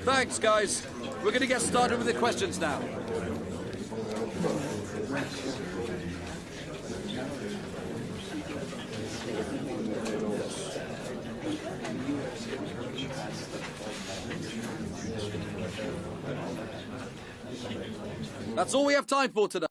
Thanks, guys. We're going to get started with the questions now. That's all we have time for today.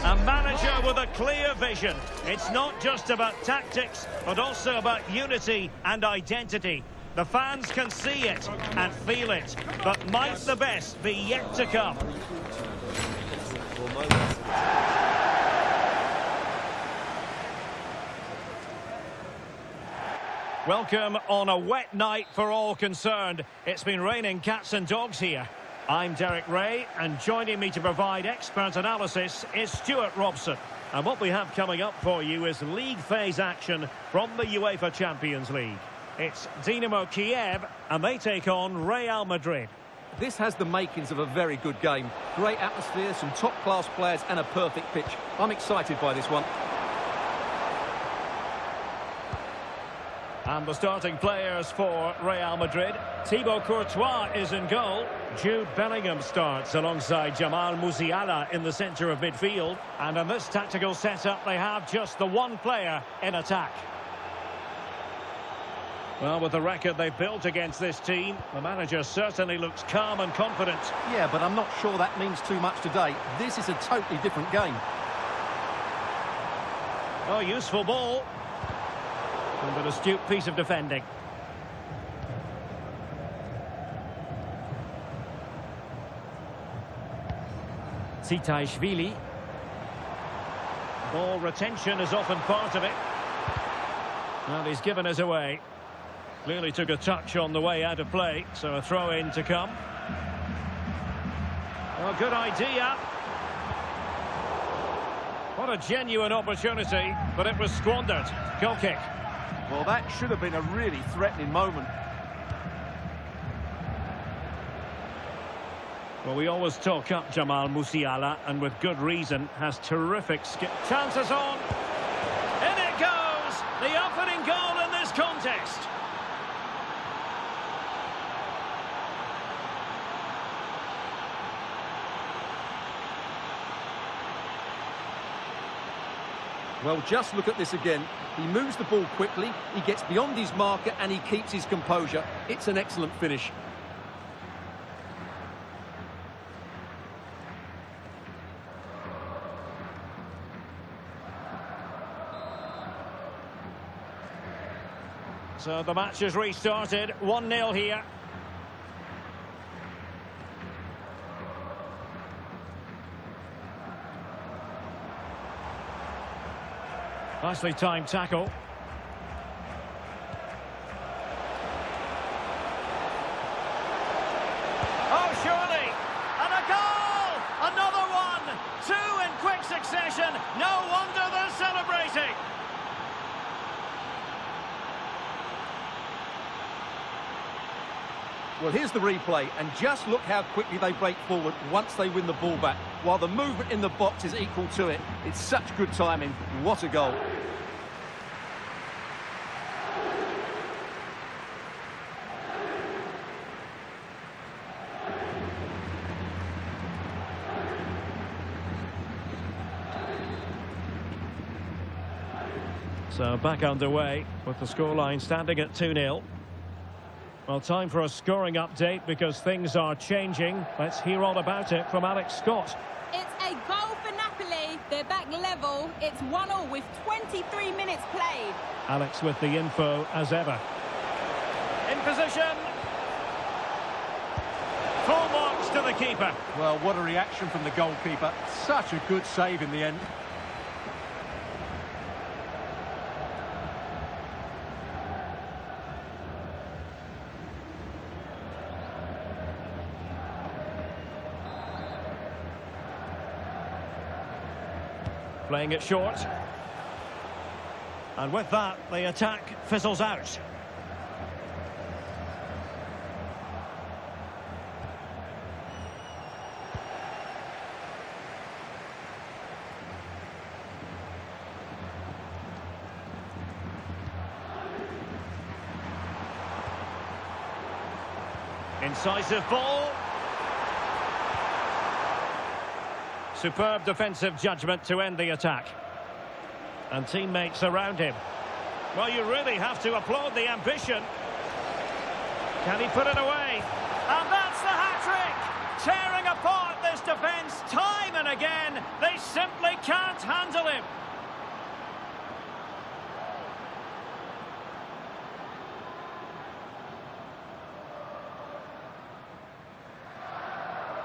A manager with a clear vision. It's not just about tactics, but also about unity and identity. The fans can see it and feel it, but might the best be yet to come? Welcome on a wet night for all concerned. It's been raining cats and dogs here. I'm Derek Ray, and joining me to provide expert analysis is Stuart Robson. And what we have coming up for you is league phase action from the UEFA Champions League. It's Dynamo Kiev, and they take on Real Madrid. This has the makings of a very good game. Great atmosphere, some top-class players, and a perfect pitch. I'm excited by this one. And the starting players for Real Madrid. Thibaut Courtois is in goal. Jude Bellingham starts alongside Jamal Musiala in the centre of midfield. And in this tactical setup, they have just the one player in attack. Well, with the record they've built against this team, the manager certainly looks calm and confident. Yeah, but I'm not sure that means too much today. This is a totally different game. Oh, useful ball. And an astute piece of defending. Tsitaishvili. Ball retention is often part of it. Well, he's given us away. Clearly took a touch on the way out of play, so a throw-in to come. Well, good idea. What a genuine opportunity, but it was squandered. Goal kick. Well, that should have been a really threatening moment. Well, we always talk up Jamal Musiala, and with good reason, has terrific skill. Chances on. In it goes! The opening goal in this contest. Well, just look at this again. He moves the ball quickly, he gets beyond his marker, and he keeps his composure. It's an excellent finish. So the match has restarted. 1-0 here. Nicely timed tackle. Oh, surely! And a goal! Another one! Two in quick succession. No wonder they're celebrating. Well, here's the replay, and just look how quickly they break forward once they win the ball back, while the movement in the box is equal to it. It's such good timing. What a goal. So back underway with the scoreline standing at 2-0. Well, time for a scoring update because things are changing. Let's hear all about it from Alex Scott. It's a goal for Napoli. They're back level. It's 1-1 with 23 minutes played. Alex with the info as ever. In position. Full marks to the keeper. Well, what a reaction from the goalkeeper. Such a good save in the end. Playing it short. And with that, the attack fizzles out. Incisive ball. Superb defensive judgment to end the attack. And teammates around him. Well, you really have to applaud the ambition. Can he put it away? And that's the hat-trick! Tearing apart this defence time and again. They simply can't handle him.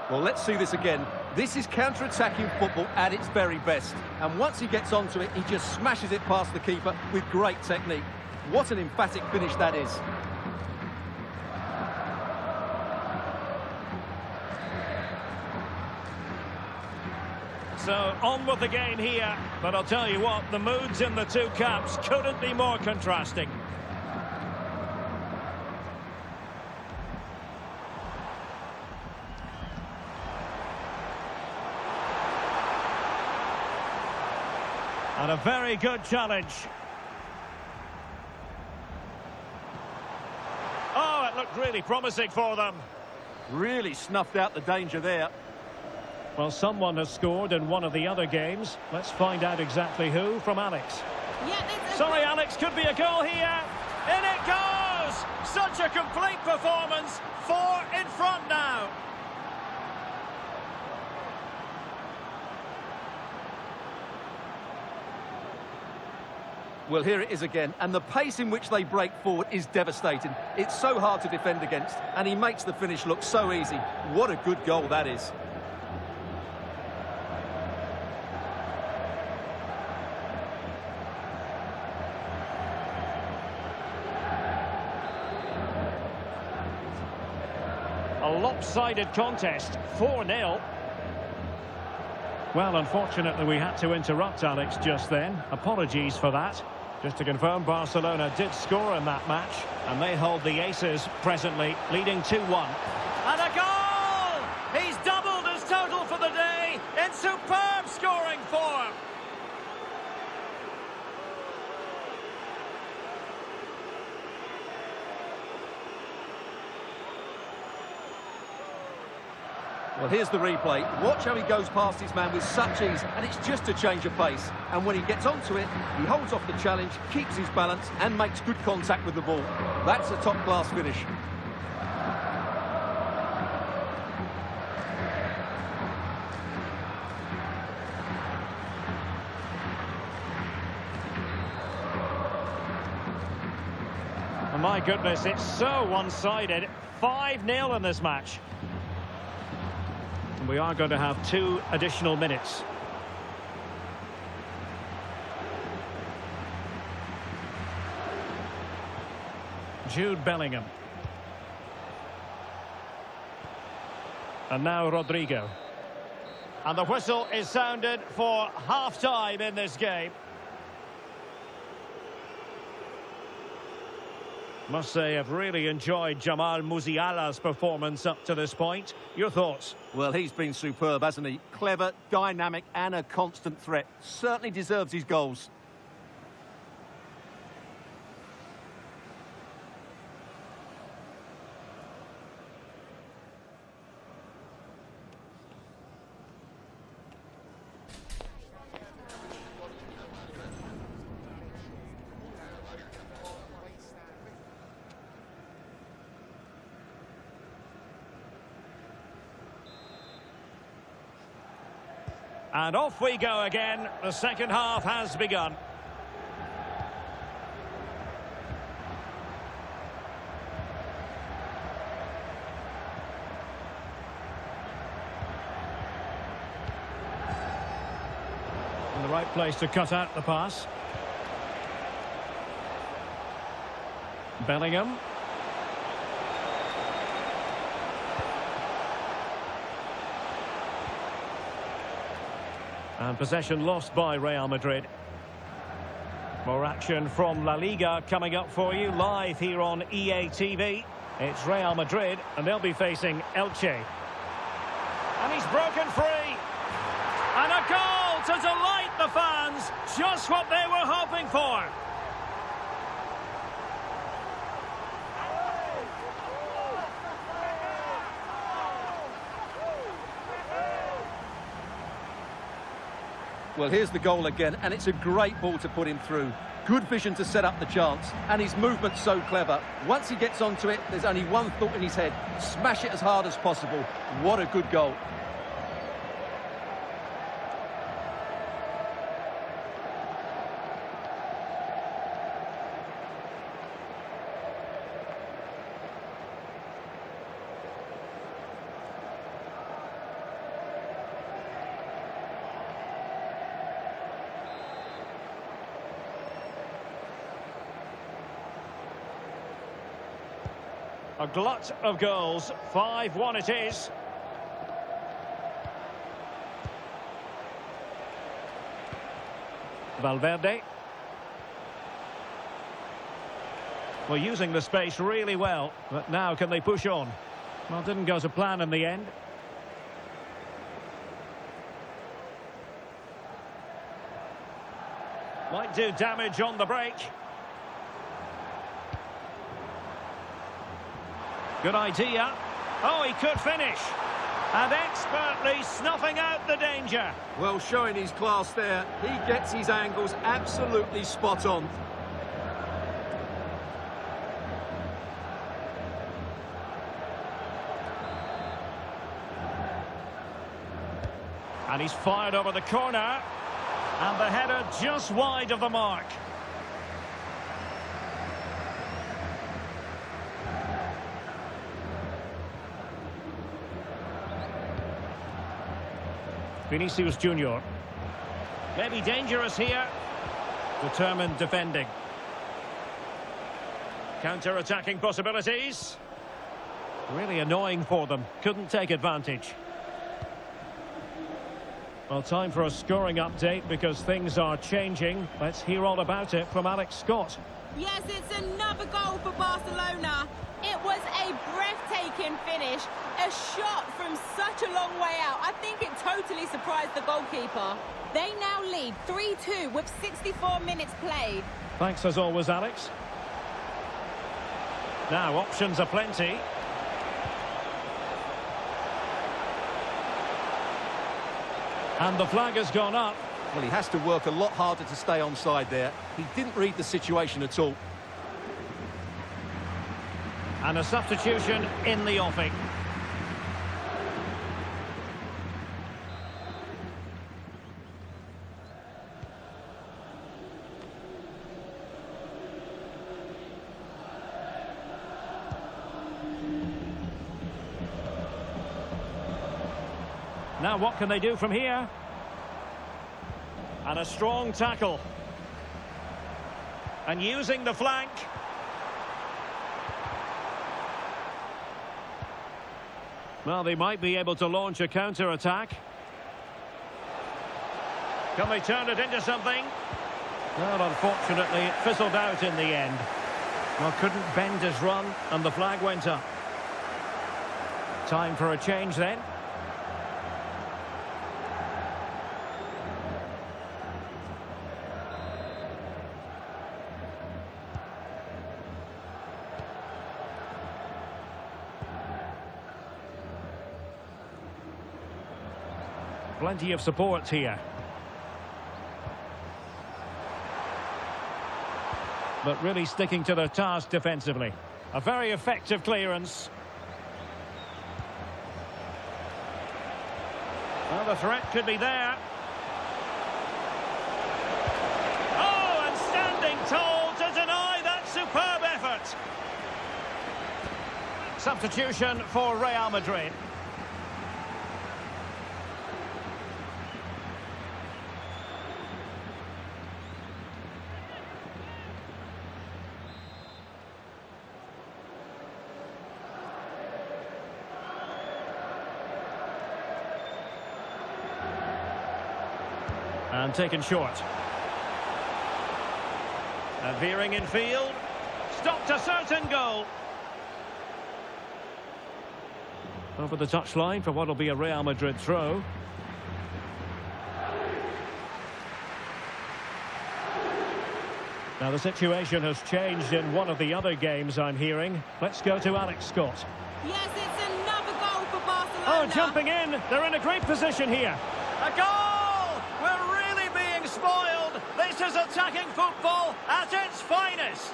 Well, let's see this again. This is counter-attacking football at its very best. And once he gets onto it, he just smashes it past the keeper with great technique. What an emphatic finish that is. So, on with the game here. But I'll tell you what, the moods in the two camps couldn't be more contrasting. And a very good challenge. Oh, it looked really promising for them. Really snuffed out the danger there. Well, someone has scored in one of the other games. Let's find out exactly who from Alex. Yeah, Sorry, Alex, could be a goal here. In it goes! Such a complete performance. 4 in front now. Well, here it is again, and the pace in which they break forward is devastating. It's so hard to defend against, and he makes the finish look so easy. What a good goal that is. A lopsided contest, 4-0. Well, unfortunately, we had to interrupt Alex just then. Apologies for that. Just to confirm, Barcelona did score in that match, and they hold the aces presently, leading 2-1. And a goal! He's doubled his total for the day in superb scoring form. Well, here's the replay. Watch how he goes past his man with such ease, and it's just a change of pace. And when he gets onto it, he holds off the challenge, keeps his balance, and makes good contact with the ball. That's a top-class finish. Oh, my goodness, it's so one-sided. 5-0 in this match. We are going to have 2 additional minutes. Jude Bellingham. And now Rodrigo. And the whistle is sounded for half-time in this game. Must say, I've really enjoyed Jamal Musiala's performance up to this point. Your thoughts? Well, he's been superb, hasn't he? Clever, dynamic, and a constant threat. Certainly deserves his goals. And off we go again. The second half has begun. In the right place to cut out the pass. Bellingham. And possession lost by Real Madrid. More action from La Liga coming up for you live here on EA TV. It's Real Madrid, and they'll be facing Elche. And he's broken free. And a goal to delight the fans. Just what they were hoping for. Well, here's the goal again, and it's a great ball to put him through. Good vision to set up the chance, and his movement's so clever. Once he gets onto it, there's only one thought in his head: smash it as hard as possible. What a good goal. A glut of goals. 5-1 it is. Valverde. Well, using the space really well, but now can they push on? Well, didn't go to plan in the end. Might do damage on the break. Good idea. Oh, he could finish. And expertly snuffing out the danger. Well, showing his class there. He gets his angles absolutely spot on. And he's fired over the corner. And the header just wide of the mark. Vinicius Junior. Maybe dangerous here. Determined defending. Counter-attacking possibilities. Really annoying for them. Couldn't take advantage. Well, time for a scoring update because things are changing. Let's hear all about it from Alex Scott. Yes, it's another goal for Barcelona. It was a breathtaking finish. A shot from such a long way out. I think it totally surprised the goalkeeper. They now lead 3-2 with 64 minutes played. Thanks as always, Alex. Now, options are plenty. And the flag has gone up. Well, he has to work a lot harder to stay onside there. He didn't read the situation at all. And a substitution in the offing. Now what can they do from here? And a strong tackle. And using the flank. Well, they might be able to launch a counter-attack. Can they turn it into something? Well, unfortunately, it fizzled out in the end. Well, couldn't bend his run, and the flag went up. Time for a change then. Plenty of support here. But really sticking to their task defensively. A very effective clearance. Well, the threat could be there. Oh, and standing tall to deny that superb effort. Substitution for Real Madrid. And taken short. And veering in field. Stopped a certain goal. Over the touchline for what will be a Real Madrid throw. Now the situation has changed in one of the other games I'm hearing. Let's go to Alex Scott. Yes, it's another goal for Barcelona. Oh, jumping in. They're in a great position here. A goal! We're really being spoiled. This is attacking football at its finest.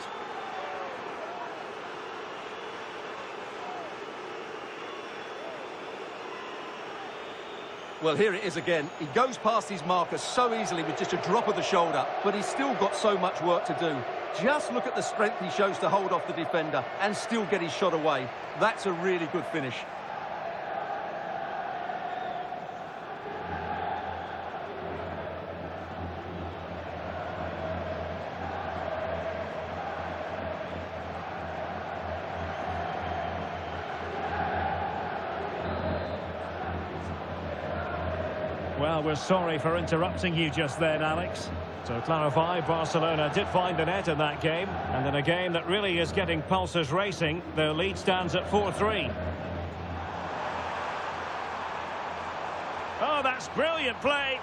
Well, here it is again. He goes past his marker so easily with just a drop of the shoulder, but he's still got so much work to do. Just look at the strength he shows to hold off the defender and still get his shot away. That's a really good finish. Well, we're sorry for interrupting you just then, Alex. To clarify, Barcelona did find the net in that game, and in a game that really is getting pulses racing, their lead stands at 4-3. Oh, that's brilliant play.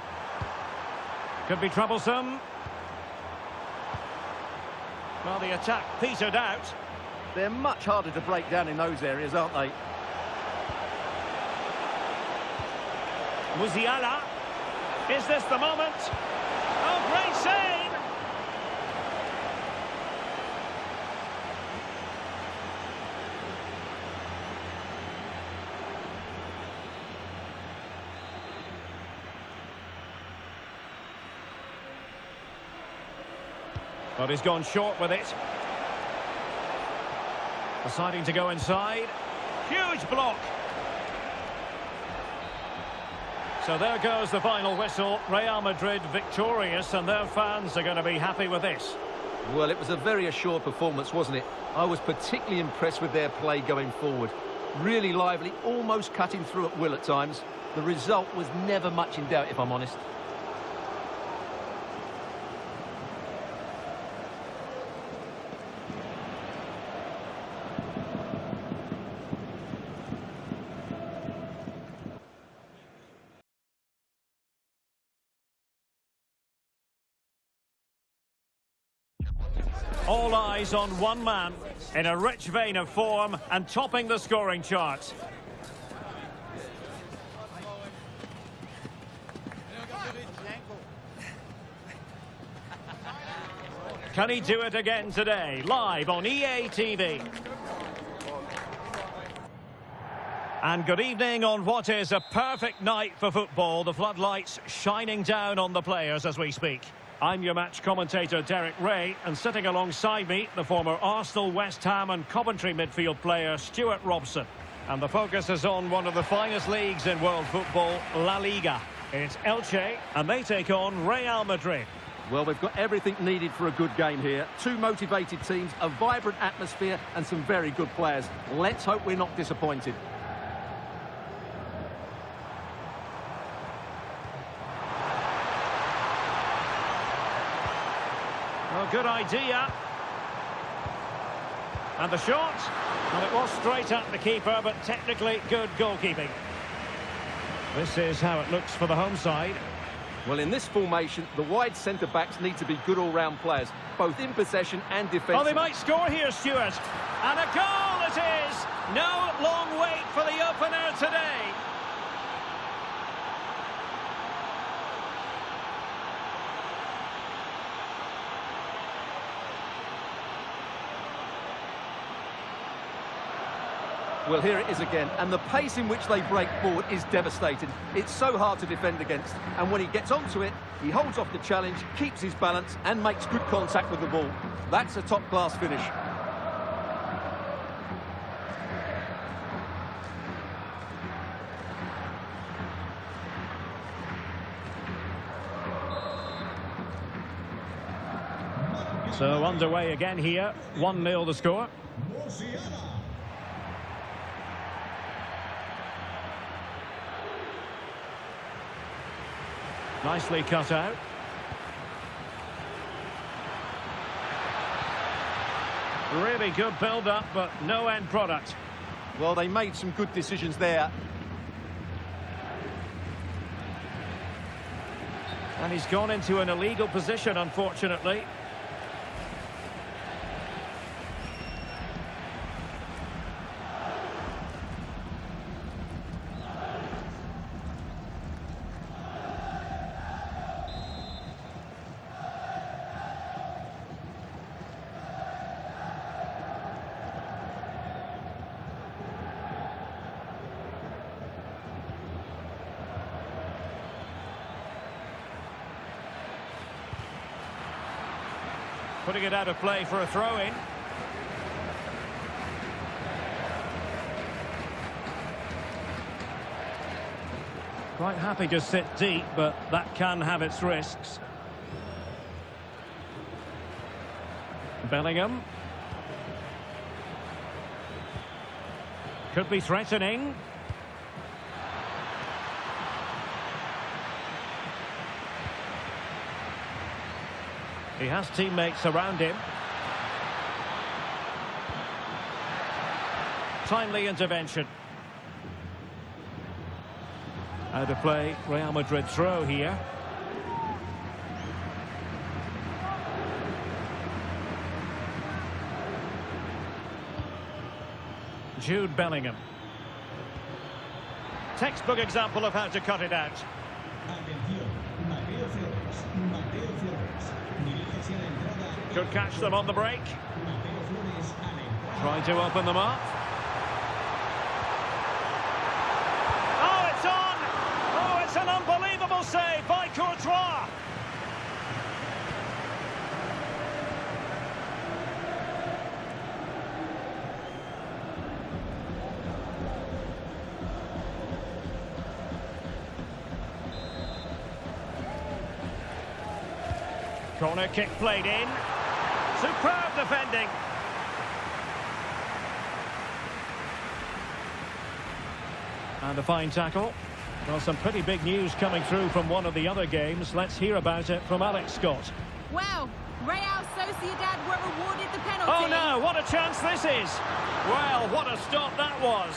Could be troublesome. Well, the attack petered out. They're much harder to break down in those areas, aren't they? Musiala. Is this the moment? Oh, great save! But he's gone short with it. Deciding to go inside. Huge block. So there goes the final whistle. Real Madrid victorious, and their fans are going to be happy with this. Well, it was a very assured performance, wasn't it? I was particularly impressed with their play going forward. Really lively, almost cutting through at will at times. The result was never much in doubt, if I'm honest. All eyes on one man, in a rich vein of form and topping the scoring chart. Can he do it again today? Live on EA TV. And good evening on what is a perfect night for football. The floodlights shining down on the players as we speak. I'm your match commentator, Derek Ray, and sitting alongside me, the former Arsenal, West Ham and Coventry midfield player, Stuart Robson. And the focus is on one of the finest leagues in world football, La Liga. It's Elche, and they take on Real Madrid. Well, we've got everything needed for a good game here. Two motivated teams, a vibrant atmosphere and some very good players. Let's hope we're not disappointed. Well, good idea. And the shot. Well, it was straight at the keeper, but technically good goalkeeping. This is how it looks for the home side. Well, in this formation, the wide centre-backs need to be good all-round players, both in possession and defence. Oh, they might score here, Stuart. And a goal it is! No long wait for the opener today. Well, here it is again, and the pace in which they break forward is devastating. It's so hard to defend against, and when he gets onto it, he holds off the challenge, keeps his balance, and makes good contact with the ball. That's a top-class finish. So underway again here, 1-0 the score. Nicely cut out. Really good build-up, but no end product. Well, they made some good decisions there. And he's gone into an illegal position, unfortunately. Putting it out of play for a throw-in. Quite happy to sit deep, but that can have its risks. Bellingham. Could be threatening. He has teammates around him. Timely intervention. Out of play, Real Madrid throw here. Jude Bellingham. Textbook example of how to cut it out. Could catch them on the break. Trying to open them up. Oh, it's on! Oh, it's an unbelievable save by Courtois. Corner kick played in. Superb defending. And a fine tackle. Well, some pretty big news coming through from one of the other games. Let's hear about it from Alex Scott. Well, Real Sociedad were awarded the penalty. Oh no, what a chance this is. Well, what a stop that was.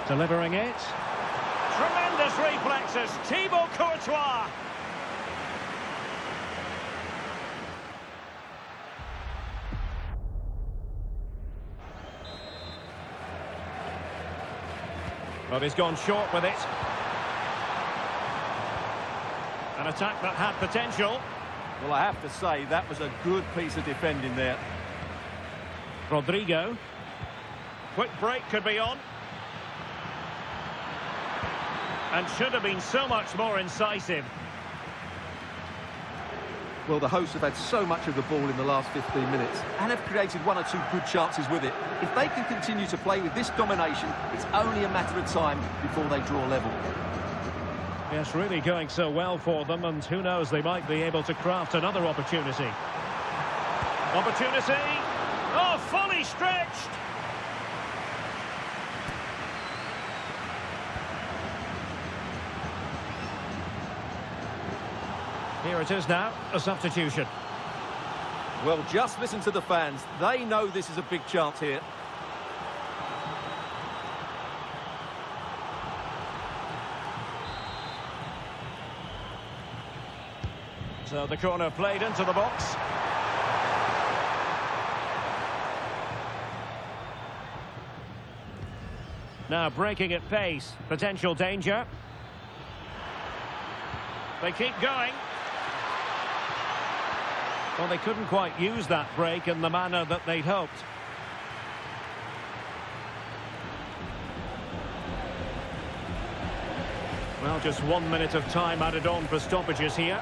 Delivering it. Tremendous reflexes. Thibaut Courtois. But he's gone short with it. An attack that had potential. Well, I have to say, that was a good piece of defending there. Rodrigo. Quick break could be on. And should have been so much more incisive. Well, the hosts have had so much of the ball in the last 15 minutes and have created one or two good chances with it. If they can continue to play with this domination, it's only a matter of time before they draw level. Yes, really going so well for them, and who knows, they might be able to craft another opportunity. Opportunity! Oh, fully stretched! Here it is now, a substitution. Well, just listen to the fans. They know this is a big chance here. So the corner played into the box. Now breaking at pace, potential danger. They keep going. Well, they couldn't quite use that break in the manner that they'd hoped. Well, just 1 minute of time added on for stoppages here.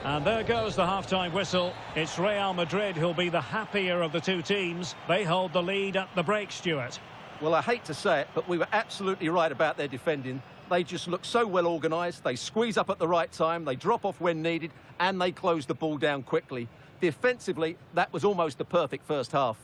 And there goes the half-time whistle. It's Real Madrid who'll be the happier of the two teams. They hold the lead at the break, Stuart. Well, I hate to say it, but we were absolutely right about their defending. They just look so well organised. They squeeze up at the right time, they drop off when needed, and they close the ball down quickly. Defensively, that was almost the perfect first half.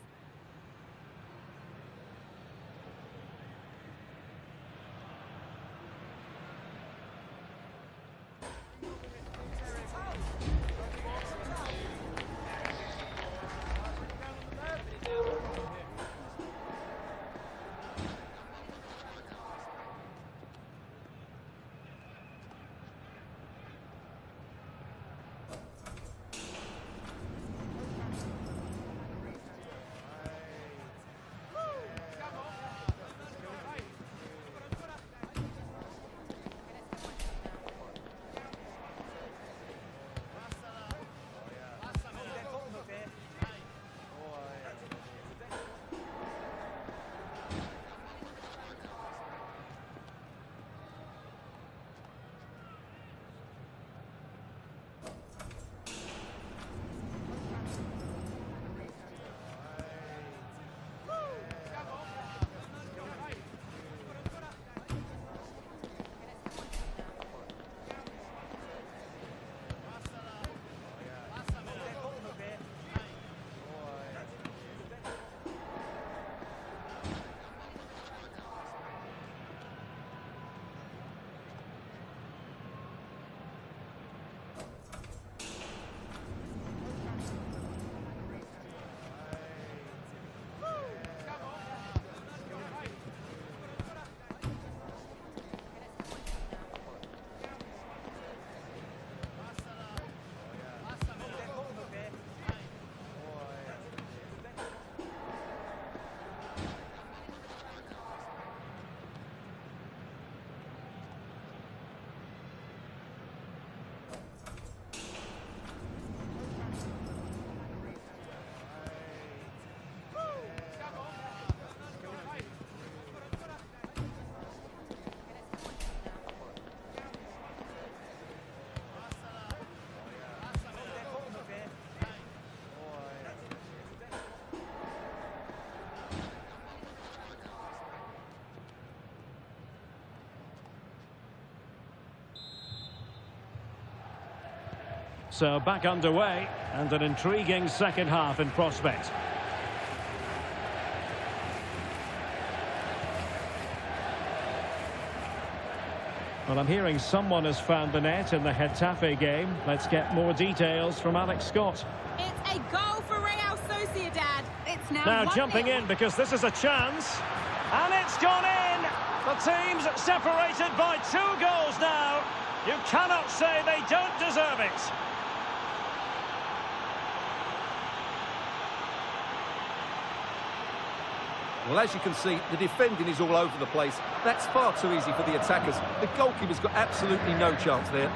So back underway, and an intriguing second half in prospect. Well, I'm hearing someone has found the net in the Getafe game. Let's get more details from Alex Scott. It's a goal for Real Sociedad. It's now Now 1-0. jumping in because this is a chance. And it's gone in! The team's separated by 2 goals now. You cannot say they don't deserve it. Well, as you can see, the defending is all over the place. That's far too easy for the attackers. The goalkeeper's got absolutely no chance there.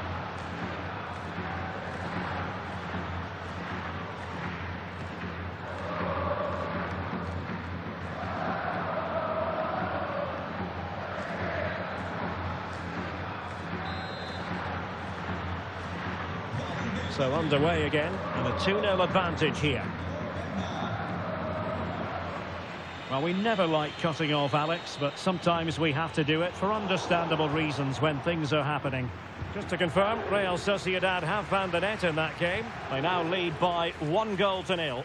So underway again, and a 2-0 advantage here. Well, we never like cutting off Alex, but sometimes we have to do it for understandable reasons when things are happening. Just to confirm, Real Sociedad have found the net in that game. They now lead by 1-0.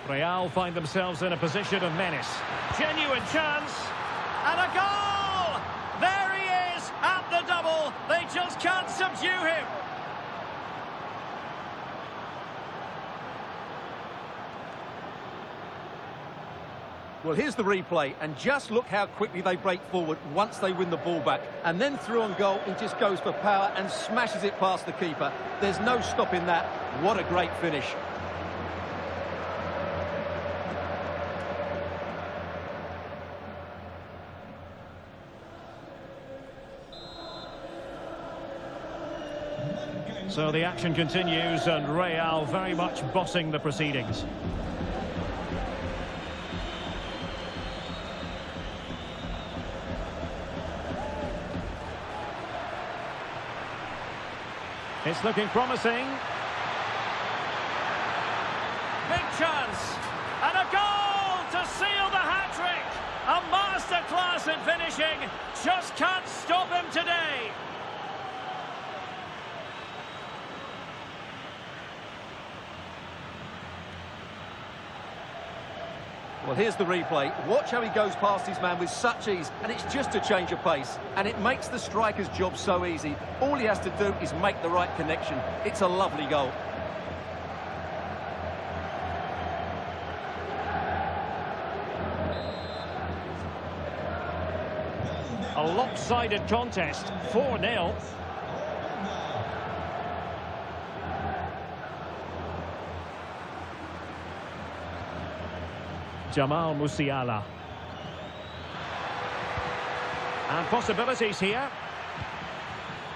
Real find themselves in a position of menace. Genuine chance, and a goal! There he is, at the double. They just can't subdue him. Well, here's the replay, and just look how quickly they break forward once they win the ball back. And then through on goal, he just goes for power and smashes it past the keeper. There's no stopping that. What a great finish. So the action continues, and Real very much bossing the proceedings. It's looking promising. Big chance. And a goal to seal the hat-trick. A masterclass in finishing. Just can't stop him today. Well, here's the replay. Watch how he goes past his man with such ease, and it's just a change of pace. And it makes the striker's job so easy. All he has to do is make the right connection. It's a lovely goal. A lopsided contest, 4-0. Jamal Musiala. And possibilities here.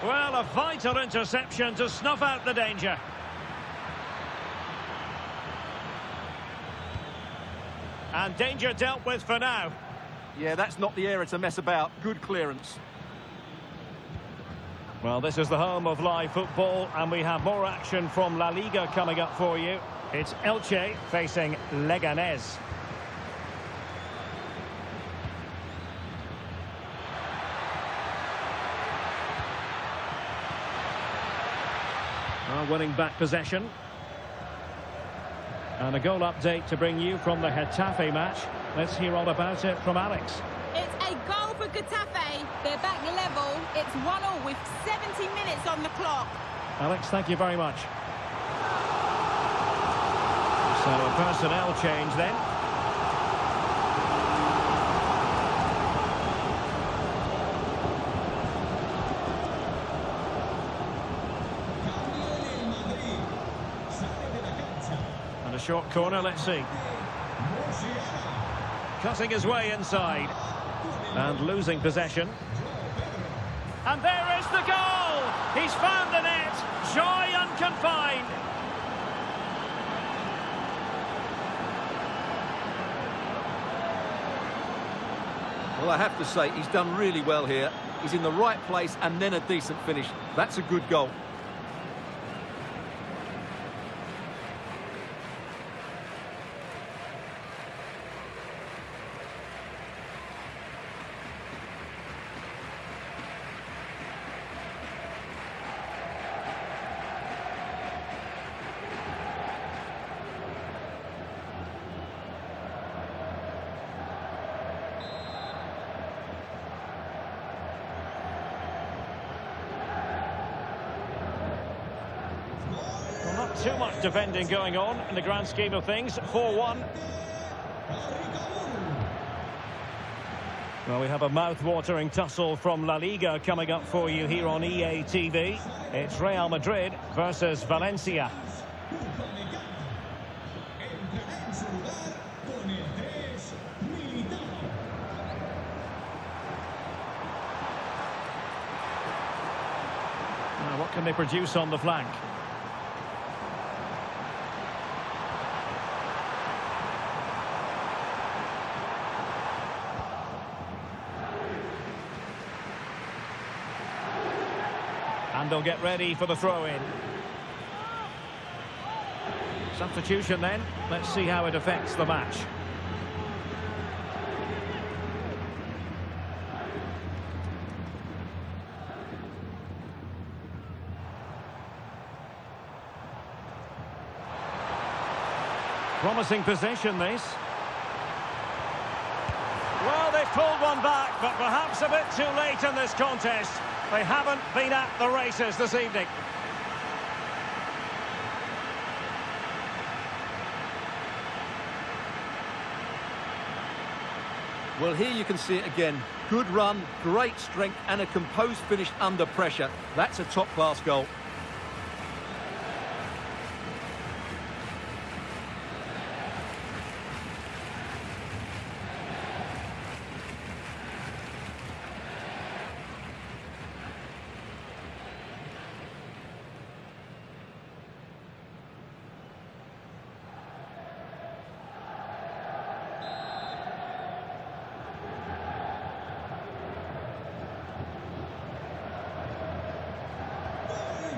Well, a vital interception to snuff out the danger. And danger dealt with for now. Yeah, that's not the area to mess about. Good clearance. Well, this is the home of live football, and we have more action from La Liga coming up for you. It's Elche facing Leganés. Winning back possession. And a goal update to bring you from the Getafe match. Let's hear all about it from Alex. It's a goal for Getafe. They're back level. It's 1-1 with 70 minutes on the clock. Alex, thank you very much. So a personnel change then. A short corner, let's see. Cutting his way inside. And losing possession. And there is the goal! He's found the net. Joy unconfined. Well, I have to say, he's done really well here. He's in the right place and then a decent finish. That's a good goal. too much defending going on in the grand scheme of things. 4-1. Well, we have a mouth-watering tussle from La Liga coming up for you here on EA TV. It's Real Madrid versus Valencia. Now, what can they produce on the flank? And they'll get ready for the throw-in. Substitution then. Let's see how it affects the match. Promising possession, this. Well, they've pulled one back, but perhaps a bit too late in this contest. They haven't been at the races this evening. Well, here you can see it again. Good run, great strength, and a composed finish under pressure. That's a top-class goal.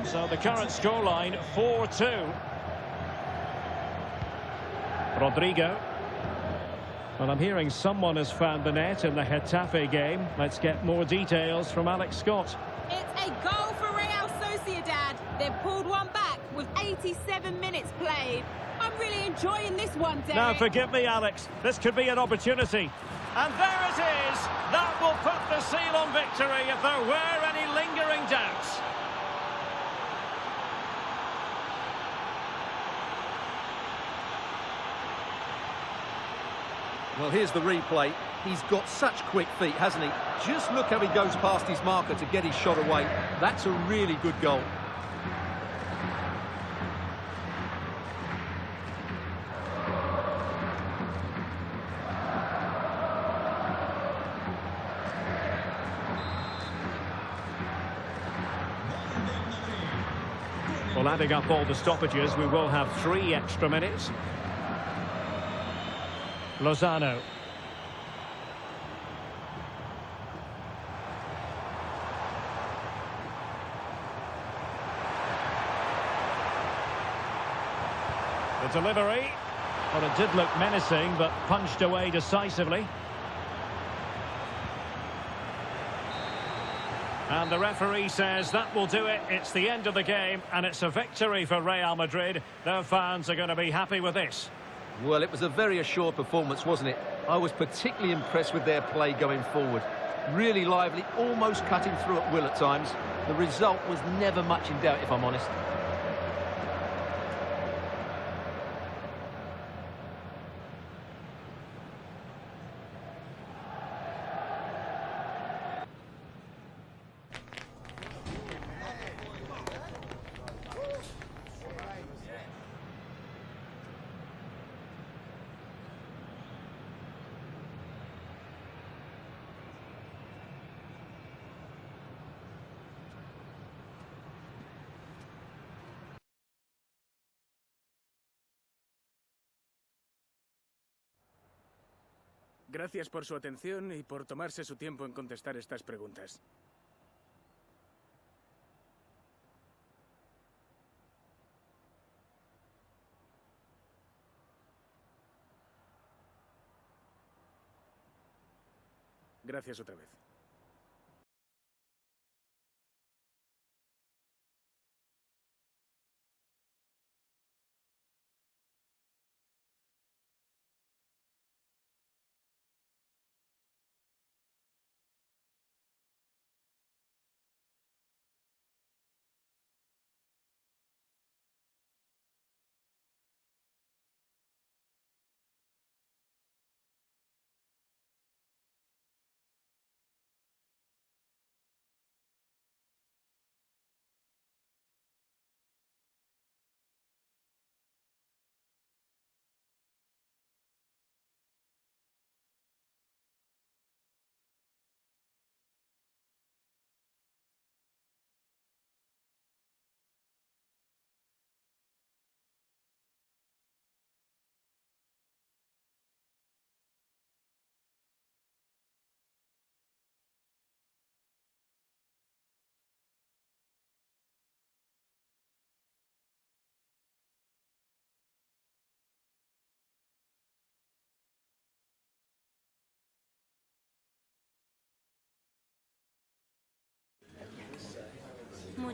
So the current scoreline, 4-2. Rodrigo. Well, I'm hearing someone has found the net in the Getafe game. Let's get more details from Alex Scott. It's a goal for Real Sociedad. They've pulled one back with 87 minutes played. I'm really enjoying this one, Derek. Now, forgive me, Alex. This could be an opportunity. And there it is. That will put the seal on victory if there were any lingering doubts. Well, here's the replay. He's got such quick feet, hasn't he? Just look how he goes past his marker to get his shot away. That's a really good goal. Well, adding up all the stoppages, we will have 3 extra minutes. Lozano. The delivery. Well, it did look menacing, but punched away decisively. And the referee says that will do it. It's the end of the game, and it's a victory for Real Madrid. Their fans are going to be happy with this. Well, it was a very assured performance, wasn't it? I was particularly impressed with their play going forward. Really lively, almost cutting through at will at times. The result was never much in doubt, if I'm honest. Gracias por su atención y por tomarse su tiempo en contestar estas preguntas. Gracias otra vez.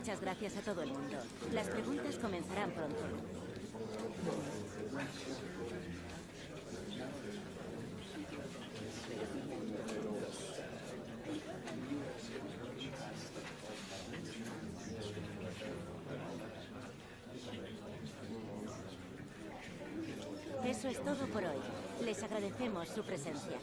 Muchas gracias a todo el mundo. Las preguntas comenzarán pronto. Eso es todo por hoy. Les agradecemos su presencia.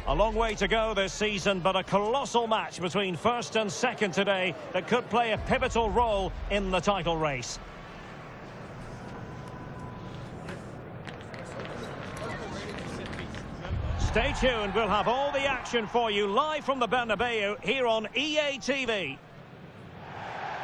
A long way to go this season, but a colossal match between first and second today that could play a pivotal role in the title race. Stay tuned, we'll have all the action for you live from the Bernabeu here on EA TV.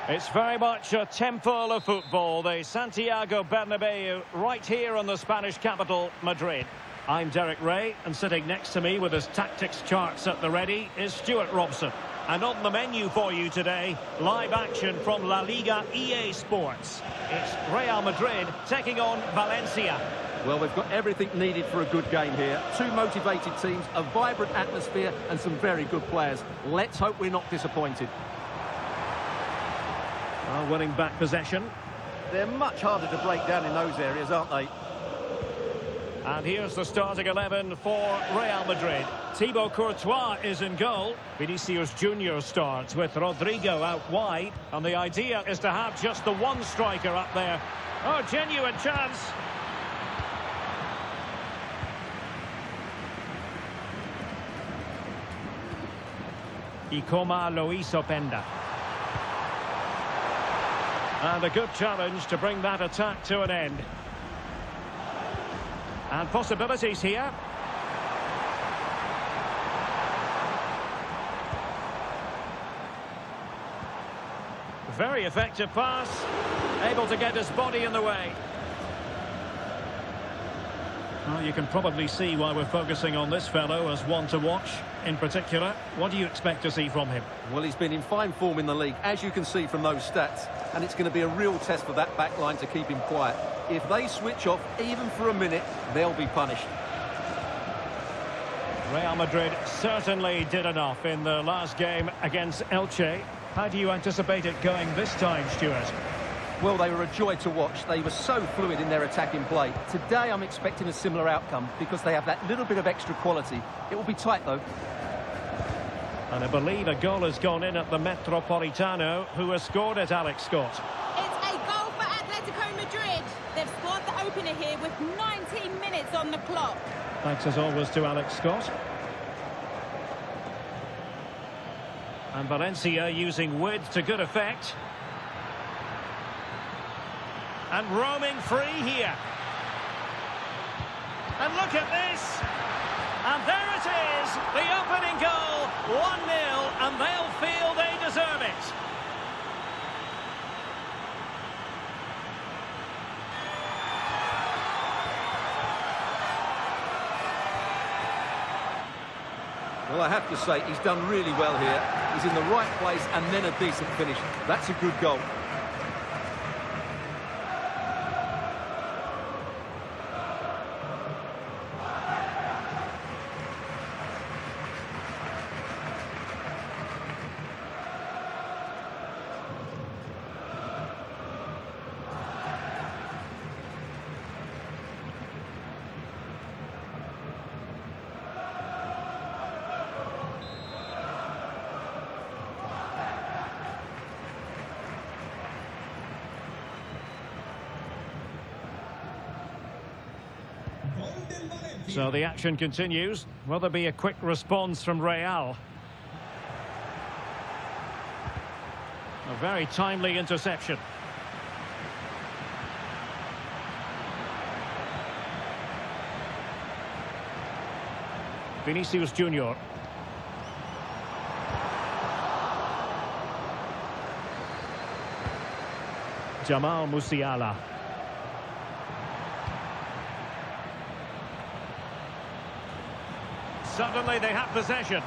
It's very much a temple of football, the Santiago Bernabeu, right here in the Spanish capital, Madrid. I'm Derek Ray, and sitting next to me with his tactics charts at the ready is Stuart Robson. And on the menu for you today, live action from La Liga EA Sports. It's Real Madrid taking on Valencia. Well, they've got everything needed for a good game here. Two motivated teams, a vibrant atmosphere and some very good players. Let's hope we're not disappointed. Winning back possession. They're much harder to break down in those areas, aren't they? And here's the starting 11 for Real Madrid. Thibaut Courtois is in goal. Vinicius Junior starts with Rodrigo out wide. And the idea is to have just the one striker up there. Oh, genuine chance. Ikoma Loisopenda. And a good challenge to bring that attack to an end. And possibilities here. Very effective pass. Able to get his body in the way. Well, you can probably see why we're focusing on this fellow as one to watch. In particular, what do you expect to see from him? Well, he's been in fine form in the league, as you can see from those stats. And it's going to be a real test for that back line to keep him quiet. If they switch off, even for a minute, they'll be punished. Real Madrid certainly did enough in the last game against Elche. How do you anticipate it going this time, Stuart? Well, they were a joy to watch. They were so fluid in their attacking play. Today, I'm expecting a similar outcome because they have that little bit of extra quality. It will be tight, though. And I believe a goal has gone in at the Metropolitano. Who has scored it, Alex Scott? It's a goal for Atletico Madrid. They've scored the opener here with 19 minutes on the clock. Thanks as always to Alex Scott. And Valencia using width to good effect. And roaming free here. And look at this. And there it is, the opening goal, 1-0, and they'll feel they deserve it. Well, I have to say, he's done really well here. He's in the right place and then a decent finish. That's a good goal. So the action continues. Will there be a quick response from Real? A very timely interception. Vinicius Junior. Jamal Musiala. Suddenly they have possession.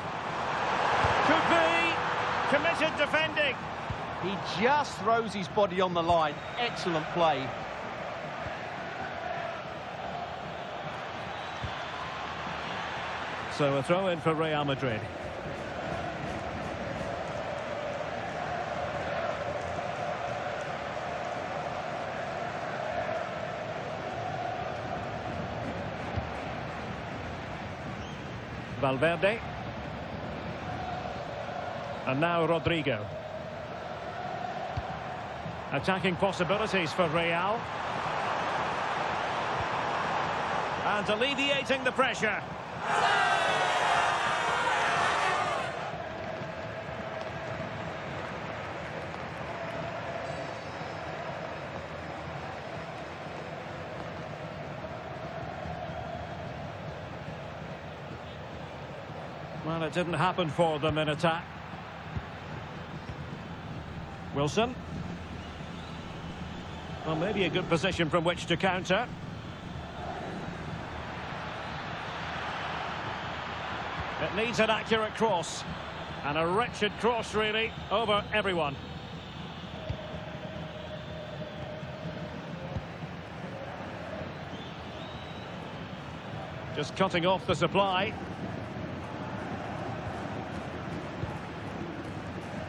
Could be. Committed defending. He just throws his body on the line. Excellent play. So a throw in for Real Madrid. Valverde. And now Rodrigo. Attacking possibilities for Real. And alleviating the pressure. Well, it didn't happen for them in attack. Wilson. Well, maybe a good position from which to counter. It needs an accurate cross. And a wretched cross, really, over everyone. Just cutting off the supply.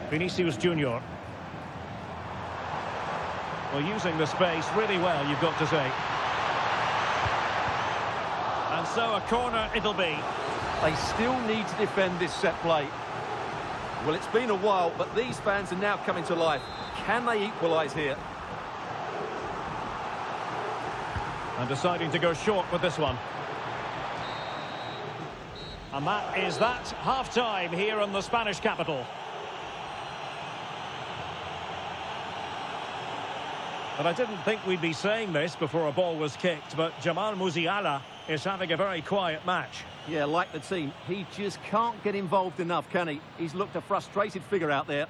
Vinicius Junior. Well, using the space really well, you've got to say. So a corner it'll be. They still need to defend this set play. Well, it's been a while, but these fans are now coming to life. Can they equalise here? And deciding to go short with this one. And that is that. Half-time here in the Spanish capital. And I didn't think we'd be saying this before a ball was kicked, but Jamal Musiala is having a very quiet match. Yeah, like the team, he just can't get involved enough, can he? He's looked a frustrated figure out there.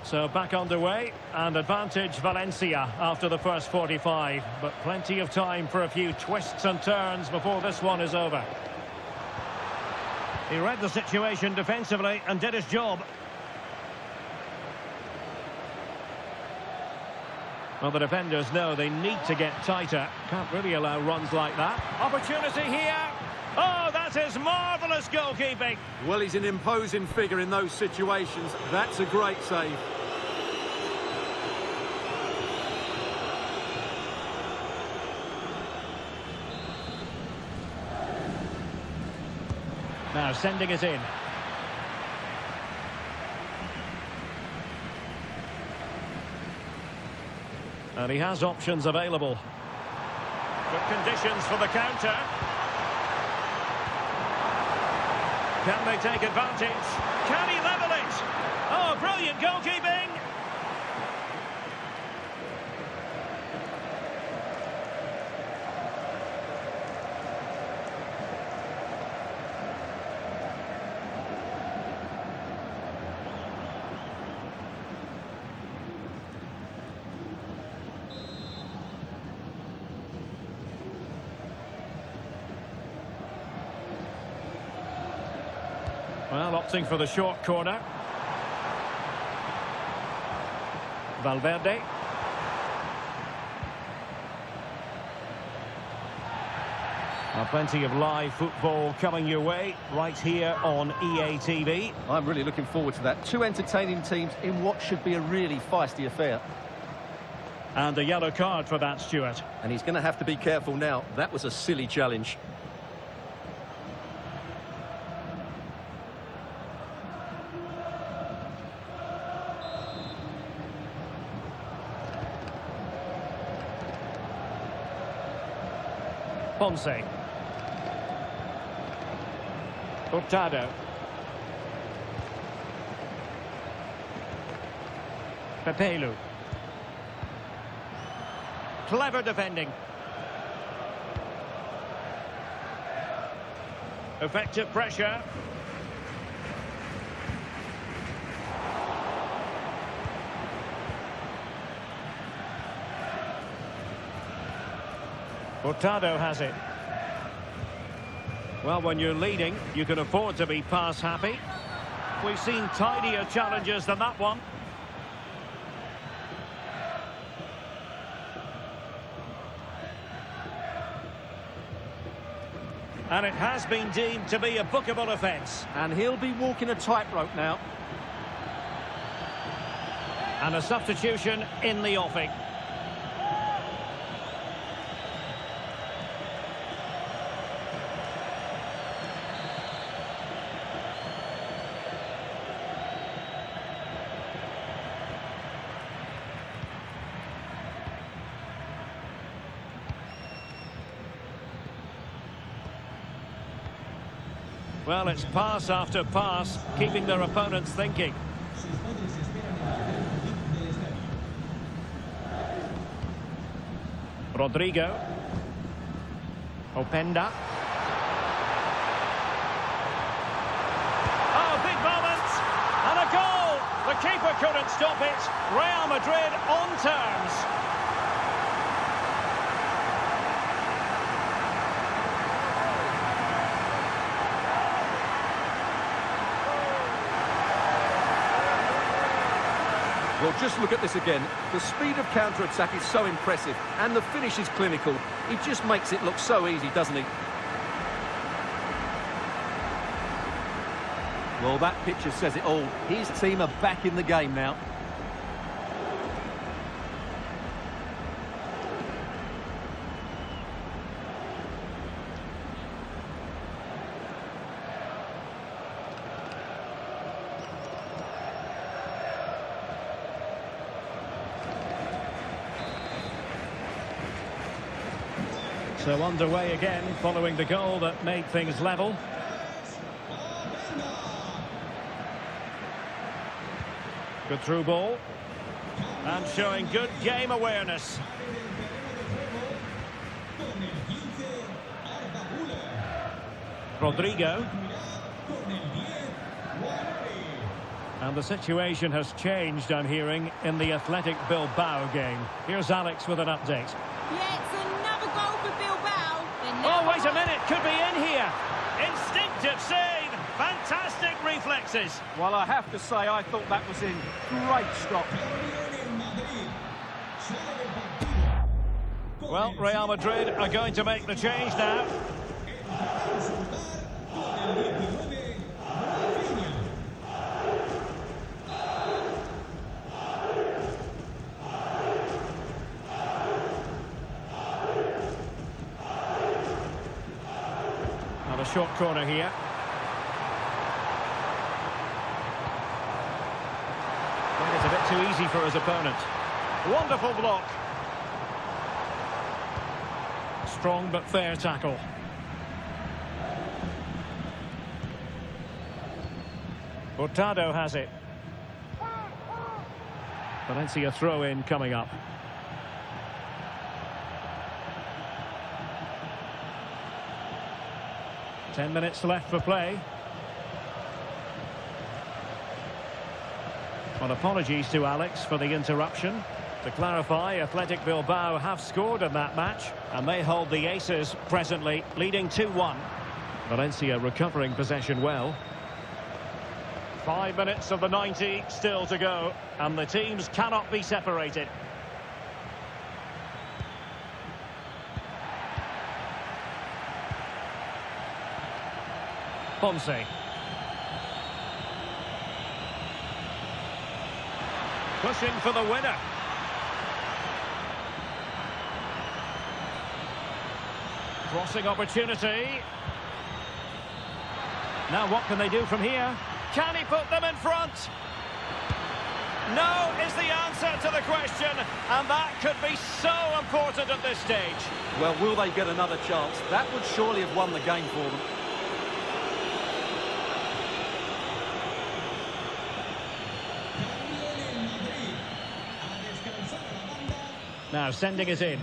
So back underway, and advantage Valencia after the first 45. But plenty of time for a few twists and turns before this one is over. He read the situation defensively and did his job. Well, the defenders know they need to get tighter. Can't really allow runs like that. Opportunity here. Oh, that is marvellous goalkeeping. Well, he's an imposing figure in those situations. That's a great save. Now sending it in. And he has options available. Good conditions for the counter. Can they take advantage? Can he level it? Oh, brilliant goalkeeping! Well, opting for the short corner. Valverde. Plenty of live football coming your way right here on EA TV. I'm really looking forward to that. Two entertaining teams in what should be a really feisty affair. And a yellow card for that, Stuart. And he's going to have to be careful now. That was a silly challenge. Ponce. Hurtado. Pepelu. Clever defending. Effective pressure. Hurtado has it. Well, when you're leading, you can afford to be pass happy. We've seen tidier challenges than that one. And it has been deemed to be a bookable offence. And he'll be walking a tightrope now. And a substitution in the offing. Well, it's pass after pass, keeping their opponents thinking. Rodrigo. Openda. Oh, big moment! And a goal! The keeper couldn't stop it. Real Madrid on terms. Well, just look at this again. The speed of counter-attack is so impressive, and the finish is clinical. He just makes it look so easy, doesn't he? Well, that picture says it all. His team are back in the game now. So underway again, following the goal that made things level. Good through ball. And showing good game awareness. Rodrigo. And the situation has changed, I'm hearing, in the Athletic Bilbao game. Here's Alex with an update. Yeah, it's another goal for Bilbao. Oh, wait a minute, could be in here. Instinctive save, fantastic reflexes. Well, I have to say, I thought that was in. Great stop. Well, Real Madrid are going to make the change now. A short corner here. Made it a bit too easy for his opponent. Wonderful block. Strong but fair tackle. Hurtado has it. Valencia throw-in coming up. Ten minutes left for play. Well, apologies to Alex for the interruption. To clarify, Athletic Bilbao have scored in that match, and they hold the aces presently, leading 2-1. Valencia recovering possession well. 5 minutes of the 90 still to go, and the teams cannot be separated. Ponce. Pushing for the winner. Crossing opportunity. Now what can they do from here? Can he put them in front? No is the answer to the question, and that could be so important at this stage. Well, will they get another chance? That would surely have won the game for them. Now sending it in.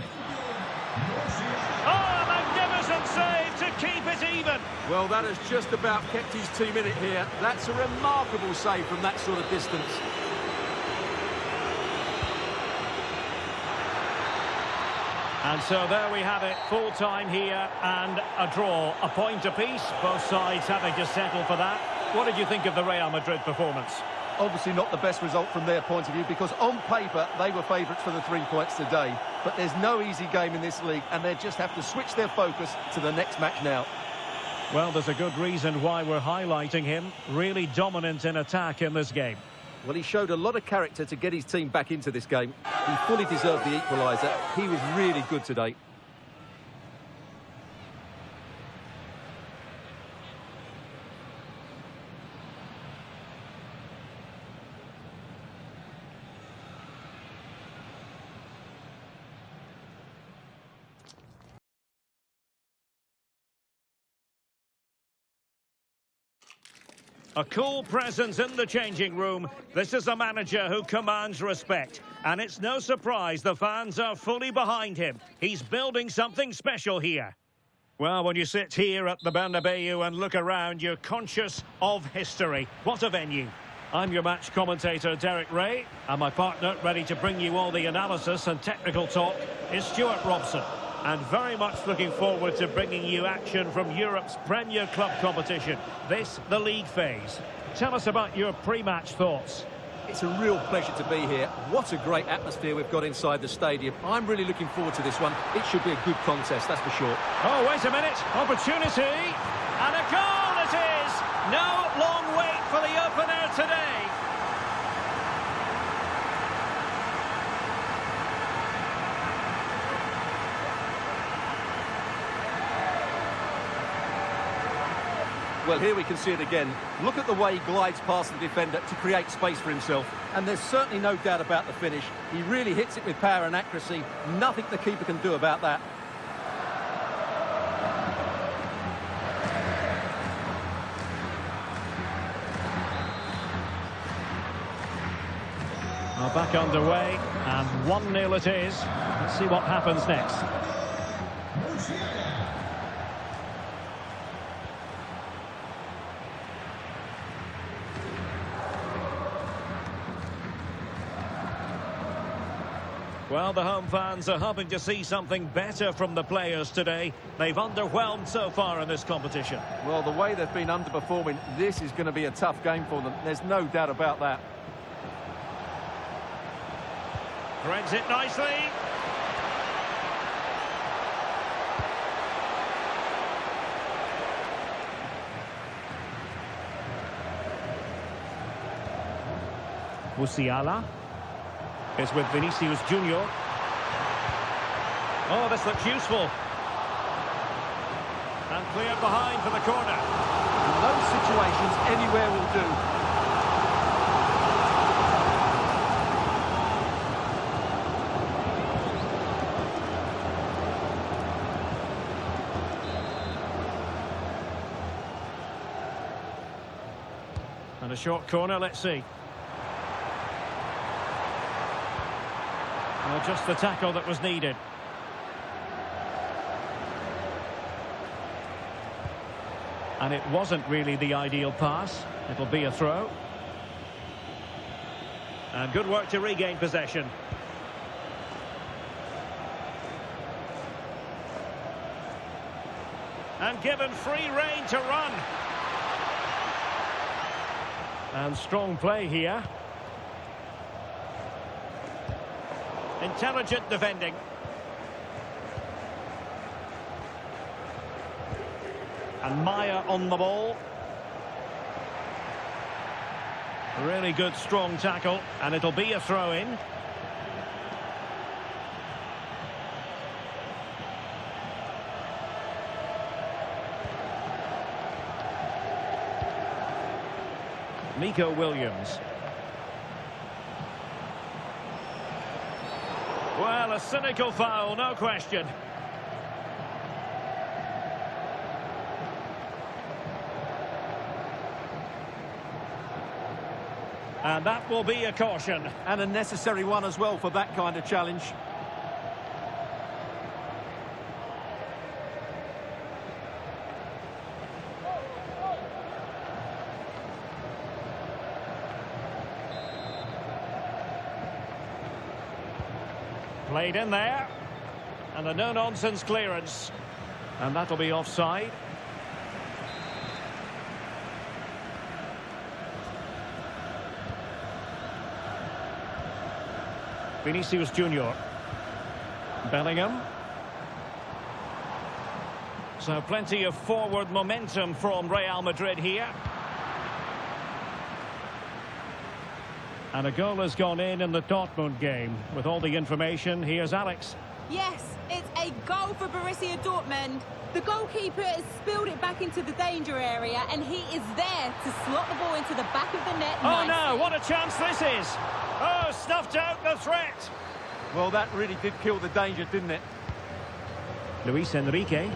Oh, a magnificent save to keep it even. Well, that has just about kept his team in it here. That's a remarkable save from that sort of distance. And so there we have it, full time here and a draw, a point apiece, both sides having to settle for that. What did you think of the Real Madrid performance? Obviously not the best result from their point of view, because on paper they were favourites for the 3 points today. But there's no easy game in this league, and they just have to switch their focus to the next match now. Well, there's a good reason why we're highlighting him. Really dominant in attack in this game. Well, he showed a lot of character to get his team back into this game. He fully deserved the equaliser. He was really good today. A cool presence in the changing room. This is a manager who commands respect. And it's no surprise the fans are fully behind him. He's building something special here. Well, when you sit here at the Bernabeu and look around, you're conscious of history. What a venue. I'm your match commentator, Derek Ray, and my partner, ready to bring you all the analysis and technical talk, is Stuart Robson. And very much looking forward to bringing you action from Europe's Premier Club competition. This, the league phase. Tell us about your pre-match thoughts. It's a real pleasure to be here. What a great atmosphere we've got inside the stadium. I'm really looking forward to this one. It should be a good contest, that's for sure. Oh, wait a minute. Opportunity. And a goal it is. No long wait for the opener today. Well, here we can see it again. Look at the way he glides past the defender to create space for himself. And there's certainly no doubt about the finish. He really hits it with power and accuracy. Nothing the keeper can do about that. Well, back underway, and 1-0 it is. Let's see what happens next. Well, the home fans are hoping to see something better from the players today. They've underwhelmed so far in this competition. Well, the way they've been underperforming, this is going to be a tough game for them. There's no doubt about that. Threads it nicely. Musiala is with Vinicius Junior. Oh, this looks useful. And cleared behind for the corner. In those situations, anywhere will do. And a short corner, let's see. Well, just the tackle that was needed. And it wasn't really the ideal pass. It'll be a throw. And good work to regain possession. And given free rein to run. And strong play here. Intelligent defending. And Maya on the ball. Really good, strong tackle. And it'll be a throw-in. Nico Williams. Well, a cynical foul, no question. And that will be a caution. And a necessary one as well for that kind of challenge. Played in there. And a no-nonsense clearance. And that'll be offside. Vinicius Junior. Bellingham. So plenty of forward momentum from Real Madrid here. And a goal has gone in the Dortmund game. With all the information, here's Alex. Yes, it's a goal for Borussia Dortmund. The goalkeeper has spilled it back into the danger area, and he is there to slot the ball into the back of the net. Oh nicely. no, what a chance this is! Oh, snuffed out the threat! Well, that really did kill the danger, didn't it? Luis Enrique.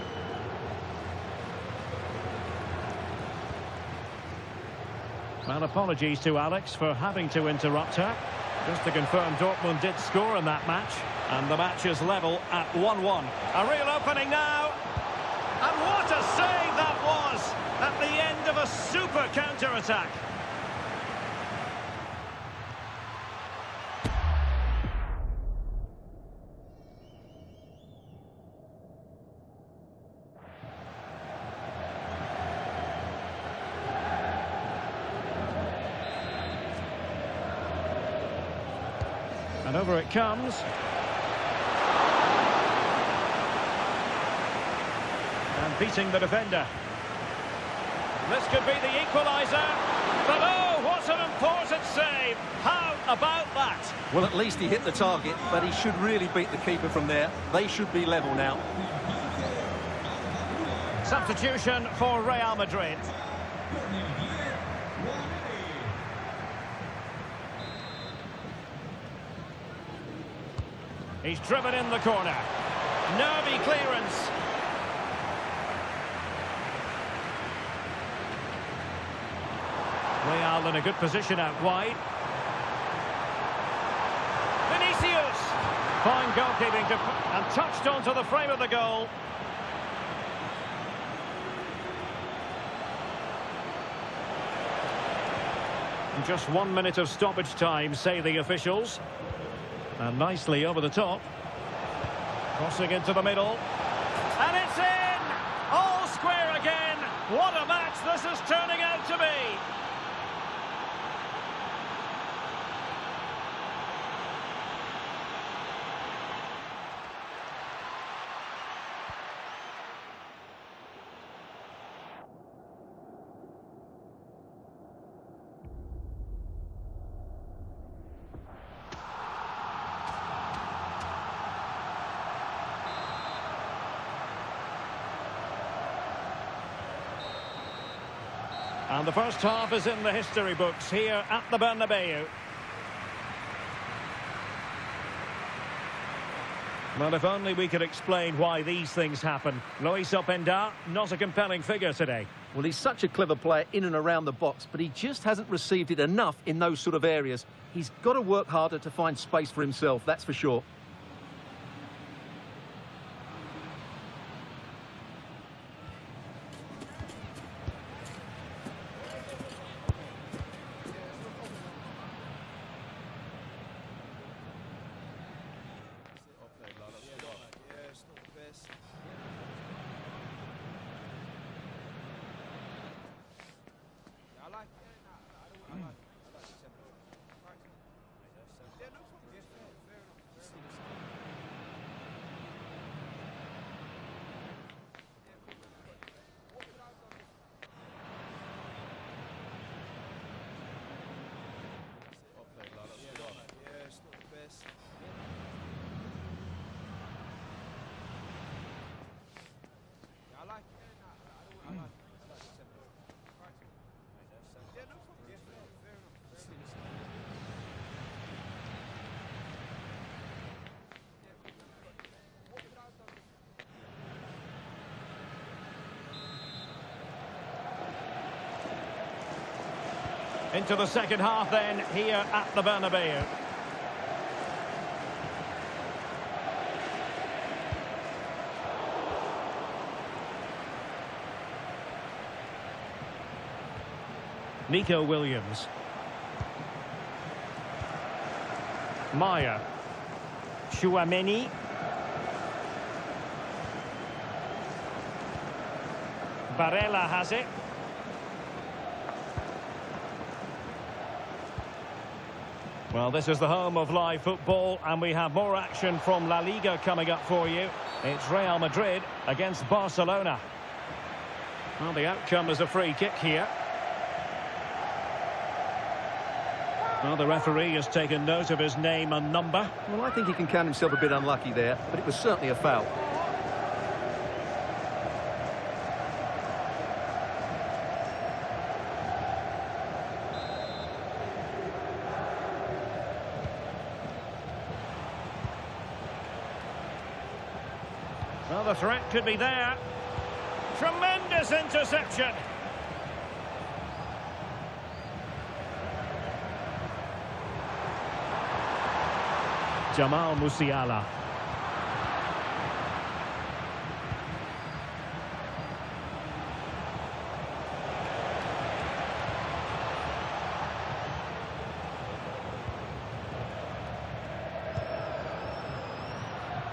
Well, apologies to Alex for having to interrupt her. Just to confirm, Dortmund did score in that match. And the match is level at 1-1. A real opening now. And what a save that was at the end of a super counter-attack. And over it comes. And beating the defender. This could be the equaliser. But oh, what an important save. How about that? Well, at least he hit the target, but he should really beat the keeper from there. They should be level now. Substitution for Real Madrid. He's driven in the corner. Nervy clearance. Real in a good position out wide. Vinicius! Fine goalkeeping and touched onto the frame of the goal. And just 1 minute of stoppage time, say the officials. And nicely over the top. Crossing into the middle. And it's in! All square again. What a match this is turning out to be. And the first half is in the history books here at the Bernabeu. Well, if only we could explain why these things happen. Luis Openda, not a compelling figure today. Well, he's such a clever player in and around the box, but he just hasn't received it enough in those sort of areas. He's got to work harder to find space for himself, that's for sure. Into the second half then, here at the Bernabeu. Nico Williams. Maya. Chouameni. Barella has it. Well, this is the home of live football, and we have more action from La Liga coming up for you. It's Real Madrid against Barcelona. Well, the outcome is a free kick here. Well, the referee has taken note of his name and number. Well, I think he can count himself a bit unlucky there, but it was certainly a foul. Well, the threat could be there. Tremendous interception. Jamal Musiala.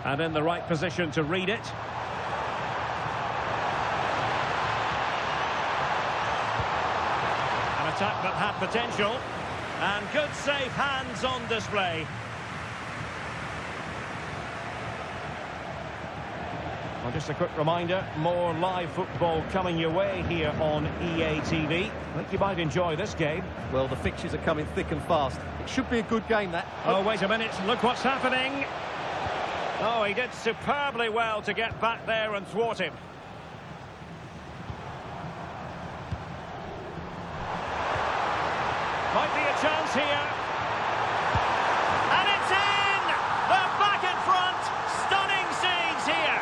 And in the right position to read it. An attack that had potential. And good safe hands on display. Well, just a quick reminder, more live football coming your way here on EA TV. I think you might enjoy this game. Well, the fixtures are coming thick and fast. It should be a good game, that. Oh, wait a minute. Look what's happening. Oh, he did superbly well to get back there and thwart him. Might be a chance here. And it's in! They're back in front. Stunning scenes here.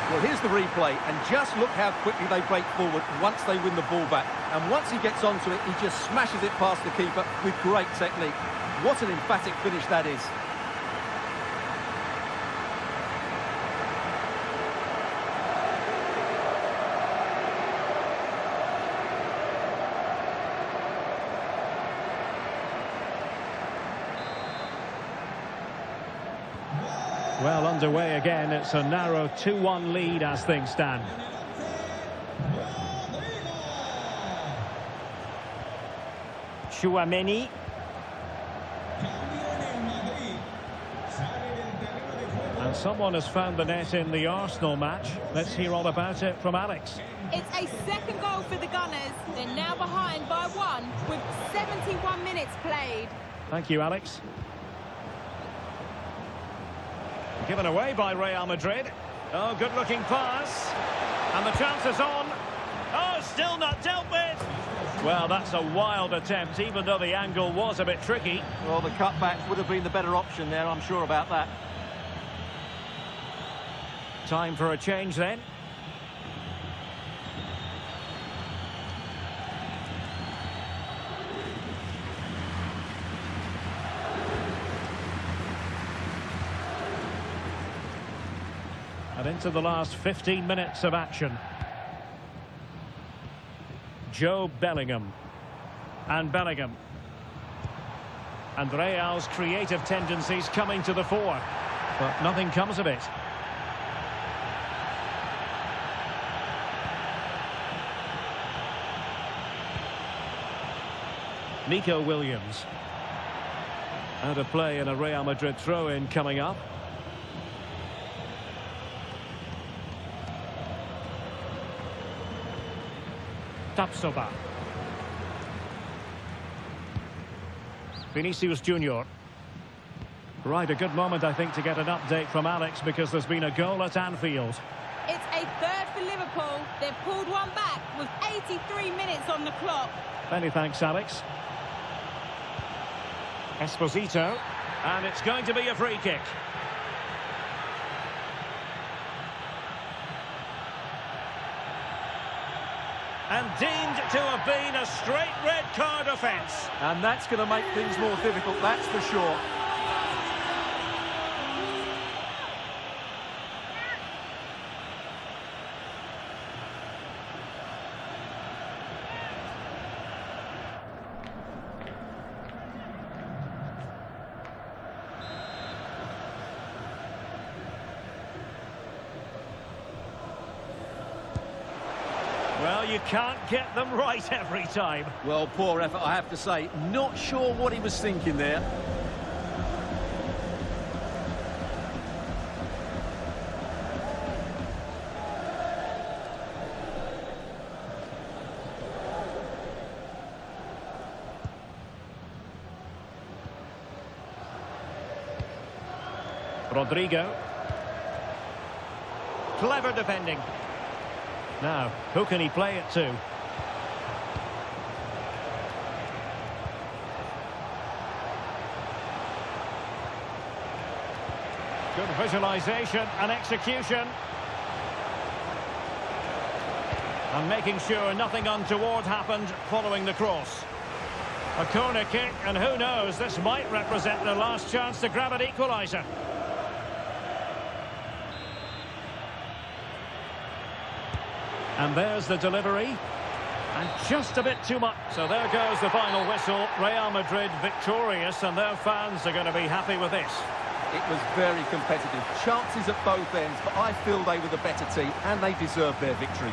Well, here's the replay, and just look how quickly they break forward once they win the ball back. And once he gets onto it, he just smashes it past the keeper with great technique. What an emphatic finish that is. Well, underway again. It's a narrow 2-1 lead as things stand. Tchouaméni. And someone has found the net in the Arsenal match. Let's hear all about it from Alex. It's a second goal for the Gunners. They're now behind by 1 with 71 minutes played. Thank you, Alex. Given away by Real Madrid. Oh, good-looking pass. And the chance is on. Oh, still not dealt with. Well, that's a wild attempt, even though the angle was a bit tricky. Well, the cutback would have been the better option there, I'm sure about that. Time for a change then. And into the last 15 minutes of action. Joe Bellingham. And Bellingham. And Real's creative tendencies coming to the fore. But nothing comes of it. Nico Williams. Out of play in a Real Madrid throw-in coming up. Tapsoba. Vinicius Junior. Right, a good moment, I think, to get an update from Alex, because there's been a goal at Anfield. It's a third for Liverpool. They've pulled one back with 83 minutes on the clock. Many thanks, Alex. Esposito. And it's going to be a free kick. And deemed to have been a straight red card offence. And that's going to make things more difficult, that's for sure. Well, you can't get them right every time. Well, poor effort, I have to say. Not sure what he was thinking there. Rodrigo. Clever defending. Now, who can he play it to? Good visualisation and execution. And making sure nothing untoward happened following the cross. A corner kick, and who knows, this might represent the last chance to grab an equaliser. And there's the delivery. And just a bit too much. So there goes the final whistle. Real Madrid victorious, and their fans are going to be happy with this. It was very competitive. Chances at both ends, but I feel they were the better team, and they deserved their victory.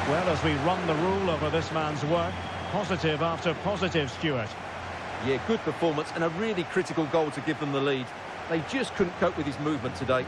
Well, as we run the rule over this man's work, positive after positive, Stuart. Yeah, good performance and a really critical goal to give them the lead. They just couldn't cope with his movement today.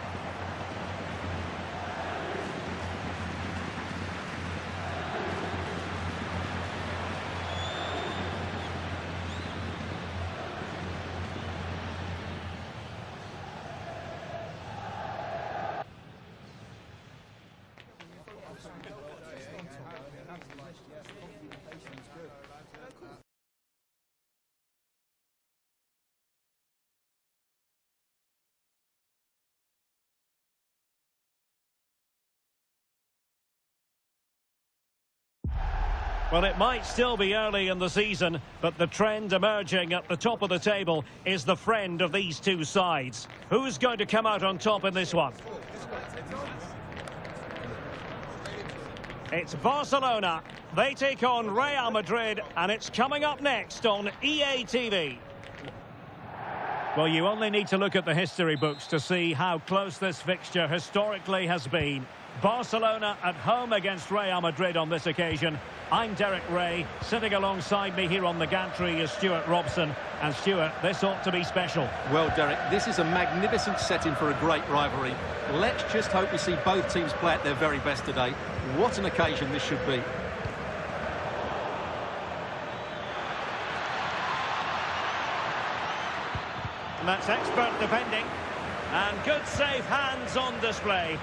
Well, it might still be early in the season, but the trend emerging at the top of the table is the friend of these two sides. Who's going to come out on top in this one? It's Barcelona. They take on Real Madrid, and it's coming up next on EA TV. Well, you only need to look at the history books to see how close this fixture historically has been. Barcelona at home against Real Madrid on this occasion. I'm Derek Ray. Sitting alongside me here on the gantry is Stuart Robson. And Stuart, this ought to be special. Well, Derek, this is a magnificent setting for a great rivalry. Let's just hope we see both teams play at their very best today. What an occasion this should be. And that's expert defending. And good safe hands on display.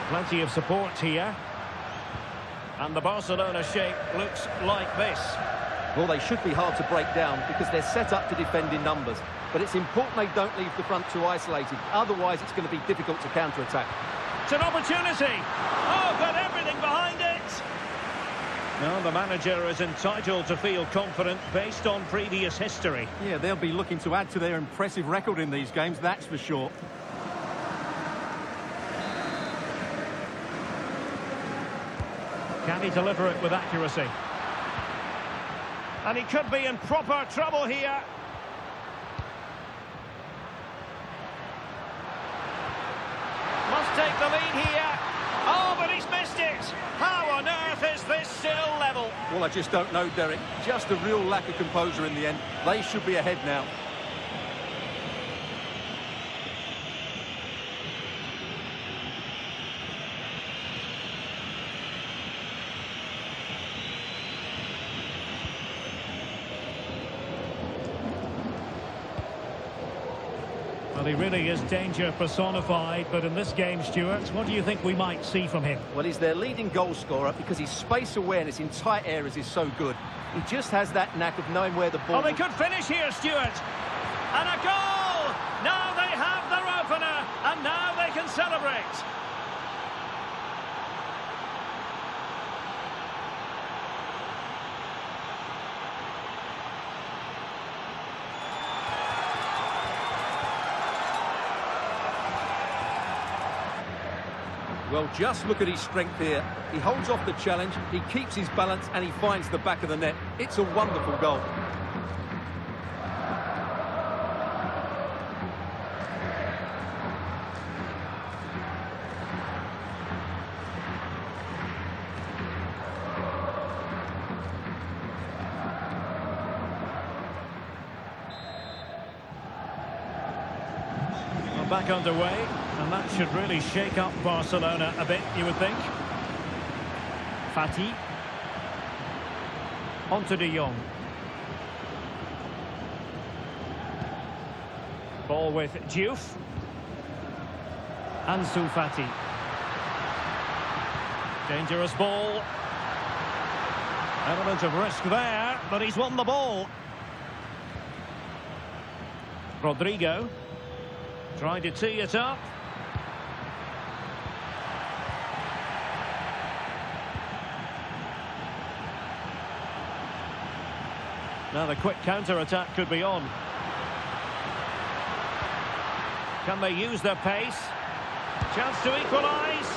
Plenty of support here. And the Barcelona shape looks like this. Well, they should be hard to break down because they're set up to defend in numbers. But it's important they don't leave the front too isolated. Otherwise, it's going to be difficult to counter-attack. It's an opportunity. Oh, got everything behind it. No, the manager is entitled to feel confident based on previous history. Yeah, they'll be looking to add to their impressive record in these games, that's for sure. Can he deliver it with accuracy? And he could be in proper trouble here. Must take the lead here. Oh, but he's missed it. How on earth is this still level? Well, I just don't know, Derek. Just a real lack of composure in the end. They should be ahead now. Well, he really is danger personified, but in this game, Stuart, what do you think we might see from him? Well, he's their leading goal scorer because his space awareness in tight areas is so good. He just has that knack of knowing where the ball... Oh, they could finish here, Stuart. And a goal! Now they have their opener, and now they can celebrate. Well, just look at his strength here. He holds off the challenge, he keeps his balance, and he finds the back of the net. It's a wonderful goal. Well, back underway. And that should really shake up Barcelona a bit, you would think. Fati. On to De Jong. Ball with Diouf. Ansu Fati. Dangerous ball. Element of risk there, but he's won the ball. Rodrigo. Trying to tee it up. Now the quick counter-attack could be on. Can they use their pace? Chance to equalise.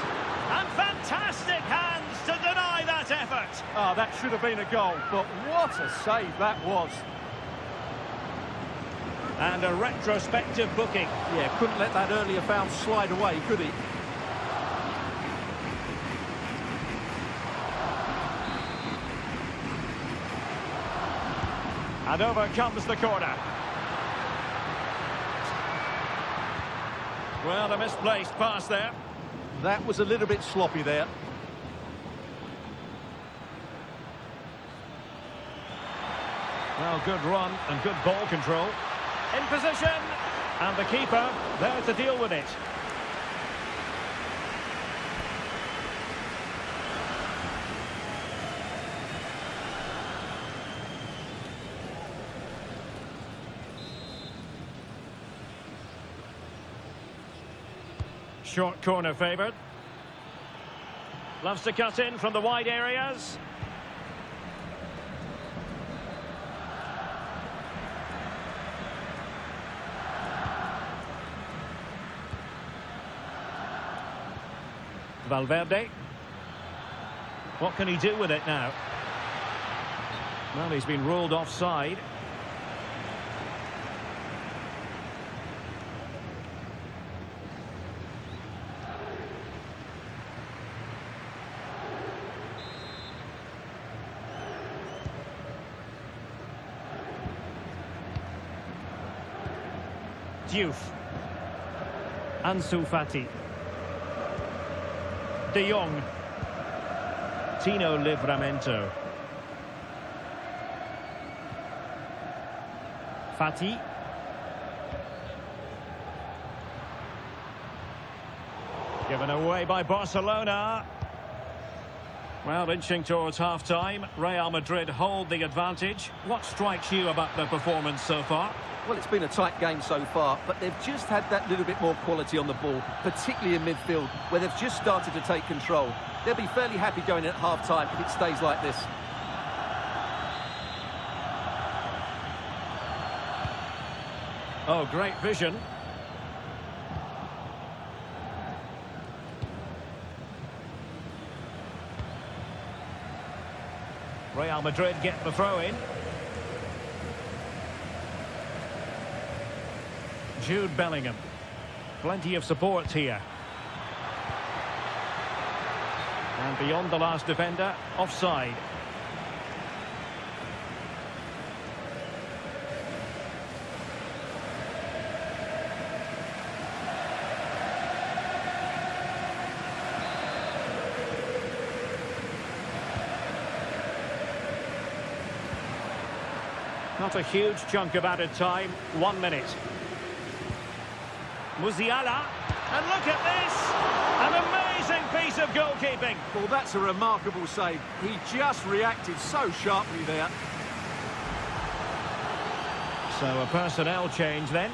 And fantastic hands to deny that effort. Oh, that should have been a goal, but what a save that was. And a retrospective booking. Yeah, couldn't let that earlier foul slide away, could he? And over comes the corner. Well, a misplaced pass there. That was a little bit sloppy there. Well, good run and good ball control. In position. And the keeper there to deal with it. Short corner favoured. Loves to cut in from the wide areas. Valverde. What can he do with it now? Well, he's been ruled offside. Diouf. Ansu Fati. De Jong. Tino Livramento. Fati. Given away by Barcelona. Well, inching towards half-time. Real Madrid hold the advantage. What strikes you about their performance so far? Well, it's been a tight game so far, but they've just had that little bit more quality on the ball, particularly in midfield, where they've just started to take control. They'll be fairly happy going in at half-time if it stays like this. Oh, great vision. Real Madrid get the throw in. Jude Bellingham. Plenty of support here. And beyond the last defender, offside. Not a huge chunk of added time. 1 minute. Musiala, and look at this! An amazing piece of goalkeeping. Well, that's a remarkable save. He just reacted so sharply there. So a personnel change then.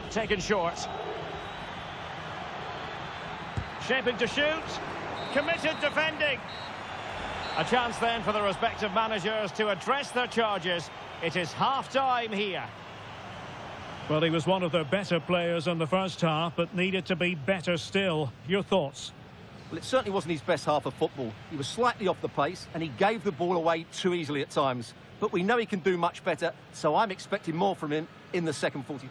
Taken short. Shaping to shoot. Committed defending. A chance then for the respective managers to address their charges. It is half-time here. Well, he was one of their better players in the first half, but needed to be better still. Your thoughts? Well, it certainly wasn't his best half of football. He was slightly off the pace, and he gave the ball away too easily at times. But we know he can do much better, so I'm expecting more from him in the second 40.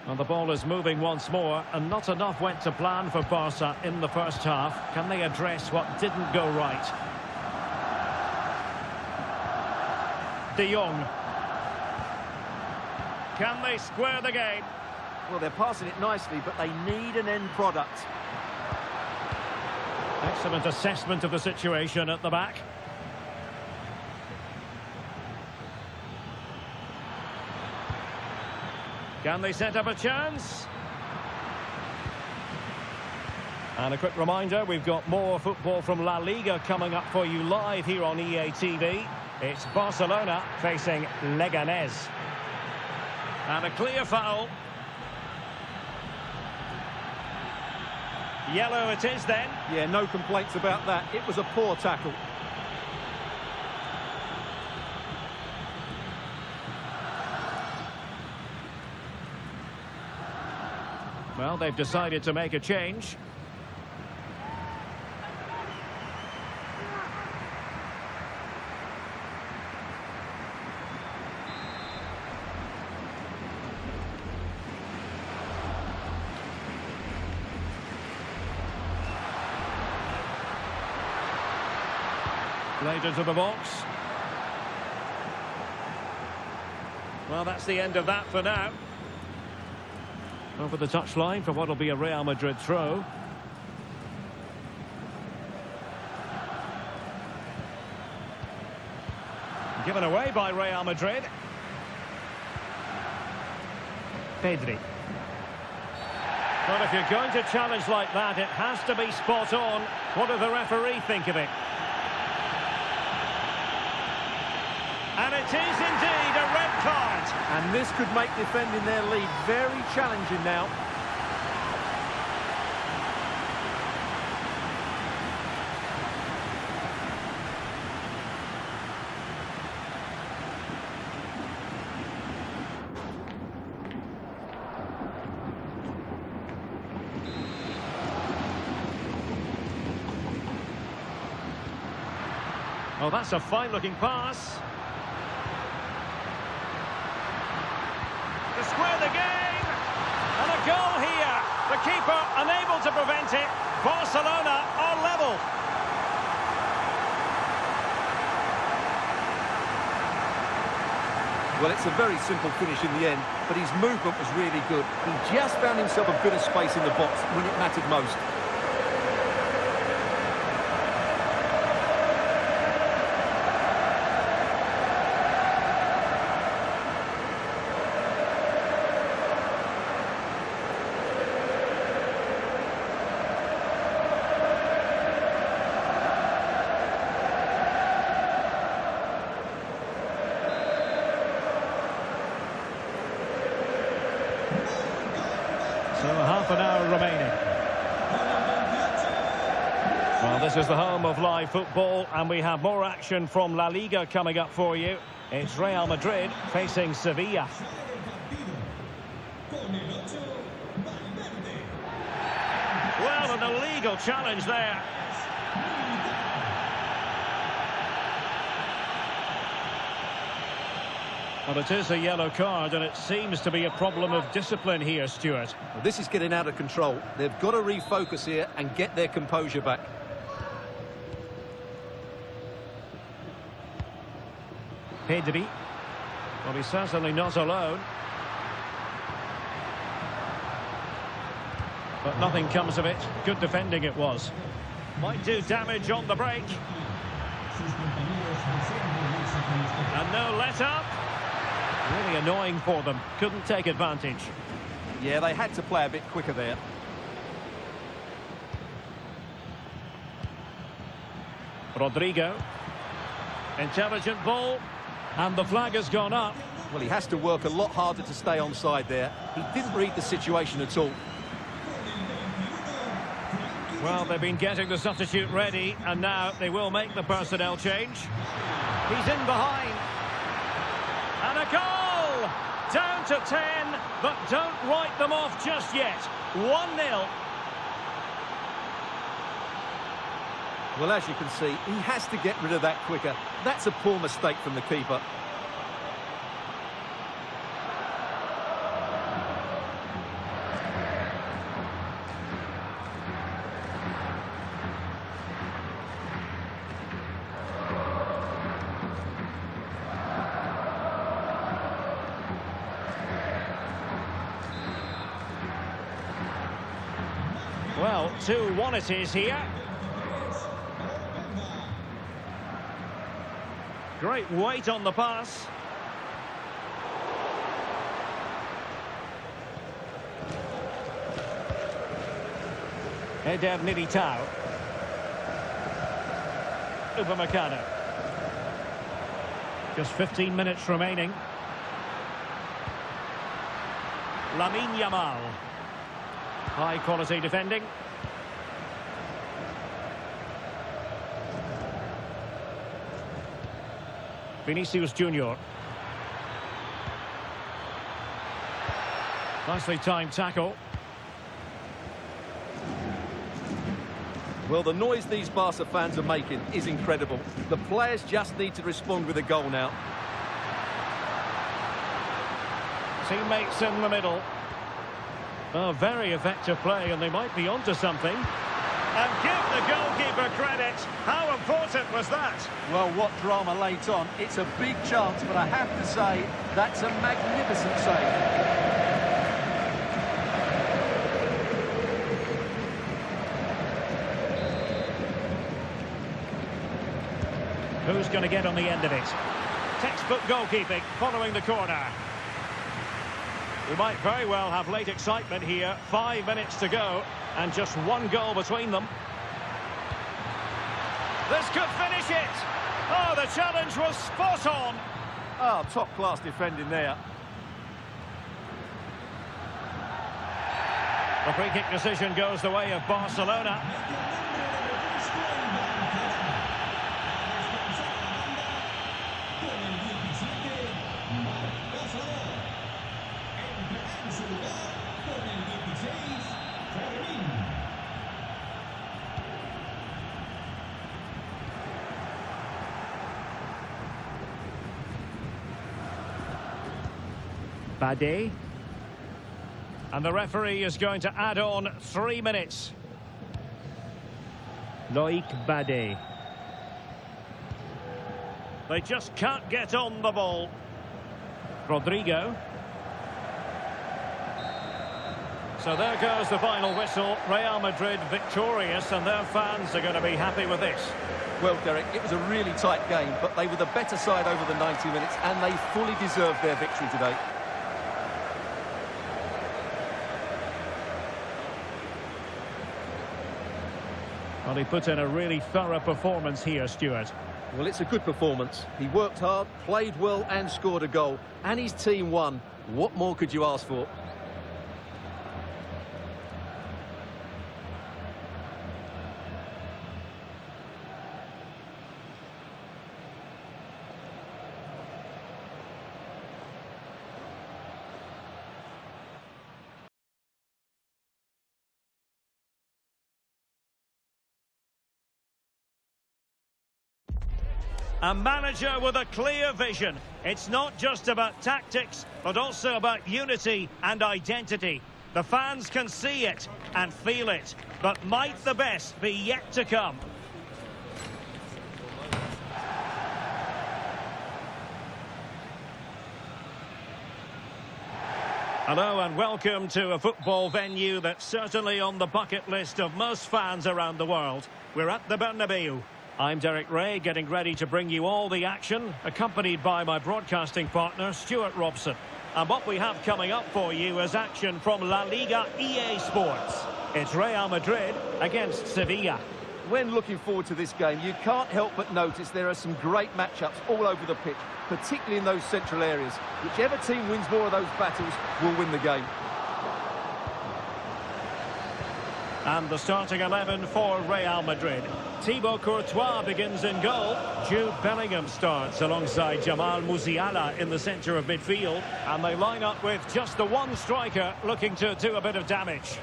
And the ball is moving once more, and not enough went to plan for Barca in the first half. Can they address what didn't go right? De Jong. Can they square the game? Well, they're passing it nicely, but they need an end product. Excellent assessment of the situation at the back. Can they set up a chance? And a quick reminder, we've got more football from La Liga coming up for you live here on EA TV. It's Barcelona facing Leganés. And a clear foul. Yellow it is then. Yeah, no complaints about that. It was a poor tackle. Well, they've decided to make a change. Played into the box. Well, that's the end of that for now. Over the touchline for what will be a Real Madrid throw. Given away by Real Madrid. Pedri. But if you're going to challenge like that, it has to be spot on. What does the referee think of it? And it is indeed a red card. And this could make defending their lead very challenging now. Oh, that's a fine-looking pass. To square the game. And a goal here. The keeper unable to prevent it. Barcelona are level. Well, it's a very simple finish in the end, but his movement was really good. He just found himself a bit of space in the box when it mattered most. So half an hour remaining. Well, this is the home of live football, and we have more action from La Liga coming up for you. It's Real Madrid facing Sevilla. Well, an illegal challenge there. Well, it is a yellow card, and it seems to be a problem of discipline here, Stuart. Well, this is getting out of control. They've got to refocus here and get their composure back. Pedri. Well, he's certainly not alone. But nothing comes of it. Good defending it was. Might do damage on the break. And no let-up. Really annoying for them. Couldn't take advantage. Yeah, they had to play a bit quicker there. Rodrigo. Intelligent ball. And the flag has gone up. Well, he has to work a lot harder to stay onside there. He didn't read the situation at all. Well, they've been getting the substitute ready, and now they will make the personnel change. He's in behind. And a goal! Down to 10, but don't write them off just yet. 1-0. Well, as you can see, he has to get rid of that quicker. That's a poor mistake from the keeper. Well, 2-1 it is here. Great weight on the pass. Eder Militao. Upamecano. Just 15 minutes remaining. Lamine Yamal. High quality defending. Vinicius Junior. Nicely timed tackle. Well, the noise these Barca fans are making is incredible. The players just need to respond with a goal now. Teammates in the middle. Oh, very effective play, and they might be onto something. And give the goalkeeper credit. How important was that? Well, what drama late on. It's a big chance, but I have to say, that's a magnificent save. Who's going to get on the end of it? Textbook goalkeeping following the corner. We might very well have late excitement here. 5 minutes to go and just one goal between them. This could finish it. Oh, the challenge was spot on. Oh, top-class defending there. The free kick decision goes the way of Barcelona. Bade. And the referee is going to add on 3 minutes. Loic Bade. They just can't get on the ball. Rodrigo. So there goes the final whistle. Real Madrid victorious, and their fans are going to be happy with this. Well, Derek, it was a really tight game, but they were the better side over the 90 minutes, and they fully deserved their victory today. Well, he put in a really thorough performance here, Stuart. Well, it's a good performance. He worked hard, played well and scored a goal. And his team won. What more could you ask for? A manager with a clear vision. It's not just about tactics, but also about unity and identity. The fans can see it and feel it, but might the best be yet to come? Hello and welcome to a football venue that's certainly on the bucket list of most fans around the world. We're at the Bernabeu. I'm Derek Ray, getting ready to bring you all the action, accompanied by my broadcasting partner, Stuart Robson. And what we have coming up for you is action from La Liga EA Sports. It's Real Madrid against Sevilla. When looking forward to this game, you can't help but notice there are some great matchups all over the pitch, particularly in those central areas. Whichever team wins more of those battles will win the game. And the starting 11 for Real Madrid. Thibaut Courtois begins in goal. Jude Bellingham starts alongside Jamal Musiala in the centre of midfield. And they line up with just the one striker looking to do a bit of damage.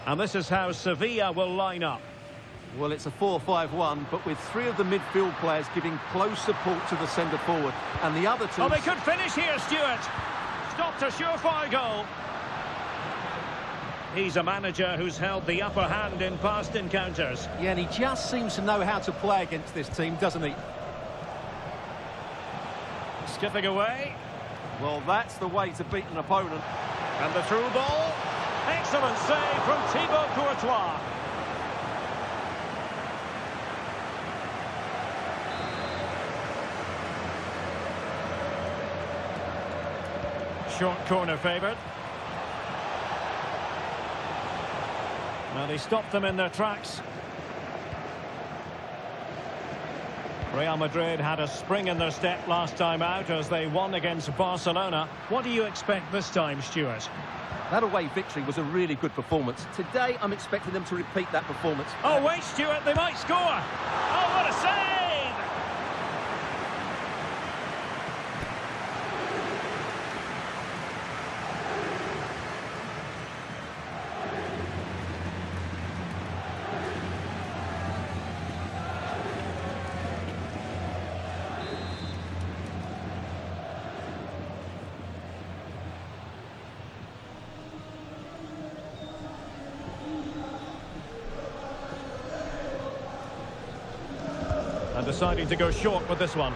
And this is how Sevilla will line up. Well, it's a 4-5-1, but with three of the midfield players giving close support to the centre forward. And the other two... Oh, they could finish here, Stuart. Stopped a surefire goal. He's a manager who's held the upper hand in past encounters. Yeah, and he just seems to know how to play against this team, doesn't he? Skipping away. Well, that's the way to beat an opponent. And the through ball. Excellent save from Thibaut Courtois. Short corner favoured. Well, he stopped them in their tracks. Real Madrid had a spring in their step last time out as they won against Barcelona. What do you expect this time, Stuart? That away victory was a really good performance. Today, I'm expecting them to repeat that performance. Oh, wait, Stuart, they might score. Oh, what a save! And deciding to go short with this one.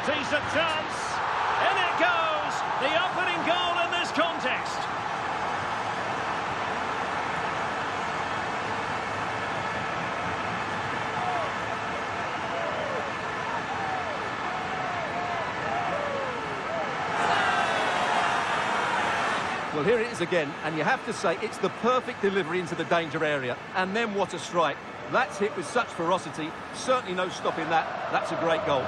Decent chance. In it goes. The opening goal in this contest. Well, here it is again, and you have to say it's the perfect delivery into the danger area. And then what a strike. That's hit with such ferocity. Certainly no stopping that. That's a great goal.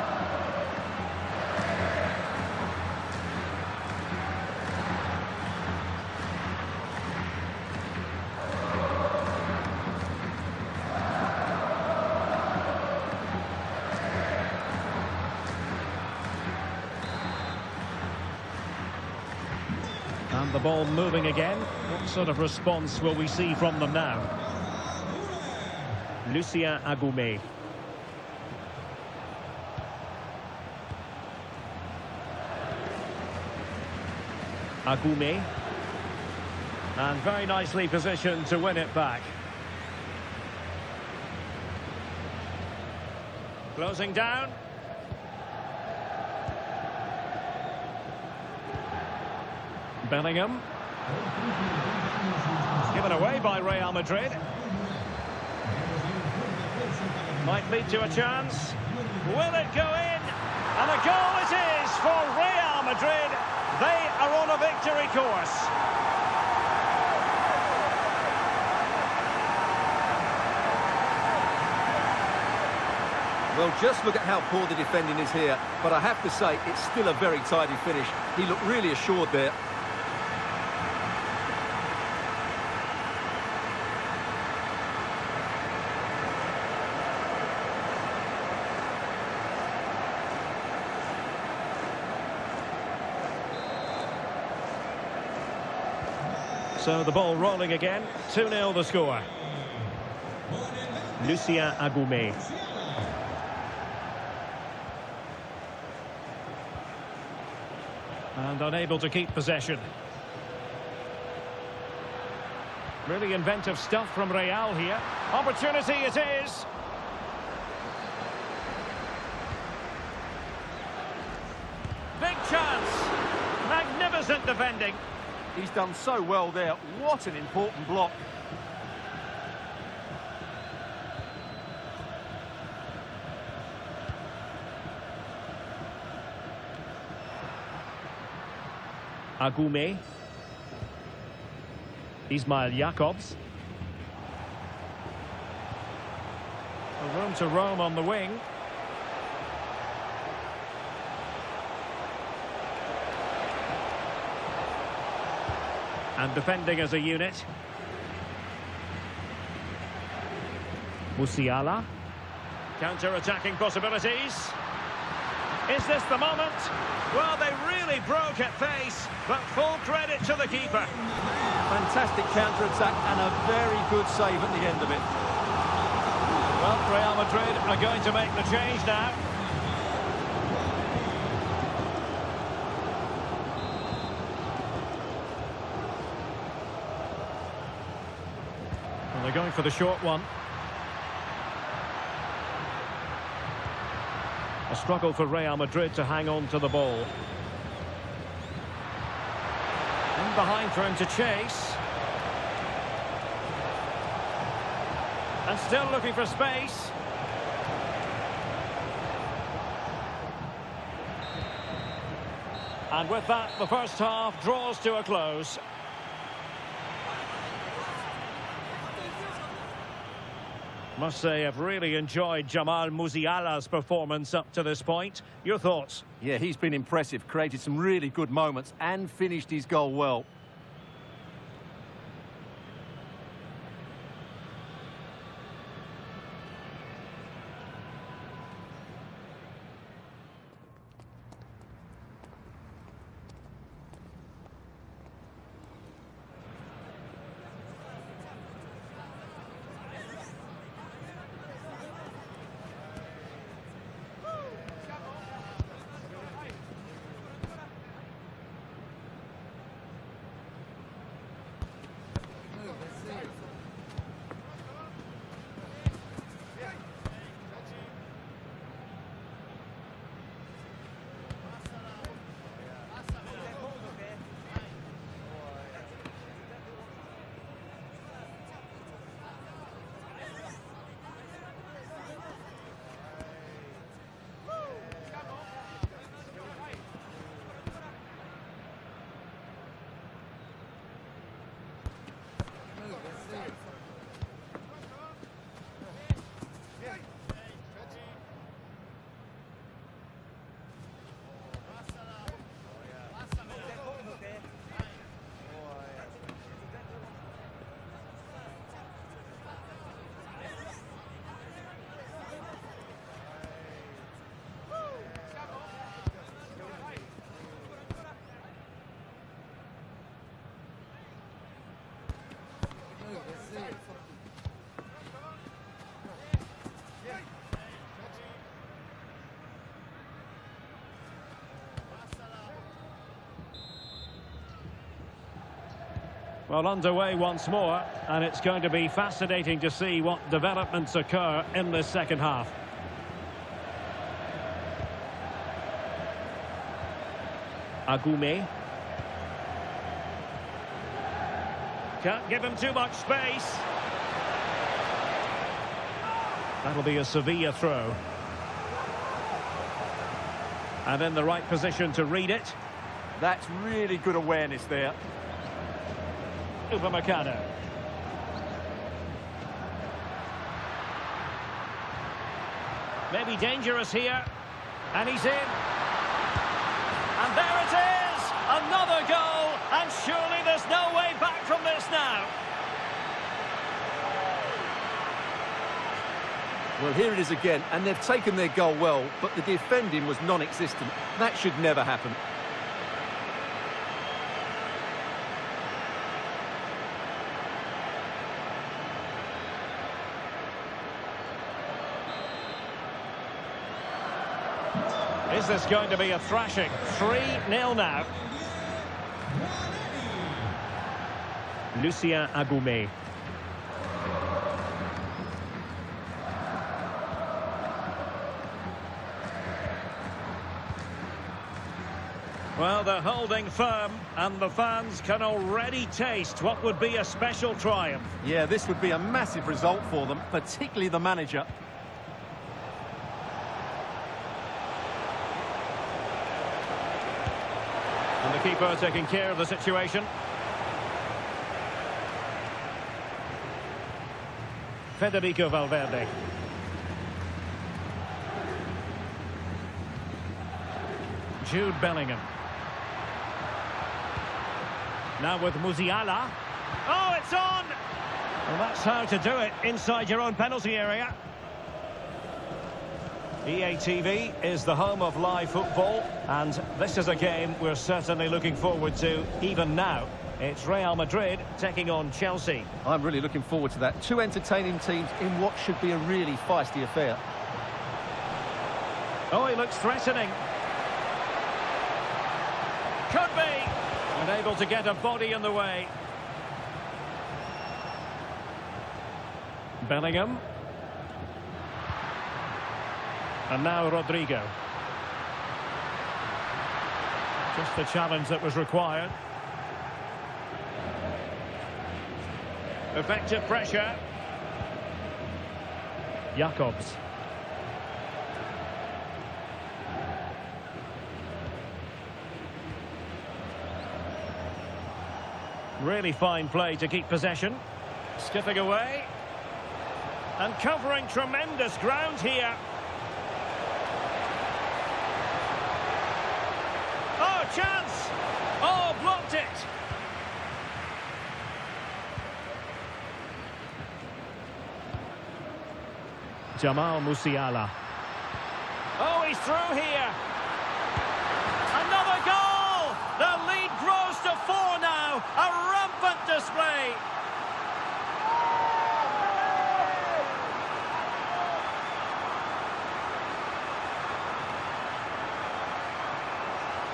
And the ball moving again. What sort of response will we see from them now? Lucien Agoumé. Agoumé. And very nicely positioned to win it back. Closing down. Bellingham. Given away by Real Madrid. Might lead to a chance. Will it go in? And a goal it is for Real Madrid. They are on a victory course. Well, just look at how poor the defending is here. But I have to say, it's still a very tidy finish. He looked really assured there. So the ball rolling again. 2-0 the score. Lucien Agoumé. And unable to keep possession. Really inventive stuff from Real here. Opportunity it is. Big chance. Magnificent defending. He's done so well there. What an important block. Agoumé. Ismail Jakobs. A room to roam on the wing. And defending as a unit. Musiala. Counter-attacking possibilities. Is this the moment? Well, they really broke at pace, but full credit to the keeper. Fantastic counter-attack and a very good save at the end of it. Well, Real Madrid are going to make the change now. Well, they're going for the short one. A struggle for Real Madrid to hang on to the ball. In behind for him to chase. And still looking for space. And with that, the first half draws to a close. Must say I've really enjoyed Jamal Musiala's performance up to this point. Your thoughts? Yeah, he's been impressive, created some really good moments and finished his goal well. Well, underway once more, and it's going to be fascinating to see what developments occur in this second half. Agume. Can't give him too much space. That'll be a Sevilla throw. And in the right position to read it. That's really good awareness there. Upamecano. Maybe dangerous here. And he's in. And there it is! Another goal! And surely there's no way back from this now. Well, here it is again, and they've taken their goal well, but the defending was non-existent. That should never happen. Is this going to be a thrashing? 3-0 now. Lucien Agume. Well, they're holding firm, and the fans can already taste what would be a special triumph. Yeah, this would be a massive result for them, particularly the manager. And the keeper taking care of the situation. Federico Valverde. Jude Bellingham. Now with Musiala. Oh, it's on! Well, that's how to do it inside your own penalty area. EA-TV is the home of live football, and this is a game we're certainly looking forward to even now. It's Real Madrid taking on Chelsea. I'm really looking forward to that. Two entertaining teams in what should be a really feisty affair. Oh, he looks threatening. Could be. Unable to get a body in the way. Bellingham. And now Rodrigo. Just the challenge that was required. Effective pressure. Jacobs. Really fine play to keep possession. Skipping away. And covering tremendous ground here. Oh, chance! Oh, blocked it! Jamal Musiala. Oh, he's through here. Another goal! The lead grows to 4 now. A rampant display.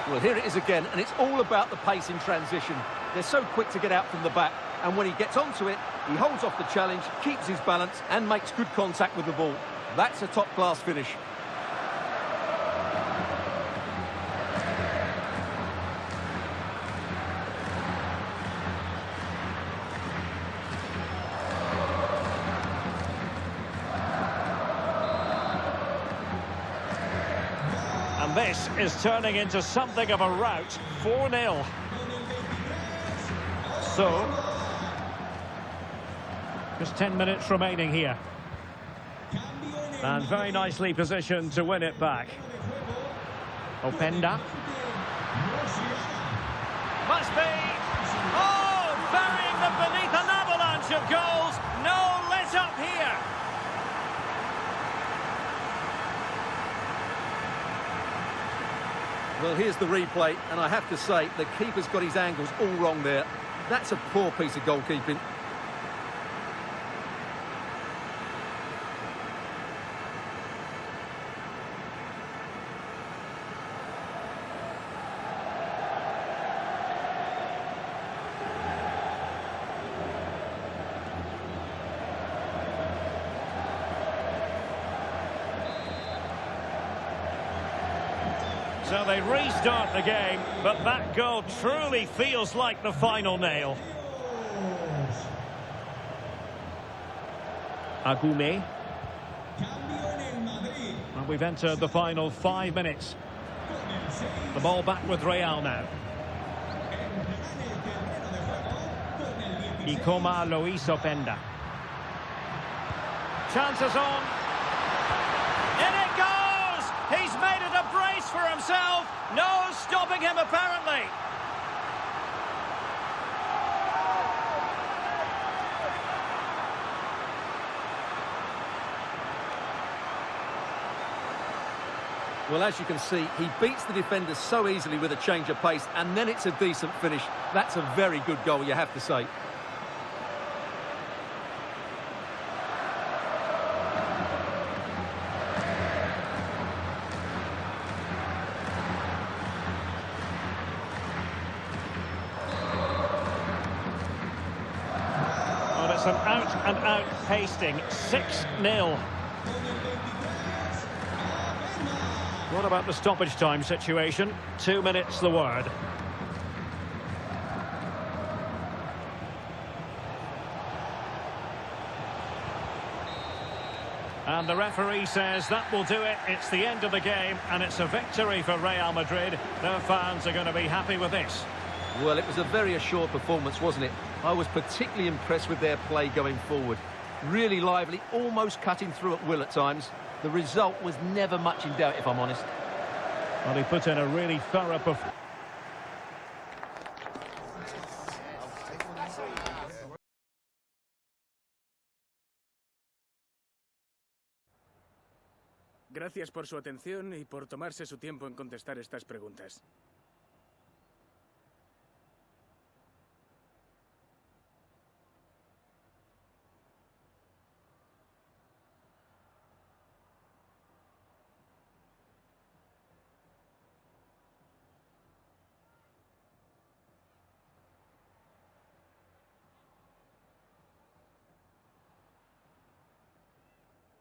Well, here it is again, and it's all about the pace in transition. They're so quick to get out from the back, and when he gets onto it, he holds off the challenge, keeps his balance, and makes good contact with the ball. That's a top-class finish. And this is turning into something of a rout. 4-0. So, just 10 minutes remaining here. And very nicely positioned to win it back. Openda. Must be. Oh, burying them beneath an avalanche of goals. No let up here. Well, here's the replay, and I have to say, the keeper's got his angles all wrong there. That's a poor piece of goalkeeping. So they restart the game, but that goal truly feels like the final nail. Agume. And we've entered the final 5 minutes. The ball back with Real now. Ikoma Luis Openda. Chances on. In it goes! He's made it a brace for himself. No stopping him, apparently. Well, as you can see, he beats the defender so easily with a change of pace, and then it's a decent finish. That's a very good goal, you have to say. Well, it's an out-and-out pasting. 6-0. What about the stoppage time situation? 2 minutes, the word. And the referee says that will do it. It's the end of the game, and it's a victory for Real Madrid. Their fans are going to be happy with this. Well, it was a very assured performance, wasn't it? I was particularly impressed with their play going forward. Really lively, almost cutting through at will at times. The result was never much in doubt, if I'm honest. Well, he put in a really thorough performance. Gracias por su atención y por tomarse su tiempo en contestar estas preguntas.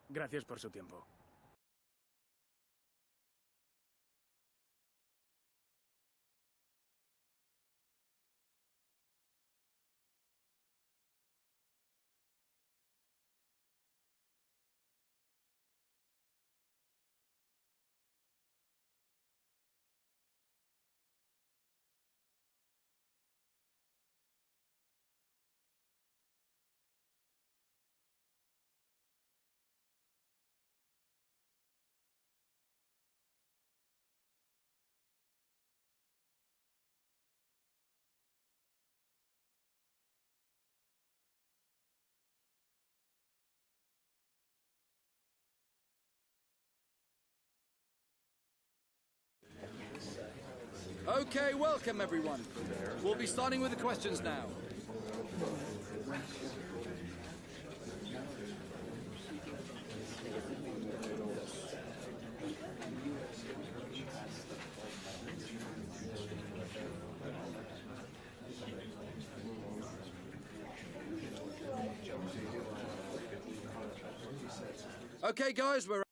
Gracias por su tiempo. Okay, welcome everyone. We'll be starting with the questions now. Okay, guys, we're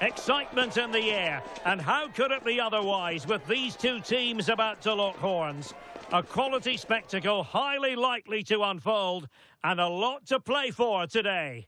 Excitement in the air, and how could it be otherwise with these two teams about to lock horns? A quality spectacle highly likely to unfold, and a lot to play for today.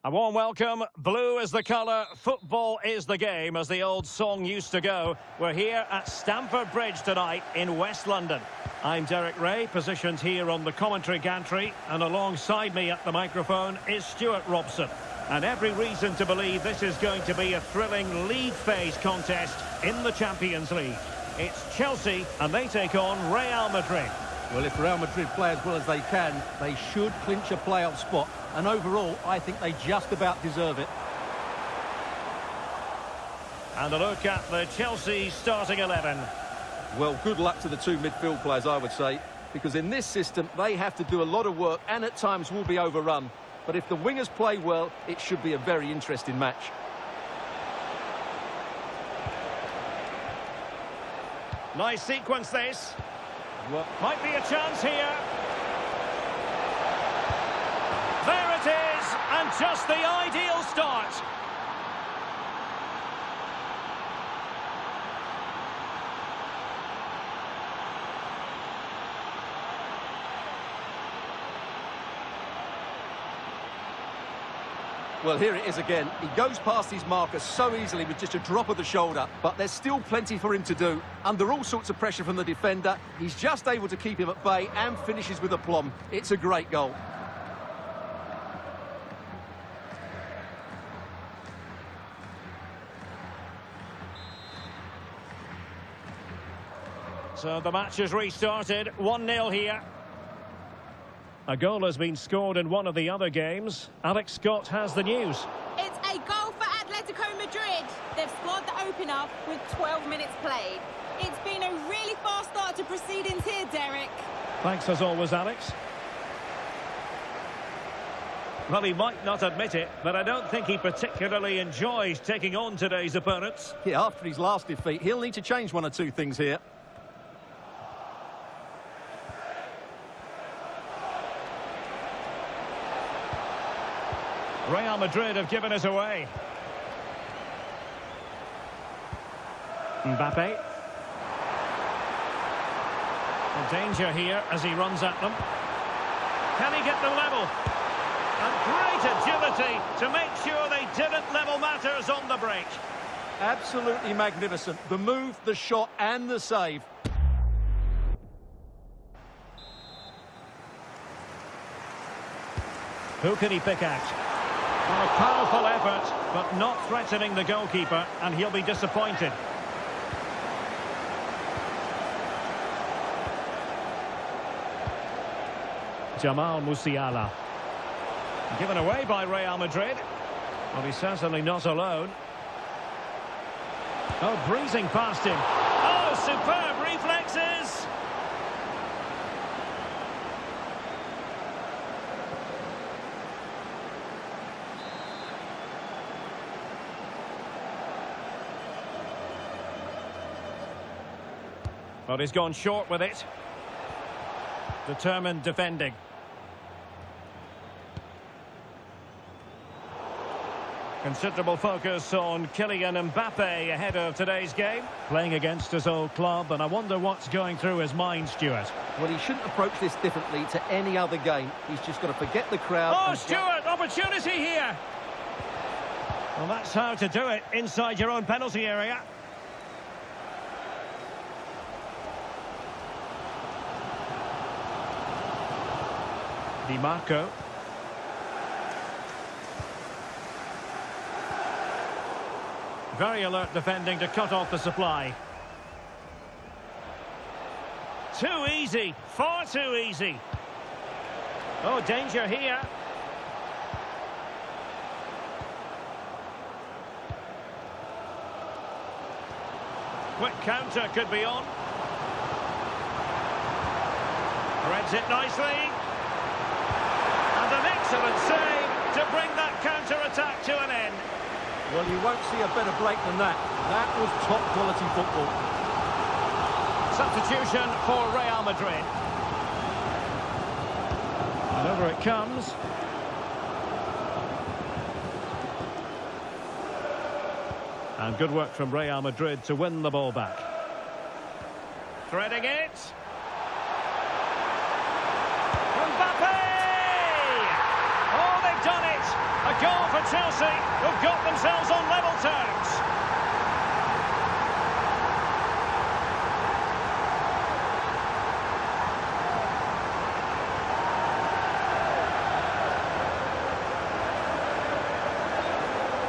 A warm welcome. Blue is the colour, football is the game, as the old song used to go. We're here at Stamford Bridge tonight in West London. I'm Derek Ray, positioned here on the commentary gantry, and alongside me at the microphone is Stuart Robson. And every reason to believe this is going to be a thrilling league phase contest in the Champions League. It's Chelsea, and they take on Real Madrid. Well, if Real Madrid play as well as they can, they should clinch a playoff spot. And overall, I think they just about deserve it. And a look at the Chelsea starting 11. Well, good luck to the two midfield players, I would say, because in this system, they have to do a lot of work and at times will be overrun. But if the wingers play well, it should be a very interesting match. Nice sequence, this. Well, Might be a chance here. There it is, and just the ideal start. well, here it is again. He goes past his marker so easily with just a drop of the shoulder, but there's still plenty for him to do. Under all sorts of pressure from the defender, he's just able to keep him at bay and finishes with aplomb. It's a great goal. So the match has restarted, 1-0 here. A goal has been scored in one of the other games. Alex Scott has the news. It's a goal for Atletico Madrid. They've scored the opener with 12 minutes played. It's been a really fast start to proceedings here, Derek. Thanks as always, Alex. Well, he might not admit it, but I don't think he particularly enjoys taking on today's opponents. Yeah, after his last defeat, he'll need to change one or two things here. Real Madrid have given us away. Mbappe. A danger here as he runs at them. Can he get them level? And great agility to make sure they didn't level matters on the break. Absolutely magnificent. The move, the shot and the save. Who can he pick out? Well, a powerful effort, but not threatening the goalkeeper, and he'll be disappointed. Jamal Musiala. Given away by Real Madrid. Well, he's certainly not alone. Oh, breezing past him. Oh, superb reflexes! But he's gone short with it. Determined defending. Considerable focus on Kylian Mbappe ahead of today's game. Playing against his old club, and I wonder what's going through his mind, Stuart. Well, he shouldn't approach this differently to any other game. He's just got to forget the crowd. Oh, Stuart, opportunity here. Well, that's how to do it inside your own penalty area. Di Marco. Very alert defending to cut off the supply. Too easy, far too easy. Oh, danger here. Quick counter could be on. Threads it nicely. And an excellent save to bring that counter-attack to an end. Well, you won't see a better break than that. That was top-quality football. Substitution for Real Madrid. And Over it comes. And good work from Real Madrid to win the ball back. Threading it. Mbappe! Oh, they've done it! A goal for Chelsea, who've got themselves on level terms.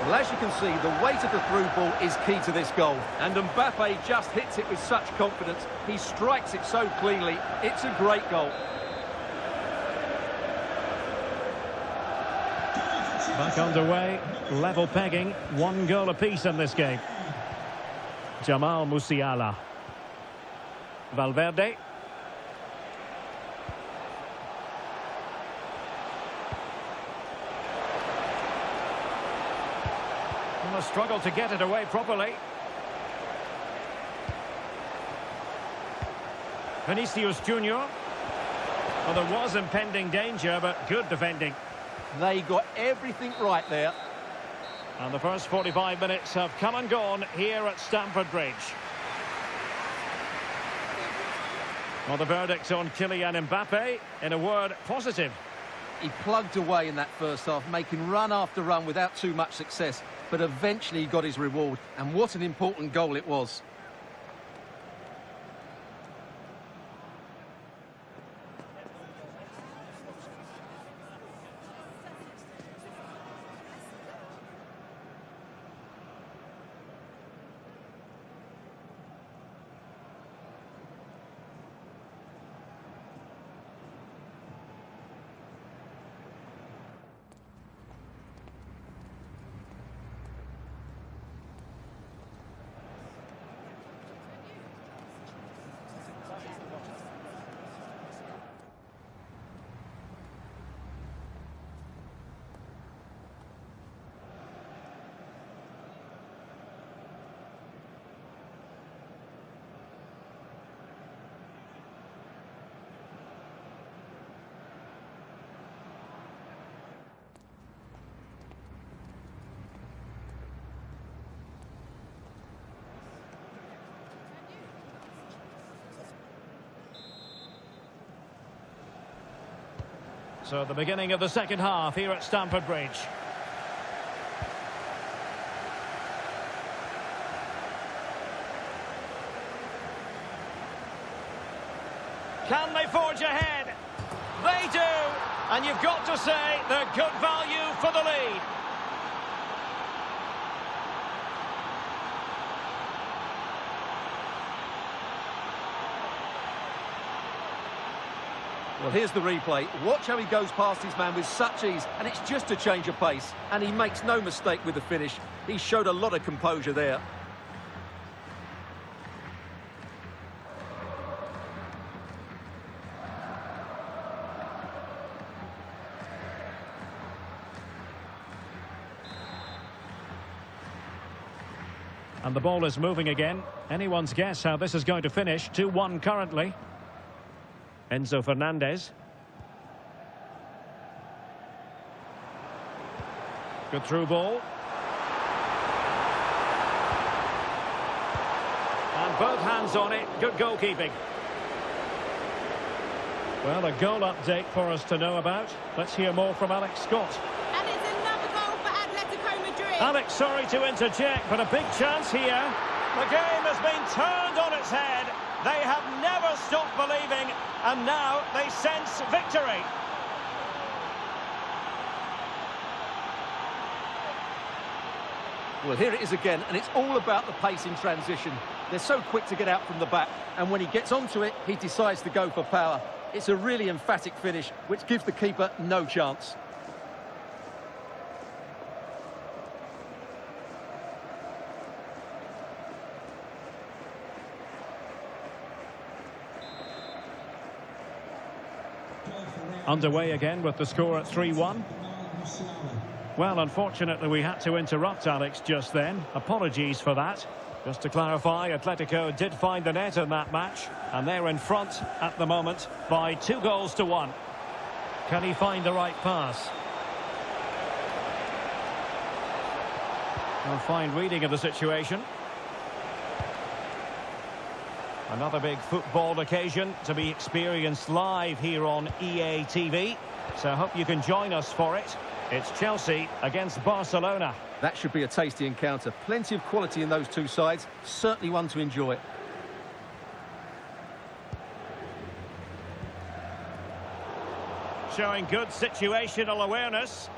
Well, as you can see, the weight of the through ball is key to this goal. And Mbappe just hits it with such confidence. He strikes it so cleanly. It's a great goal. Back underway, level pegging, 1 goal apiece in this game. Jamal Musiala. Valverde. A struggle to get it away properly. Vinicius Junior. Well, there was impending danger, but good defending. They got everything right there. And the first 45 minutes have come and gone here at Stamford Bridge. Well, the verdict on Kylian Mbappe, in a word, positive. He plugged away in that first half, making run after run without too much success. But eventually he got his reward. And what an important goal it was. So the beginning of the second half here at Stamford Bridge. Can they forge ahead? They do! And you've got to say they're good value for the lead. Well, here's the replay. Watch how he goes past his man with such ease, and it's just a change of pace. And he makes no mistake with the finish. He showed a lot of composure there. And the ball is moving again. Anyone's guess how this is going to finish. 2-1 currently. Enzo Fernandez. Good through ball. And both hands on it. Good goalkeeping. Well, a goal update for us to know about. Let's hear more from Alex Scott. And it's another goal for Atletico Madrid. Alex, sorry to interject, but a big chance here. The game has been turned on its head. They have never stopped believing, and now they sense victory. Well, here it is again, and it's all about the pace in transition. They're so quick to get out from the back, and when he gets onto it, he decides to go for power. It's a really emphatic finish, which gives the keeper no chance. Underway again with the score at 3-1. Well, unfortunately, we had to interrupt Alex just then. Apologies for that. Just to clarify, Atletico did find the net in that match, and they're in front at the moment by 2-1. Can he find the right pass? A fine reading of the situation. Another big football occasion to be experienced live here on EA TV. So I hope you can join us for it. It's Chelsea against Barcelona. That should be a tasty encounter. Plenty of quality in those two sides. Certainly one to enjoy. Showing good situational awareness.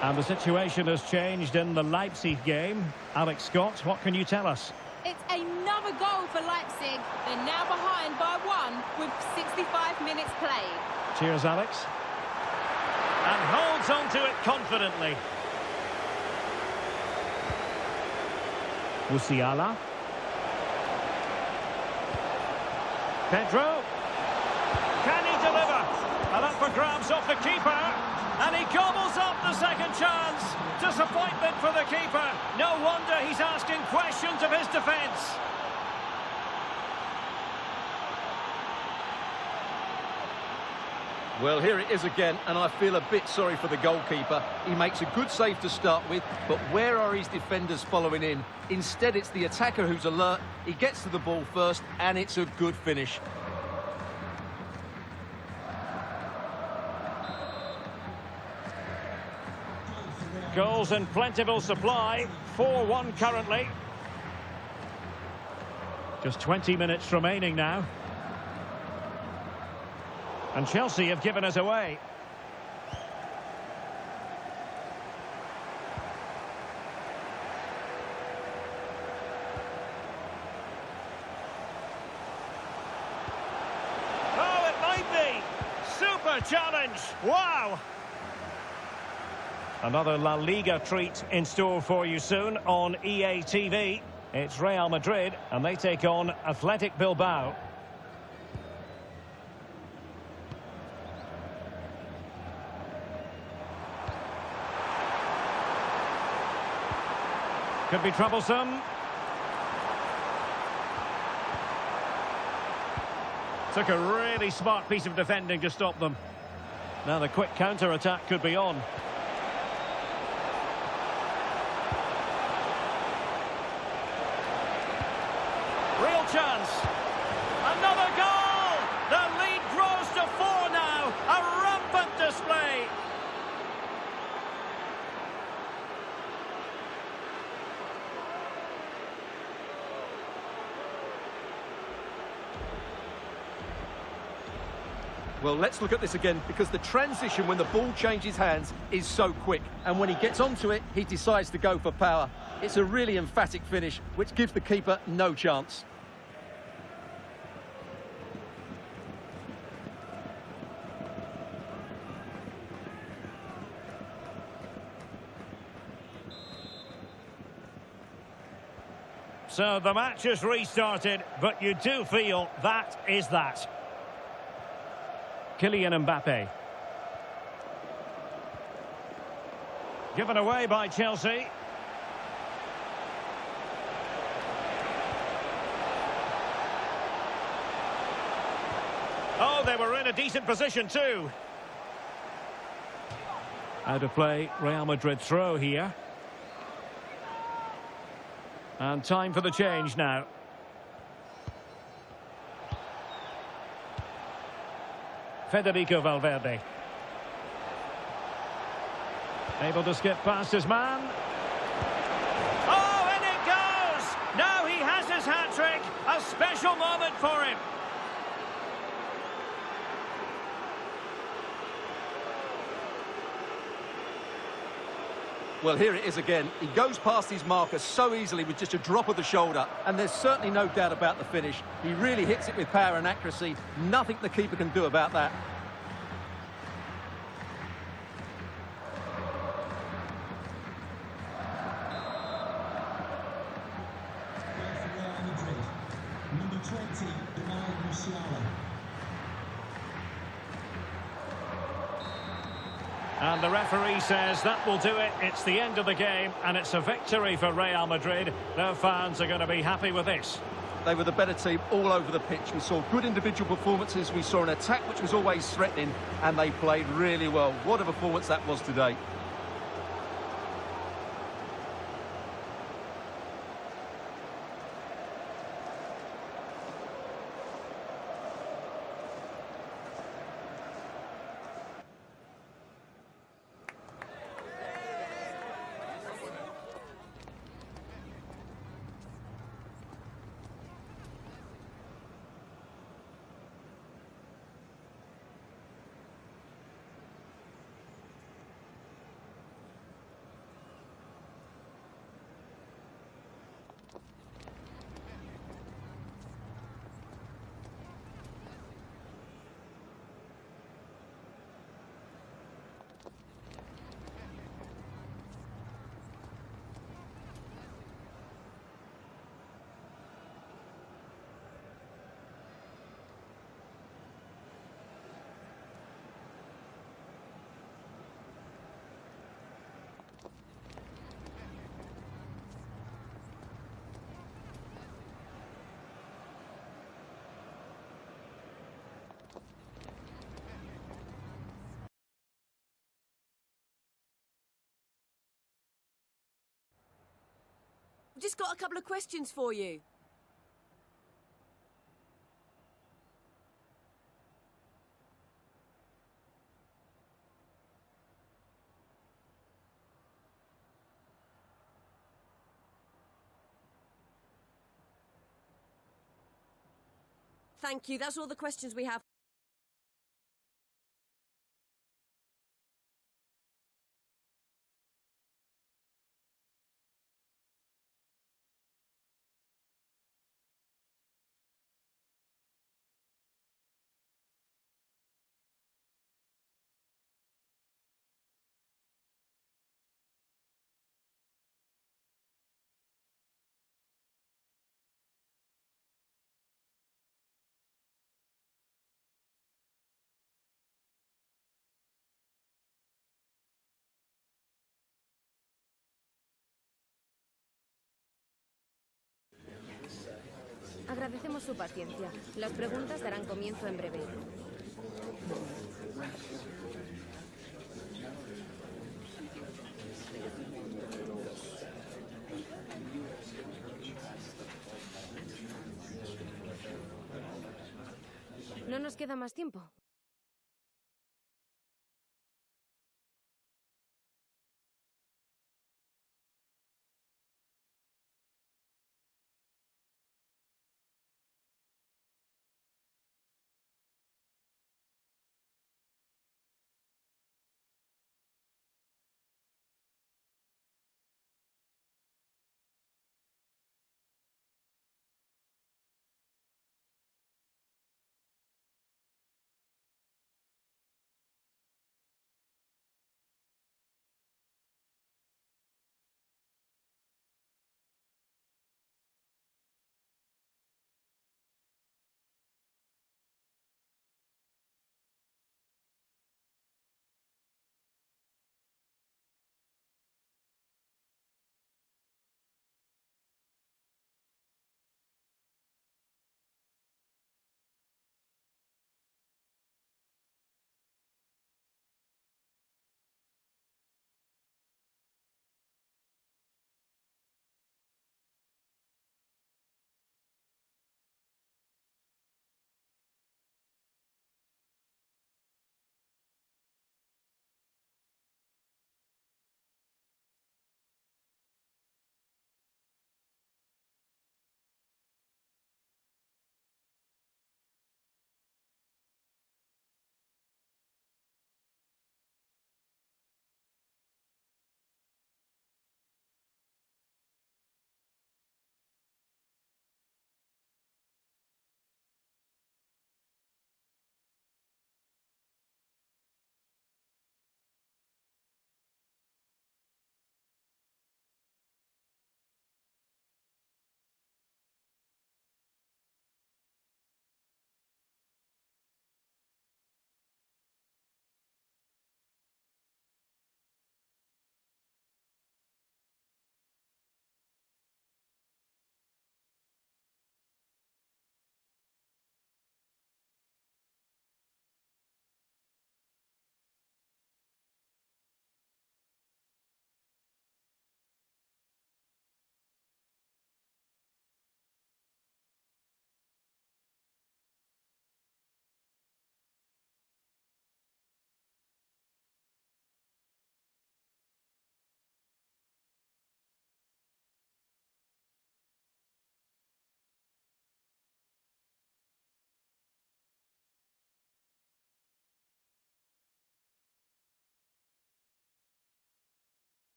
And the situation has changed in the Leipzig game. Alex Scott, what can you tell us? It's another goal for Leipzig. They're now behind by 1 with 65 minutes played. Cheers, Alex. And holds on to it confidently. Musiala. Pedro. Can he deliver? And up for grabs off the keeper. And he gobbles up the second chance. Disappointment for the keeper. No wonder he's asking questions of his defence. Well, here it is again, and I feel a bit sorry for the goalkeeper. He makes a good save to start with, but where are his defenders following in? Instead, it's the attacker who's alert. He gets to the ball first, and it's a good finish. Goals in plentiful supply. 4-1 currently. Just 20 minutes remaining now. And Chelsea have given us away. Oh, it might be. Super challenge. Wow. Another La Liga treat in store for you soon on EA TV. It's Real Madrid, and they take on Athletic Bilbao. Could be troublesome. Took a really smart piece of defending to stop them. Now the quick counter-attack could be on. Real chance. Another goal! The lead grows to 4 now. A rampant display. Well, let's look at this again, because the transition when the ball changes hands is so quick. And when he gets onto it, he decides to go for power. It's a really emphatic finish, which gives the keeper no chance. So the match has restarted, but you do feel that is that. Kylian Mbappe. Given away by Chelsea. Oh, they were in a decent position too. Out of play, Real Madrid throw here. And time for the change now. Federico Valverde. Able to skip past his man. Oh, and it goes! Now he has his hat-trick. A special moment for him. Well, here it is again. He goes past his marker so easily with just a drop of the shoulder, and there's certainly no doubt about the finish. He really hits it with power and accuracy. Nothing the keeper can do about that. Number 20, Musiala. And the referee says that will do it. It's the end of the game, and it's a victory for Real Madrid. Their fans are going to be happy with this. they were the better team all over the pitch. We saw good individual performances, we saw an attack which was always threatening, and they played really well. What a performance that was today. I've just got a couple of questions for you. Thank you. That's all the questions we have. Agradecemos su paciencia. Las preguntas darán comienzo en breve. No nos queda más tiempo.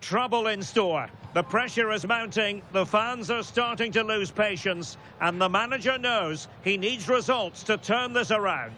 trouble in store. The pressure is mounting, the fans are starting to lose patience, and the manager knows he needs results to turn this around.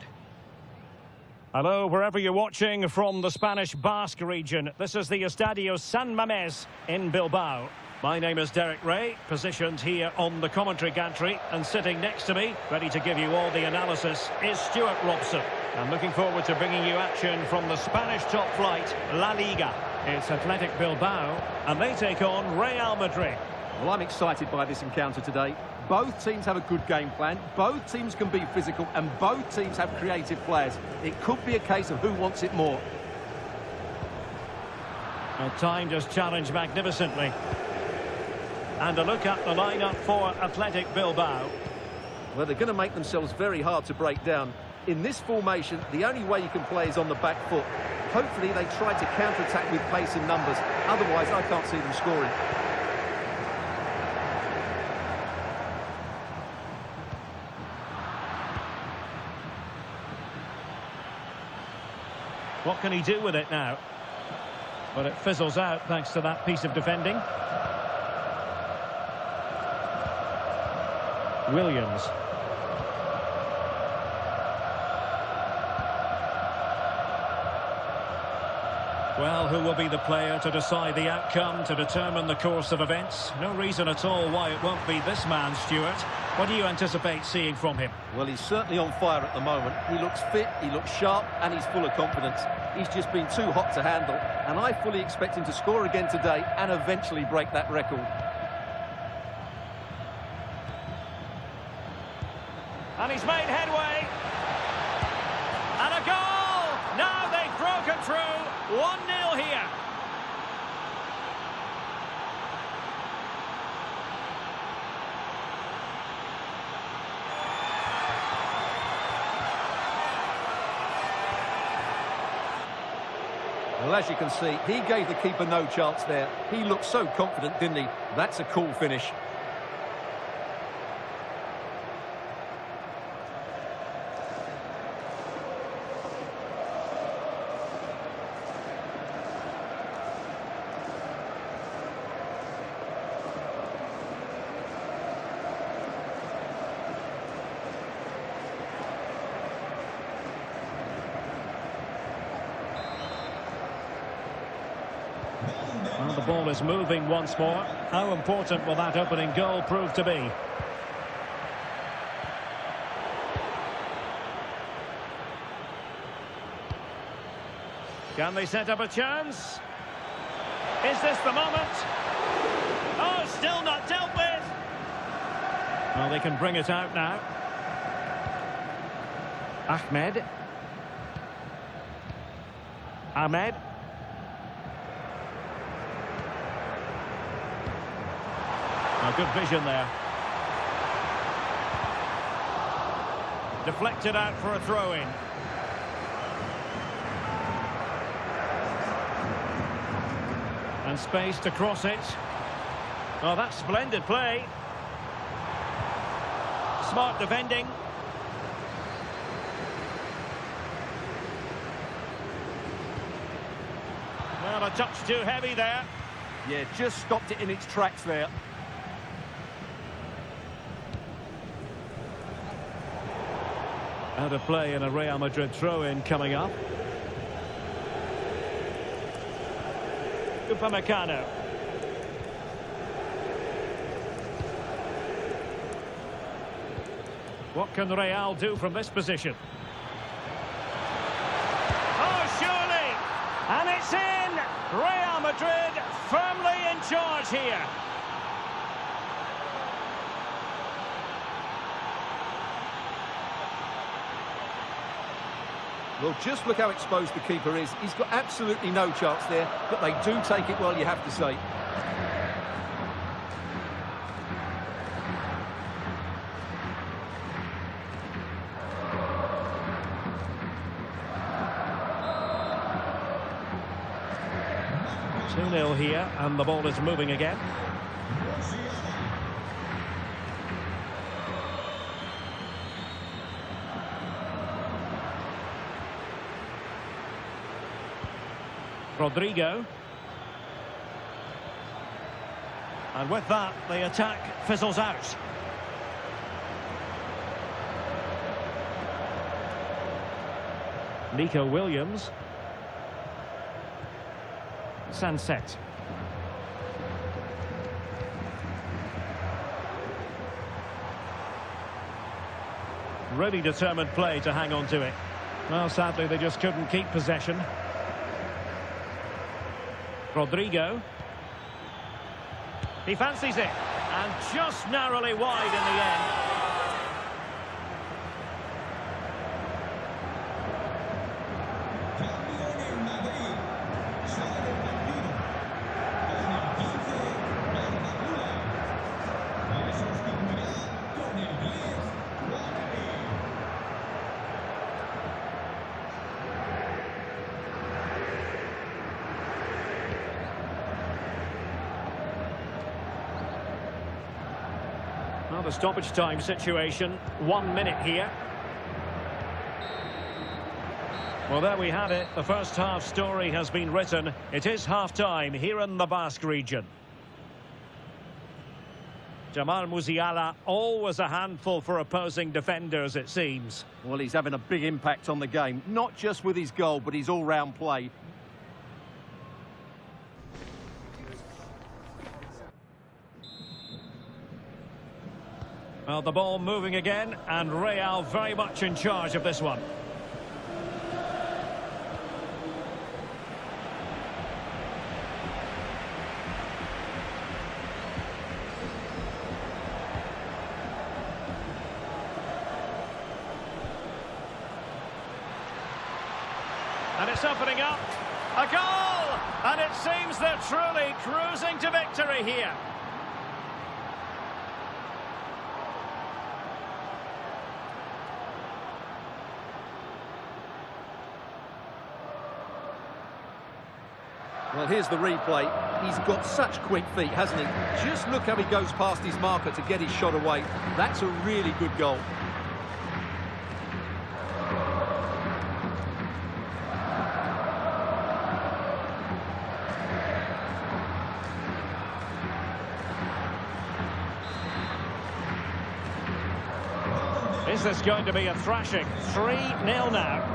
Hello, wherever you're watching from the Spanish Basque region. This is the Estadio San Mamés in Bilbao. My name is Derek Ray, positioned here on the commentary gantry, and sitting next to me, ready to give you all the analysis, is Stuart Robson. I'm looking forward to bringing you action from the Spanish top flight, La Liga. It's Athletic Bilbao, and they take on Real Madrid. Well, I'm excited by this encounter today. Both teams have a good game plan, both teams can be physical, and both teams have creative players. It could be a case of who wants it more. Timed his challenge magnificently. And a look at the lineup for Athletic Bilbao. Well, they're going to make themselves very hard to break down. In this formation, the only way you can play is on the back foot. Hopefully they try to counter-attack with pace and numbers. Otherwise, I can't see them scoring. What can he do with it now? But it fizzles out thanks to that piece of defending. Williams. Well, who will be the player to decide the outcome, to determine the course of events? No reason at all why it won't be this man, Stuart. What do you anticipate seeing from him? Well, he's certainly on fire at the moment. He looks fit, he looks sharp, and he's full of confidence. He's just been too hot to handle, and I fully expect him to score again today and eventually break that record. And he's made headway. And a goal! Now they've broken through. 1-0 here. Well, as you can see, he gave the keeper no chance there. He looked so confident, didn't he? That's a cool finish. Well, the ball is moving once more. How important will that opening goal prove to be? Can they set up a chance? Is this the moment? Oh, still not dealt with. Well, they can bring it out now. Ahmed. Good vision there. Deflected out for a throw-in. And space to cross it. Oh, that's splendid play. Smart defending. Well, a touch too heavy there. Yeah, just stopped it in its tracks there. Out of play and a Real Madrid throw-in coming up. Upamecano. What can Real do from this position? Oh, surely! And it's in! Real Madrid firmly in charge here. Well, just look how exposed the keeper is. He's got absolutely no chance there, but they do take it well, you have to say. Two-0 here, and the ball is moving again. Rodrigo. And with that, the attack fizzles out. Nico Williams. Sunset. Really determined play to hang on to it. Well, sadly, they just couldn't keep possession. Rodrigo. He fancies it. And just narrowly wide in the end. Well, the stoppage time situation, 1 minute here. Well, there we have it. The first half story has been written. It is half-time here in the Basque region. Jamal Musiala, always a handful for opposing defenders, it seems. Well, he's having a big impact on the game, not just with his goal, but his all-round play. Well, the ball moving again, and Real very much in charge of this one. And it's opening up. A goal! And it seems they're truly cruising to victory here. Well, here's the replay. He's got such quick feet, hasn't he? Just look how he goes past his marker to get his shot away. That's a really good goal. Is this going to be a thrashing? 3-0 now.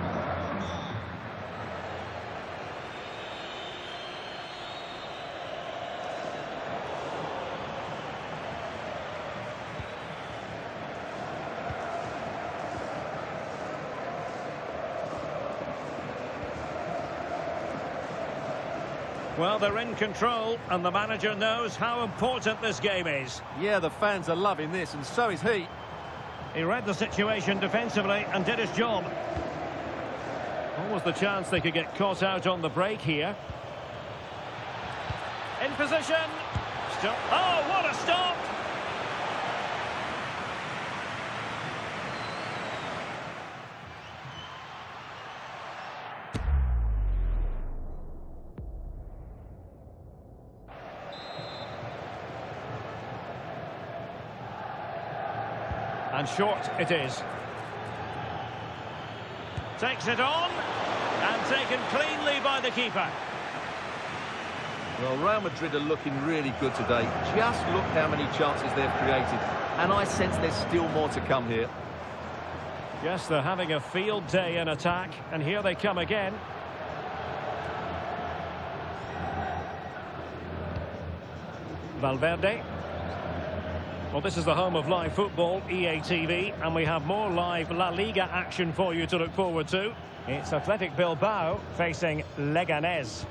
Well, they're in control, and the manager knows how important this game is. Yeah, the fans are loving this, and so is he. He read the situation defensively and did his job. What was the chance they could get caught out on the break here? In position. Still. Oh, what a stop! And short it is. Takes it on, and taken cleanly by the keeper. Well, Real Madrid are looking really good today. Just look how many chances they've created. And I sense there's still more to come here. Yes, they're having a field day in attack, and here they come again. Valverde. Well, this is the home of live football, EA TV, and we have more live La Liga action for you to look forward to. It's Athletic Bilbao facing Leganés.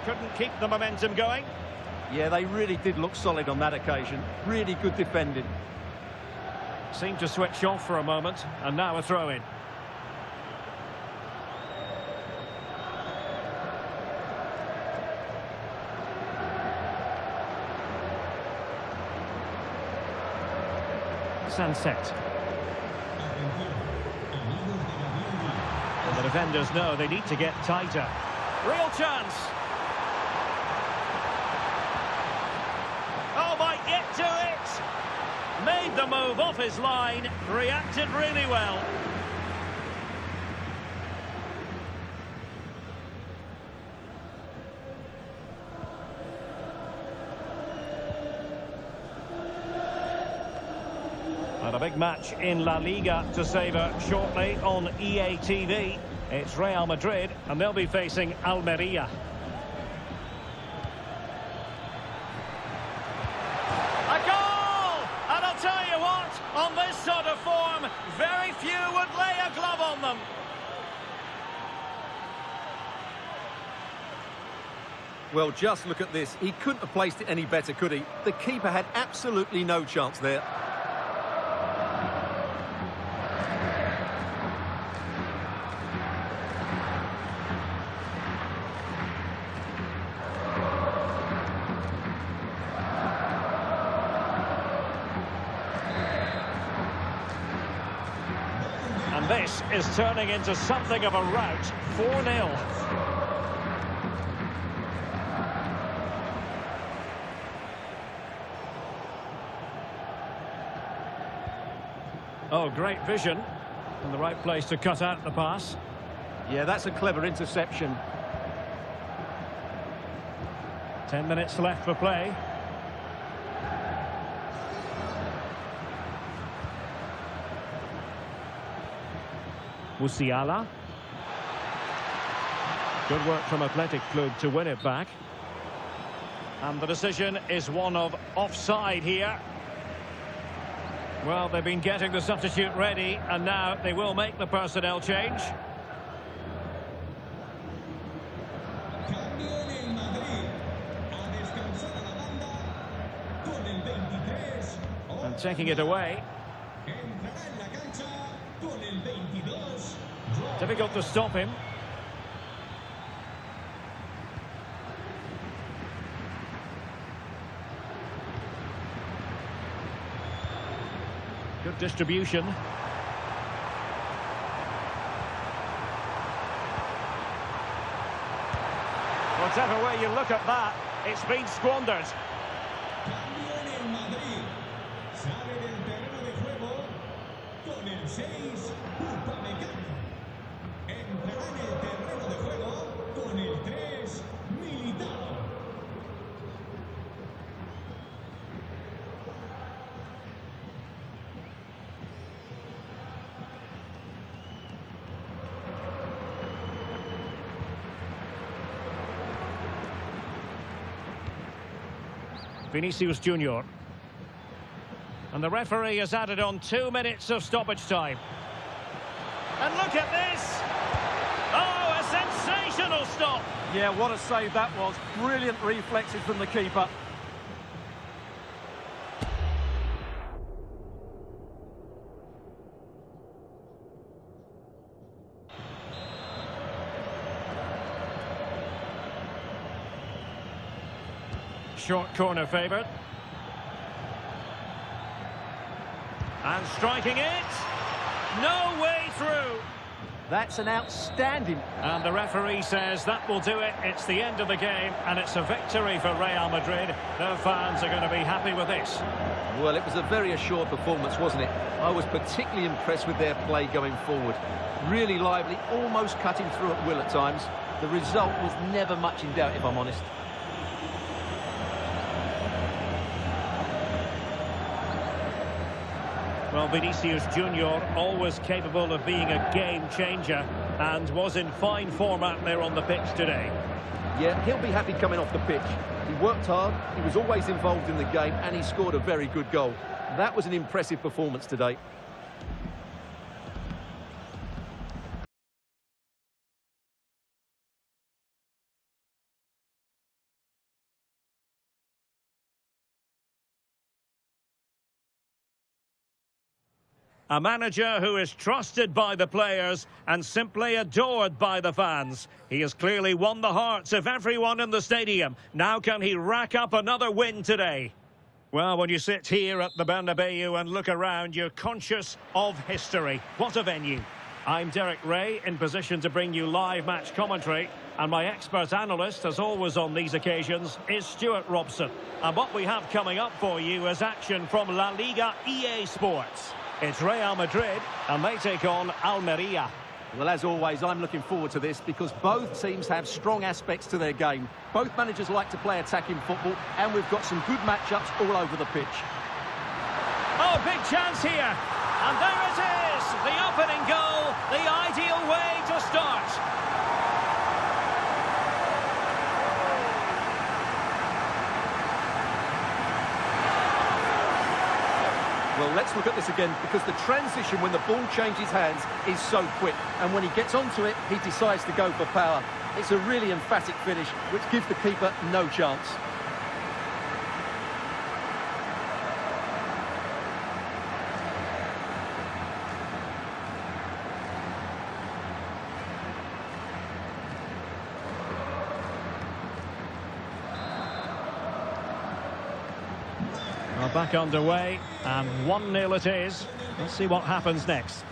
Couldn't keep the momentum going. Yeah, they really did look solid on that occasion. Really good defending. Seemed to switch off for a moment, and now a throw-in. Sunset. And the defenders know they need to get tighter. Real chance. Oh, might get to it. Made the move off his line. Reacted really well. big match in La Liga to savour shortly on EA TV. It's Real Madrid, and they'll be facing Almeria. A goal! And I'll tell you what, on this sort of form, very few would lay a glove on them. Well, just look at this. He couldn't have placed it any better, could he? The keeper had absolutely no chance there. And this is turning into something of a rout. 4-0. Oh, great vision. And the right place to cut out the pass. Yeah, that's a clever interception. 10 minutes left for play. Musiala. Good work from Athletic Club to win it back. And the decision is one of offside here. Well, they've been getting the substitute ready, and now they will make the personnel change. Cambio en el Madrid. A descansar a la banda con el 23. And taking it away. Entrará en la cancha con el 22. Difficult to stop him. Good distribution. Whatever way you look at that, it's been squandered. Cambio en el Madrid. Sale del terreno de juego con el 6. Upamecano. Entrará en el terreno de juego con el 3. Militao. Vinicius Junior. And the referee has added on 2 minutes of stoppage time. And look at this! Oh, a sensational stop! Yeah, what a save that was. Brilliant reflexes from the keeper. Short corner favoured. And striking it. No way through. That's an outstanding... And the referee says that will do it. It's the end of the game, and it's a victory for Real Madrid. Their fans are going to be happy with this. Well, it was a very assured performance, wasn't it? I was particularly impressed with their play going forward. Really lively, almost cutting through at will at times. The result was never much in doubt, if I'm honest. Well, Vinicius Junior, always capable of being a game changer, and was in fine form out there on the pitch today. Yeah, he'll be happy coming off the pitch. He worked hard, he was always involved in the game, and he scored a very good goal. That was an impressive performance today. A manager who is trusted by the players and simply adored by the fans. He has clearly won the hearts of everyone in the stadium. Now can he rack up another win today? Well, when you sit here at the Bernabeu and look around, you're conscious of history. What a venue. I'm Derek Ray, in position to bring you live match commentary. And my expert analyst, as always on these occasions, is Stuart Robson. And what we have coming up for you is action from La Liga EA Sports. It's Real Madrid, and they take on Almeria. Well, as always, I'm looking forward to this because both teams have strong aspects to their game. Both managers like to play attacking football, and we've got some good matchups all over the pitch. Oh, Oh, big chance here. And there it is, the opening goal, the ideal way to start. Well, let's look at this again, because the transition when the ball changes hands is so quick. And when he gets onto it, he decides to go for power. It's a really emphatic finish, which gives the keeper no chance. Well, back underway, and 1-0 it is. Let's see what happens next.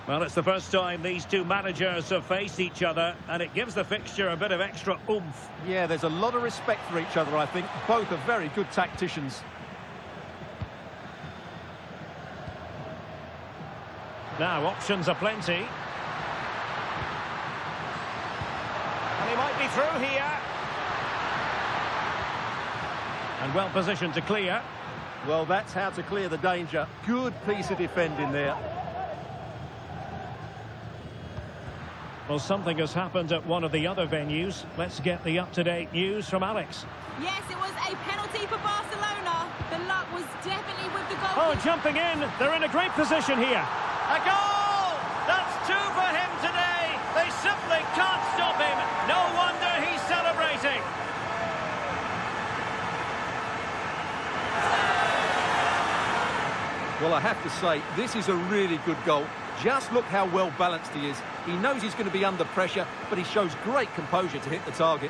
Well, it's the first time these two managers have faced each other, and it gives the fixture a bit of extra oomph. Yeah, there's a lot of respect for each other, I think. Both are very good tacticians. Now, options are plenty. And he might be through here. And well positioned to clear. Well, that's how to clear the danger. Good piece of defending there. Well, something has happened at one of the other venues. Let's get the up-to-date news from Alex. Yes, it was a penalty for Barcelona. The luck was definitely with the goal. Oh, jumping in. They're in a great position here. A goal! That's 2 for him today. They simply can't stop him. No wonder he's celebrating. Well, I have to say, this is a really good goal. Just look how well balanced he is. He knows he's going to be under pressure, but he shows great composure to hit the target.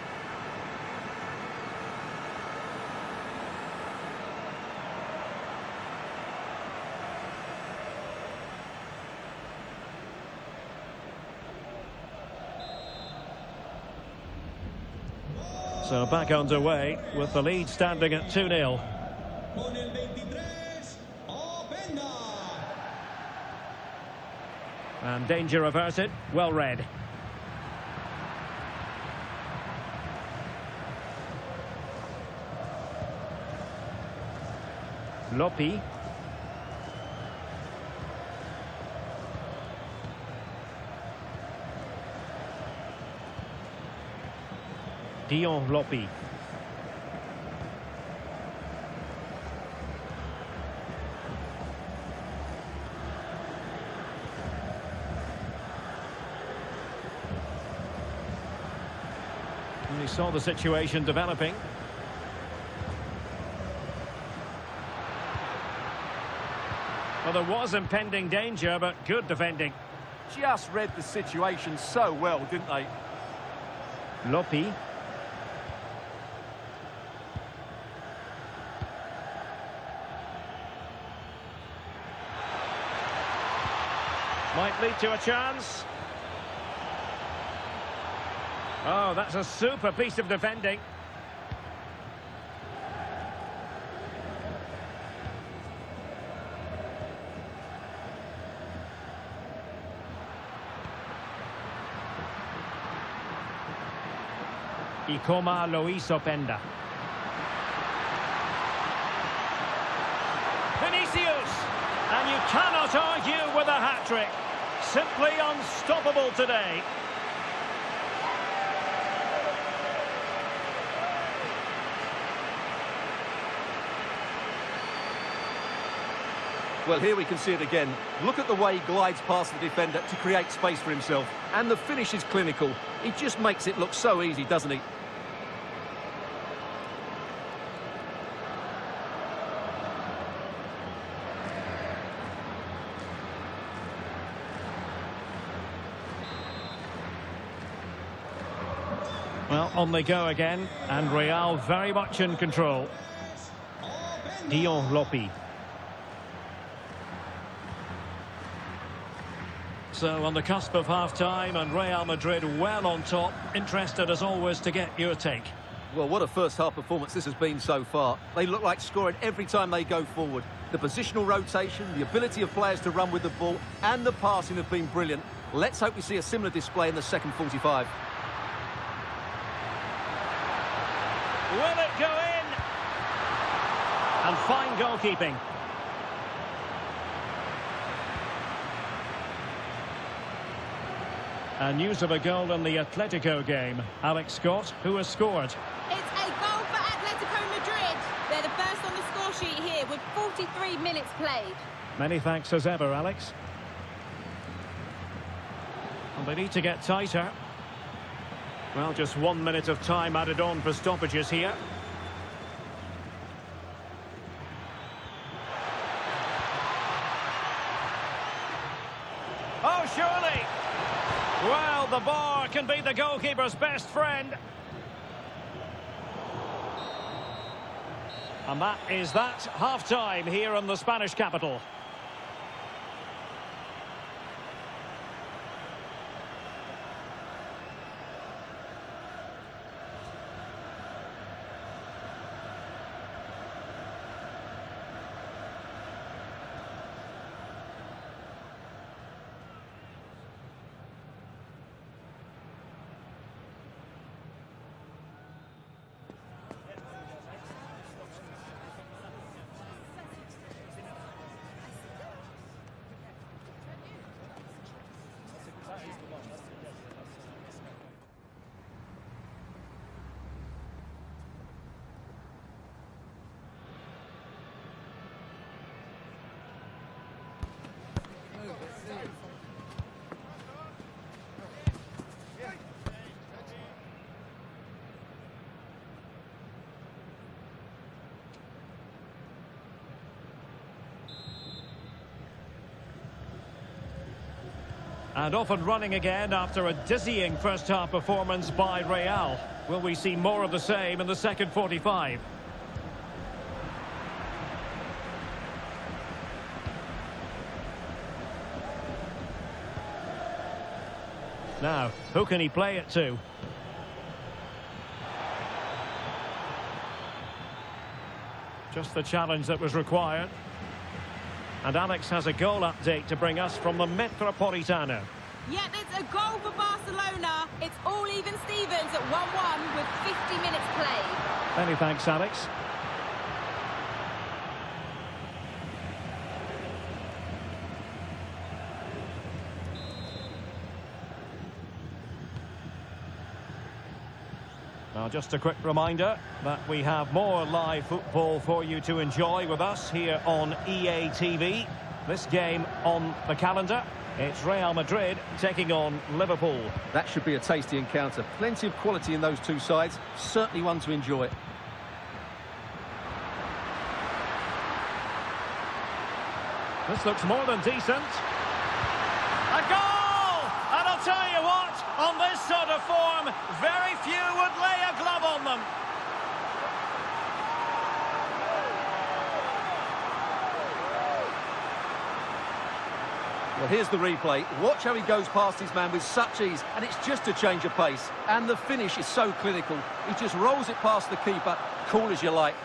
So back underway with the lead standing at 2-0. Con el 23, Openda. And danger averted. Well read. Lopi. Dion Lopi. And he saw the situation developing. Well, there was impending danger, but good defending. Just read the situation so well, didn't they? Lopi. Might lead to a chance. Oh, that's a super piece of defending. Y como lo hizo Openda. Vinicius! And you cannot argue with a hat-trick. Simply unstoppable today. Well, here we can see it again. Look at the way he glides past the defender to create space for himself. And the finish is clinical. He just makes it look so easy, doesn't he? Well, on they go again, and Real very much in control. Dion Lopi. So on the cusp of half-time, and Real Madrid well on top. Interested as always to get your take. Well, what a first-half performance this has been so far. They look like scoring every time they go forward. The positional rotation, the ability of players to run with the ball, and the passing have been brilliant. Let's hope we see a similar display in the second 45. Will it go in? And fine goalkeeping. And news of a goal in the Atletico game. Alex Scott, who has scored? It's a goal for Atletico Madrid. They're the first on the score sheet here with 43 minutes played. Many thanks as ever, Alex. And they need to get tighter. Well, just 1 minute of time added on for stoppages here. Oh, surely! Well, the bar can be the goalkeeper's best friend. And that is that. Half-time here in the Spanish capital. And off and running again after a dizzying first-half performance by Real. Will we see more of the same in the second 45? Now, who can he play it to? Just the challenge that was required. And Alex has a goal update to bring us from the Metropolitano. Yep, it's a goal for Barcelona. It's all even Stevens at 1-1 with 50 minutes played. Many thanks, Alex. Now, just a quick reminder that we have more live football for you to enjoy with us here on EA TV. This game on the calendar, it's Real Madrid taking on Liverpool. That should be a tasty encounter. Plenty of quality in those two sides. Certainly one to enjoy. This looks more than decent. A goal! And I'll tell you what, on this sort of form, very few would lay a glove on them. Well, here's the replay. Watch how he goes past his man with such ease, and it's just a change of pace. And the finish is so clinical. He just rolls it past the keeper, cool as you like.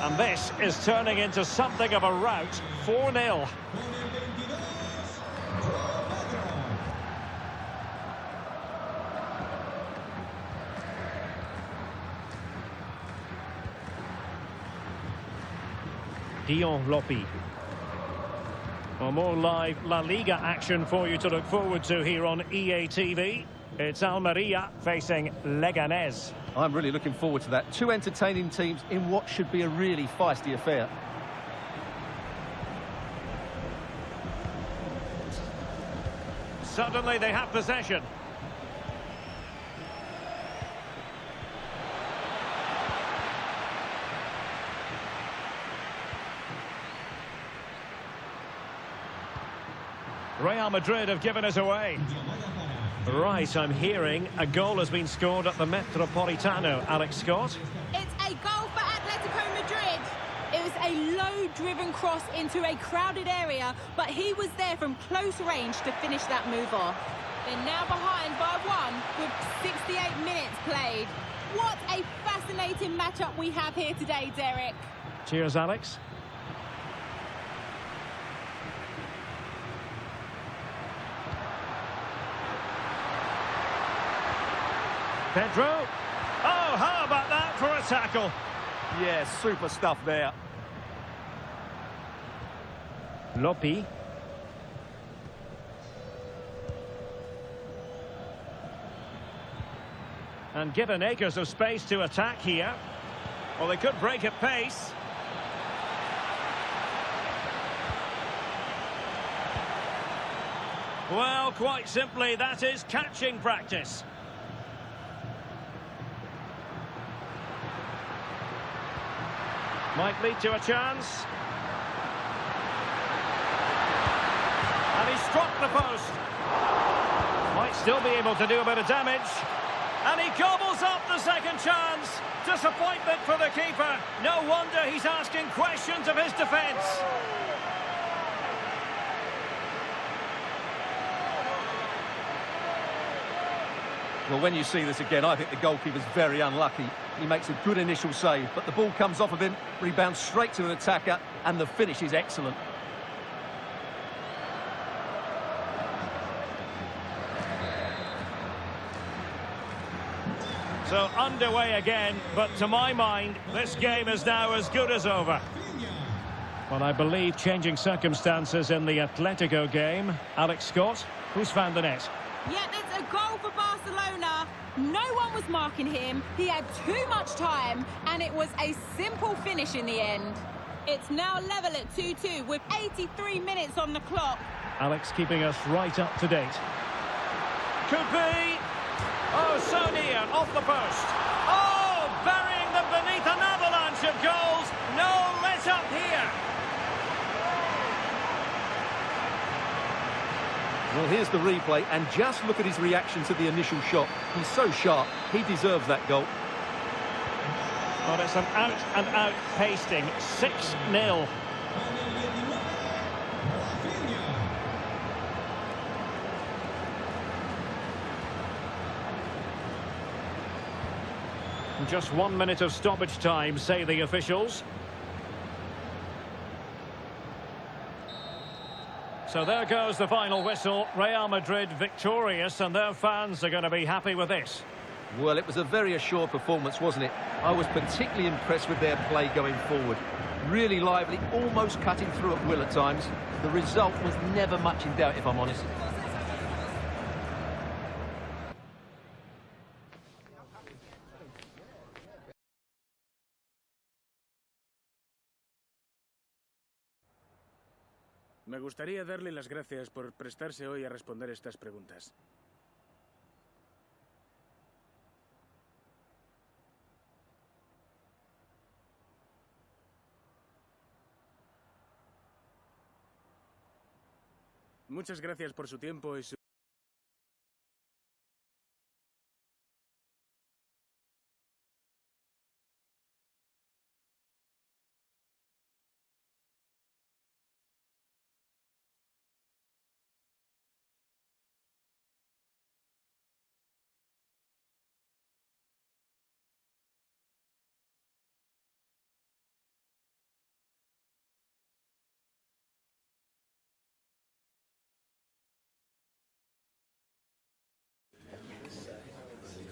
And this is turning into something of a rout. 4-0. Dion Lopi. Well, more live La Liga action for you to look forward to here on EA TV. It's Almeria facing Leganés. I'm really looking forward to that. Two entertaining teams in what should be a really feisty affair. Suddenly they have possession. Real Madrid have given us away. Right, I'm hearing a goal has been scored at the Metropolitano. Alex Scott? It's a goal for Atletico Madrid. It was a low-driven cross into a crowded area, but he was there from close range to finish that move off. They're now behind by 1 with 68 minutes played. What a fascinating matchup we have here today, Derek. Cheers, Alex. Pedro. Oh, how about that for a tackle? Yeah, super stuff there. Lopi. And given acres of space to attack here. Well, they could break at pace. Well, quite simply, that is catching practice. Might lead to a chance. And he struck the post. Might still be able to do a bit of damage. And he gobbles up the second chance. Disappointment for the keeper. No wonder he's asking questions of his defence. Well, when you see this again, I think the goalkeeper's very unlucky. He makes a good initial save, but the ball comes off of him, rebounds straight to an attacker, and the finish is excellent. So underway again, but to my mind, this game is now as good as over. Well, I believe changing circumstances in the Atletico game. Alex Scott, who's found the net? Yep, it's a goal for Barcelona. No one was marking him. He had too much time, and it was a simple finish in the end. It's now level at 2-2 with 83 minutes on the clock. Alex keeping us right up to date. Could be. Oh, so near, off the post. Oh, burying them beneath an avalanche of goals. No let up here. Well, here's the replay, and just look at his reaction to the initial shot. He's so sharp, he deserves that goal. Well, it's an out-and-out pasting. 6-0. Just 1 minute of stoppage time, say the officials. So there goes the final whistle. Real Madrid victorious, and their fans are going to be happy with this. Well, it was a very assured performance, wasn't it? I was particularly impressed with their play going forward. Really lively, almost cutting through at will at times. The result was never much in doubt, if I'm honest. Me gustaría darle las gracias por prestarse hoy a responder estas preguntas. Muchas gracias por su tiempo y su...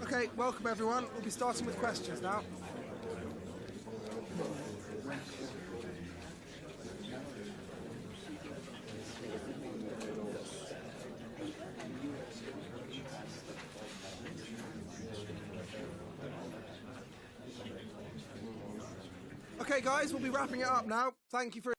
Okay, welcome everyone. We'll be starting with questions now. Okay guys, we'll be wrapping it up now. Thank you for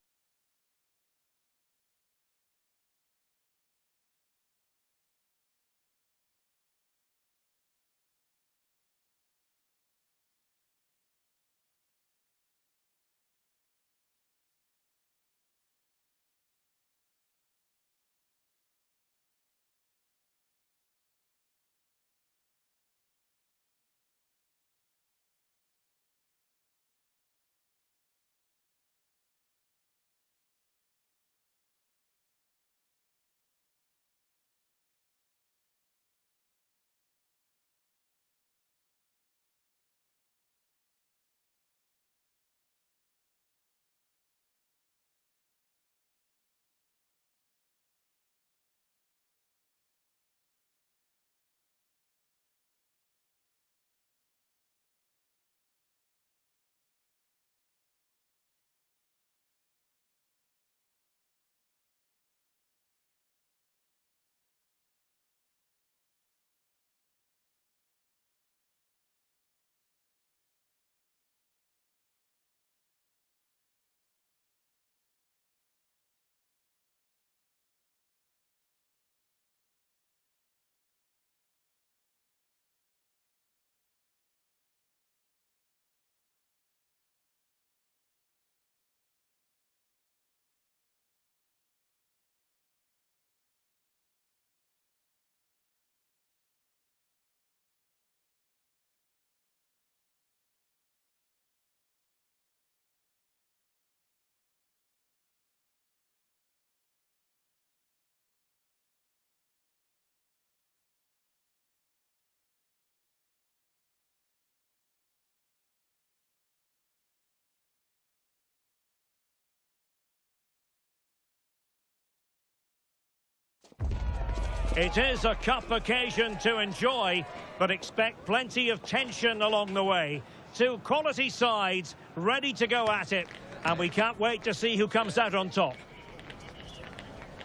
It is a cup occasion to enjoy, but expect plenty of tension along the way. Two quality sides ready to go at it, and we can't wait to see who comes out on top.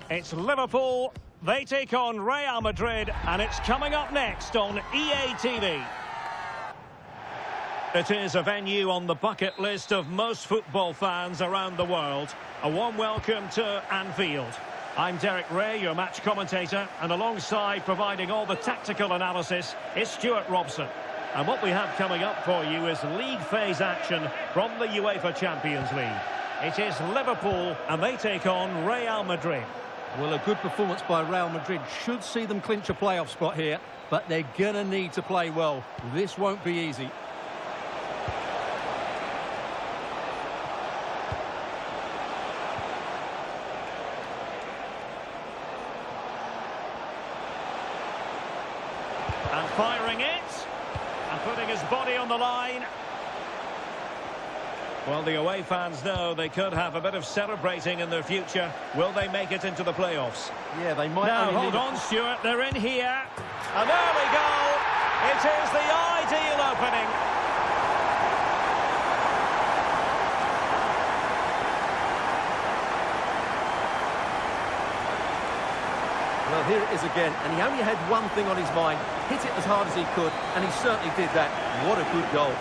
It's Liverpool, they take on Real Madrid, and it's coming up next on EA TV. It is a venue on the bucket list of most football fans around the world. A warm welcome to Anfield. I'm Derek Ray, your match commentator, and alongside providing all the tactical analysis is Stuart Robson. And what we have coming up for you is league phase action from the UEFA Champions League. It is Liverpool, and they take on Real Madrid. Well, a good performance by Real Madrid should see them clinch a playoff spot here, but they're going to need to play well. This won't be easy. And firing it, and putting his body on the line. Well, the away fans know they could have a bit of celebrating in their future. Will they make it into the playoffs? Yeah, they might. Now, hold on, Stuart, they're in here. And there we go. It is the ideal opening. Well, here it is again, and he only had one thing on his mind. Hit it as hard as he could, and he certainly did that. What a good goal.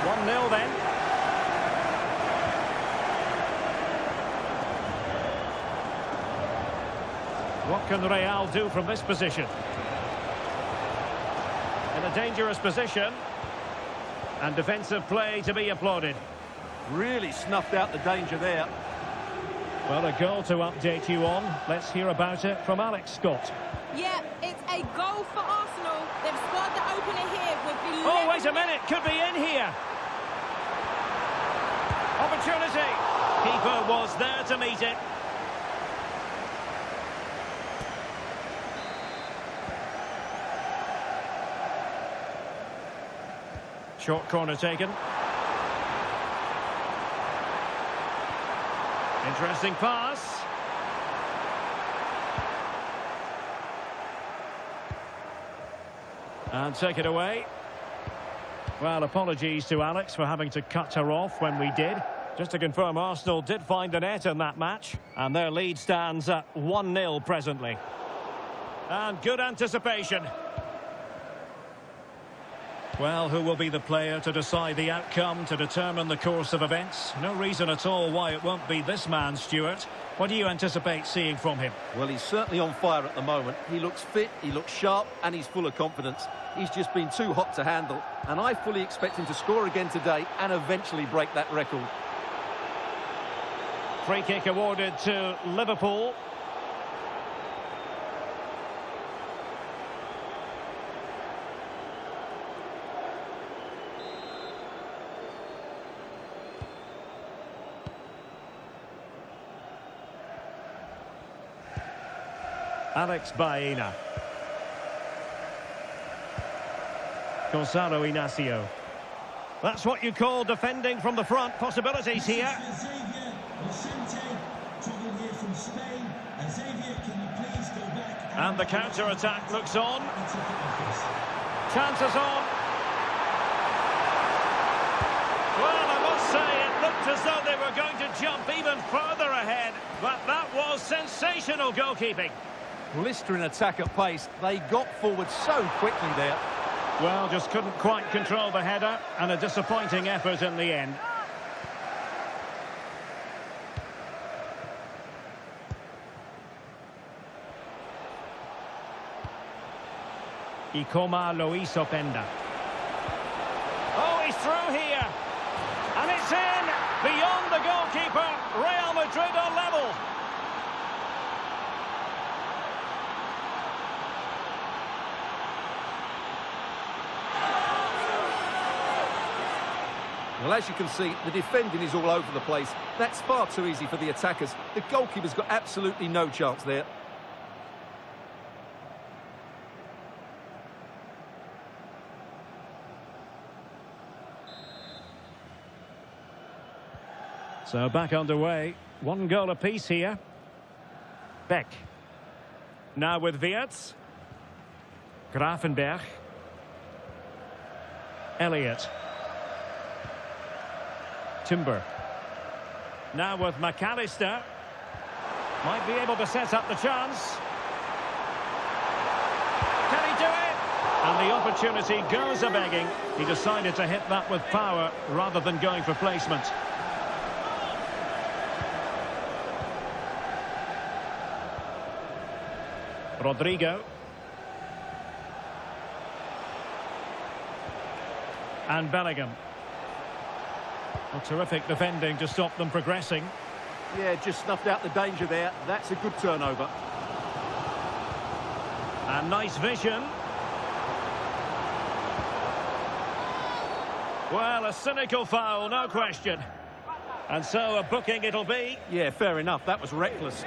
1-0 then. What can Real do from this position? In a dangerous position. And defensive play to be applauded. Really snuffed out the danger there. Well, a goal to update you on. Let's hear about it from Alex Scott. Yeah, it's a goal for Arsenal. They've scored the opener here with the... Oh, wait a minute. Could be in here. Opportunity. Keeper was there to meet it. Short corner taken. Interesting pass. And take it away. Well, apologies to Alex for having to cut her off when we did. Just to confirm, Arsenal did find the net in that match. And their lead stands at 1-0 presently. And good anticipation. Well, who will be the player to decide the outcome, to determine the course of events? No reason at all why it won't be this man, Stuart. What do you anticipate seeing from him? Well, he's certainly on fire at the moment. He looks fit, he looks sharp, and he's full of confidence. He's just been too hot to handle, and I fully expect him to score again today and eventually break that record. Free kick awarded to Liverpool. Alex Baena. Gonzalo Inacio. That's what you call defending from the front. Possibilities here. And the counter-attack looks on. Chances on. Well, I must say, it looked as though they were going to jump even further ahead. But that was sensational goalkeeping. Blistering attack at pace. They got forward so quickly there. Well, just couldn't quite control the header, and a disappointing effort in the end. Y como lo hizo Penda. Oh, he's through here. And it's in. Beyond the goalkeeper. Real Madrid are level. Well, as you can see, the defending is all over the place. That's far too easy for the attackers. The goalkeeper's got absolutely no chance there. So back underway. One goal apiece here. Beck. Now with Wirtz. Grafenberg. Elliott. Timber. Now with McAllister. Might be able to set up the chance. Can he do it? And the opportunity goes a-begging. He decided to hit that with power rather than going for placement. Rodrigo. And Bellingham. Well, terrific defending to stop them progressing. Yeah, just snuffed out the danger there. That's a good turnover. And nice vision. Well, a cynical foul, no question. And so a booking it'll be. Yeah, fair enough. That was reckless.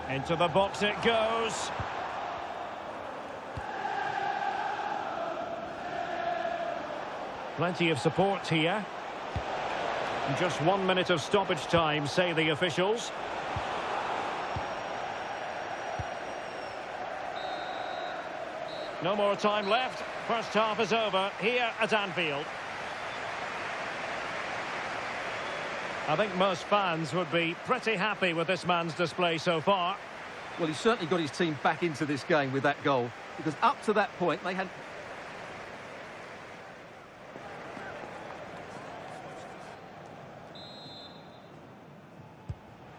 Into the box it goes. Plenty of support here. Just 1 minute of stoppage time, say the officials. No more time left. First half is over here at Anfield. I think most fans would be pretty happy with this man's display so far. Well, he's certainly got his team back into this game with that goal, because up to that point they had...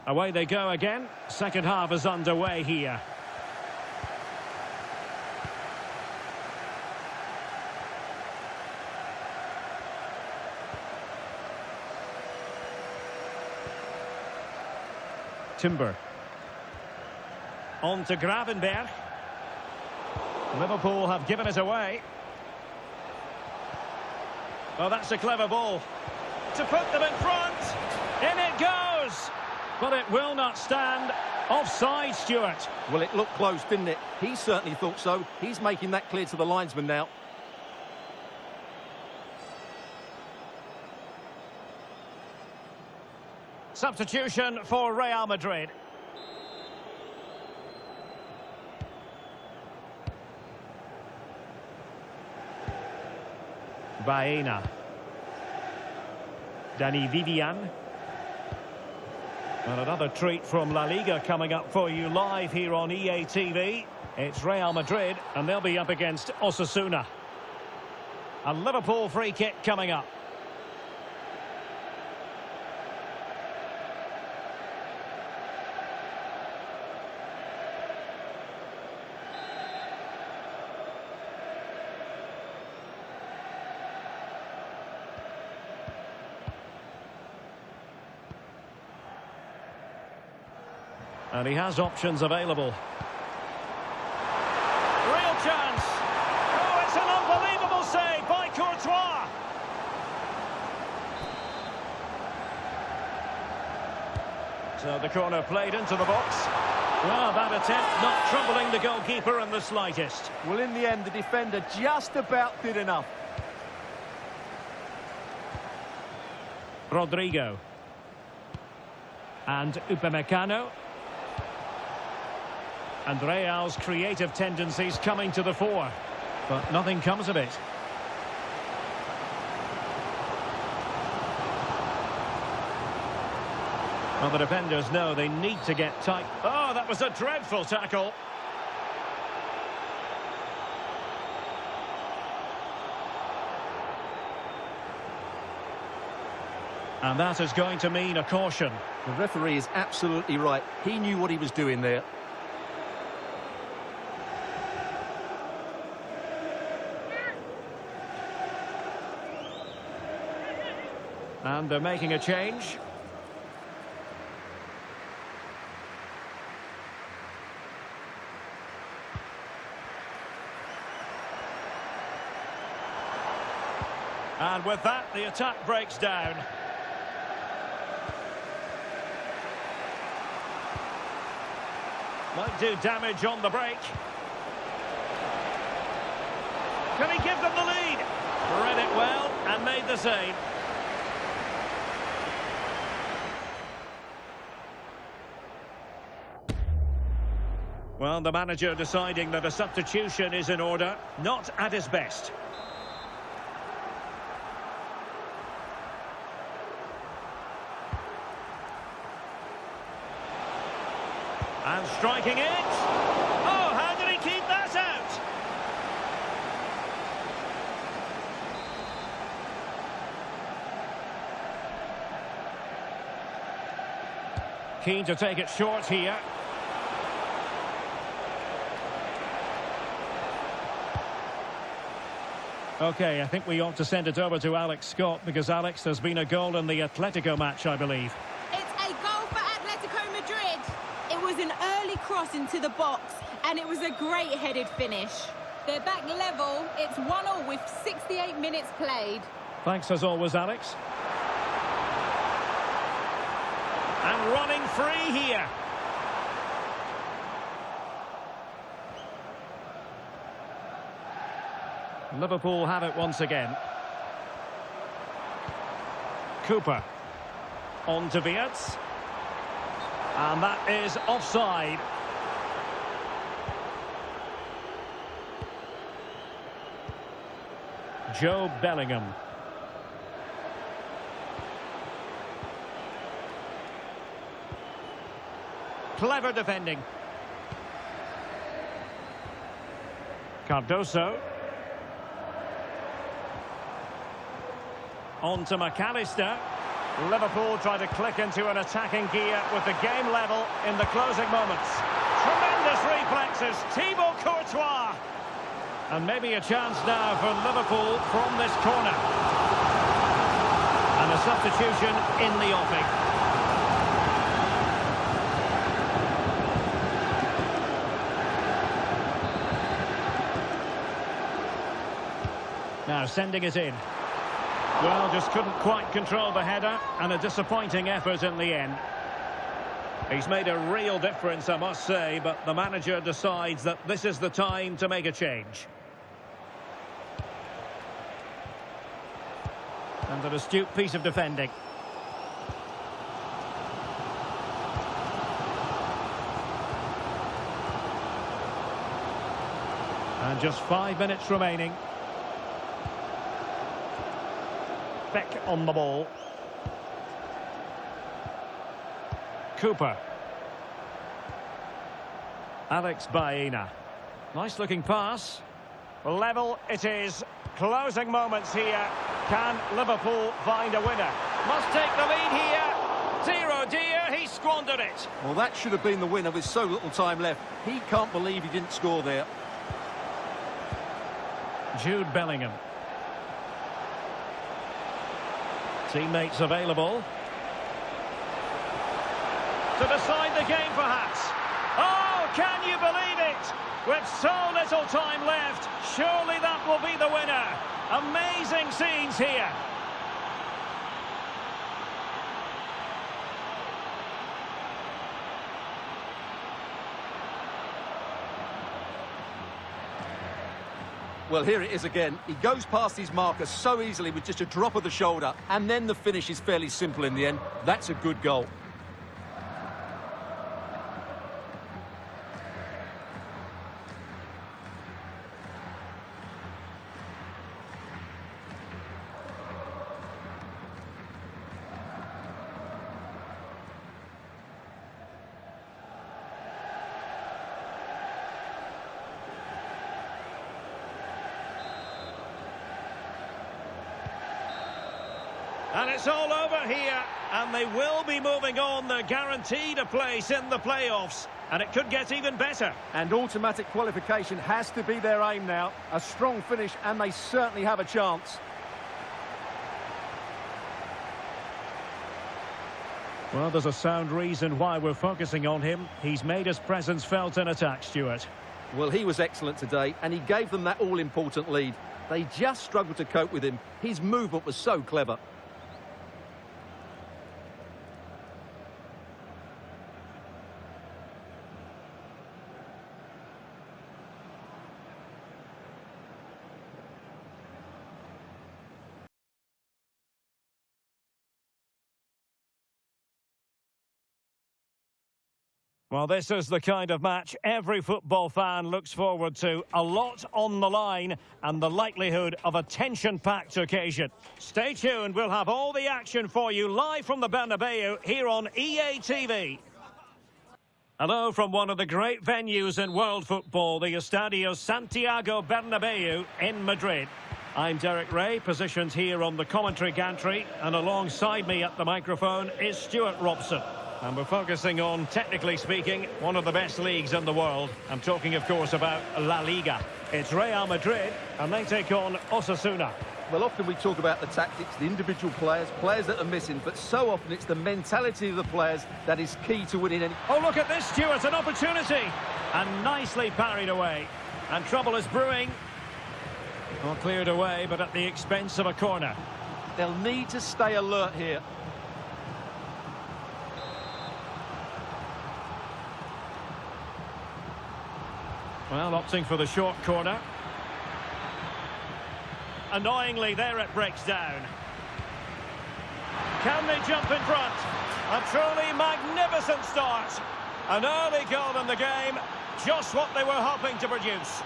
Away they go again. Second half is underway here. Timber. On to Gravenberg. Liverpool have given it away. Well, that's a clever ball. To put them in front. In it goes. But it will not stand. Offside, Stuart. Well, it looked close, didn't it? He certainly thought so. He's making that clear to the linesman now. Substitution for Real Madrid. Baena. Danny Vivian. And another treat from La Liga coming up for you live here on EA TV. It's Real Madrid, and they'll be up against Osasuna. A Liverpool free kick coming up. And he has options available. Real chance. Oh, it's an unbelievable save by Courtois. So the corner played into the box. Well, that attempt not troubling the goalkeeper in the slightest. Well, in the end, the defender just about did enough. Rodrigo. And Upamecano. And Real's creative tendencies coming to the fore. But nothing comes of it. Well, the defenders know they need to get tight. Oh, that was a dreadful tackle. And that is going to mean a caution. The referee is absolutely right. He knew what he was doing there. And they're making a change. And with that, the attack breaks down. Might do damage on the break. Can he give them the lead? Read it well and made the save. Well, the manager deciding that a substitution is in order, not at his best. And striking it. Oh, how did he keep that out? Keen to take it short here. Okay, I think we ought to send it over to Alex Scott, because, Alex, there's been a goal in the Atletico match, I believe. It's a goal for Atletico Madrid. It was an early cross into the box, and it was a great headed finish. They're back level. It's 1-1 with 68 minutes played. Thanks as always, Alex. And running free here. Liverpool have it once again. Cooper. On to Wirtz. And that is offside. Joe Bellingham. Clever defending. Cardoso. On to McAllister. Liverpool try to click into an attacking gear with the game level in the closing moments. Tremendous reflexes, Thibaut Courtois. And maybe a chance now for Liverpool from this corner. And a substitution in the offing. Now sending it in. Well, just couldn't quite control the header, and a disappointing effort in the end. He's made a real difference, I must say, but the manager decides that this is the time to make a change. And an astute piece of defending. And just 5 minutes remaining. Beck on the ball. Cooper. Alex Baena. Nice looking pass. Level it is. Closing moments here. Can Liverpool find a winner? Must take the lead here. 0-0, he squandered it. Well, that should have been the winner with so little time left. He can't believe he didn't score there. Jude Bellingham. Teammates available. To decide the game, perhaps. Oh, can you believe it? With so little time left, surely that will be the winner. Amazing scenes here. Well, here it is again. He goes past his marker so easily with just a drop of the shoulder, and then the finish is fairly simple in the end. That's a good goal. And it's all over here, and they will be moving on. They're guaranteed a place in the playoffs, and it could get even better. And automatic qualification has to be their aim now. A strong finish, and they certainly have a chance. Well, there's a sound reason why we're focusing on him. He's made his presence felt in attack, Stuart. Well, he was excellent today, and he gave them that all-important lead. They just struggled to cope with him. His movement was so clever. Well, this is the kind of match every football fan looks forward to. A lot on the line and the likelihood of a tension-packed occasion. Stay tuned, we'll have all the action for you live from the Bernabeu here on EA TV. Hello from one of the great venues in world football, the Estadio Santiago Bernabeu in Madrid. I'm Derek Ray, positioned here on the commentary gantry, and alongside me at the microphone is Stuart Robson. And we're focusing on, technically speaking, one of the best leagues in the world. I'm talking, of course, about La-Liga. It's Real Madrid, and they take on Osasuna. Well, often we talk about the tactics, the individual players that are missing, but so often it's the mentality of the players that is key to winning any... Oh, look at this, Stuart, an opportunity! And nicely parried away. And trouble is brewing. Well, cleared away, but at the expense of a corner. They'll need to stay alert here. Well, opting for the short corner. Annoyingly, there it breaks down. Can they jump in front? A truly magnificent start. An early goal in the game, just what they were hoping to produce.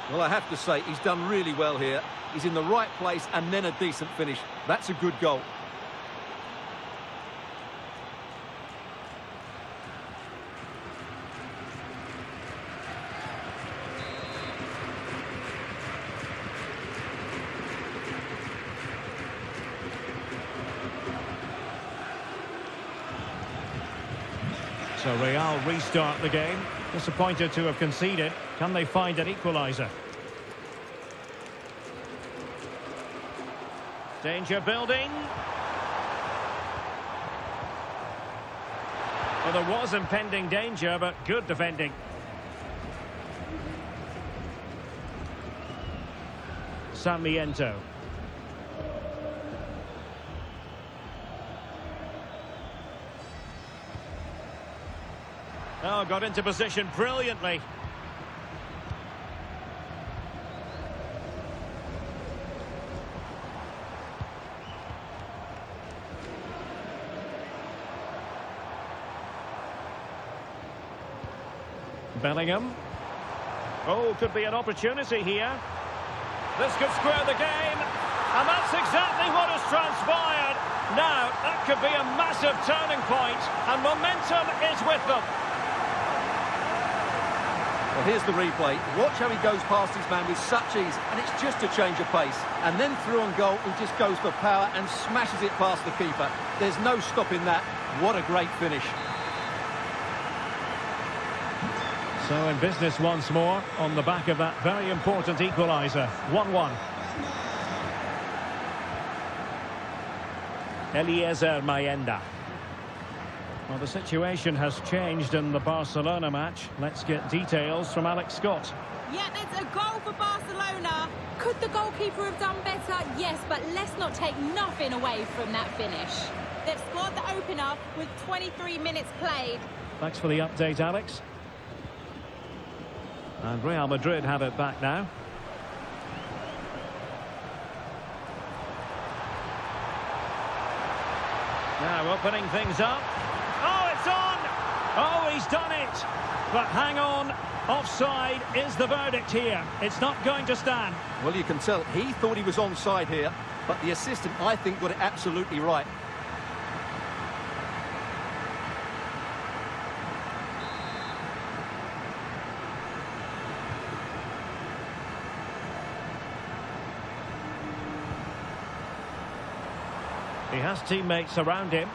Well, I have to say, he's done really well here. He's in the right place and then a decent finish. That's a good goal. So Real restart the game. Disappointed to have conceded. Can they find an equaliser? Danger building. Well, there was impending danger, but good defending. Sarmiento. Oh, got into position brilliantly. Bellingham. Oh, could be an opportunity here. This could square the game. And that's exactly what has transpired. Now, that could be a massive turning point, and momentum is with them. Well, here's the replay. Watch how he goes past his man with such ease, and it's just a change of pace. And then through on goal, he just goes for power and smashes it past the keeper. There's no stopping that. What a great finish. So in business once more, on the back of that very important equaliser. 1-1. Eliezer Mayenda. Well, the situation has changed in the Barcelona match. Let's get details from Alex Scott. Yeah, it's a goal for Barcelona. Could the goalkeeper have done better? Yes, but let's not take nothing away from that finish. They've scored the opener with 23 minutes played. Thanks for the update, Alex. And Real Madrid have it back now. Now opening things up. Oh, it's on! Oh, he's done it! But hang on, offside is the verdict here. It's not going to stand. Well, you can tell he thought he was onside here, but the assistant, I think, got it absolutely right. He has teammates around him.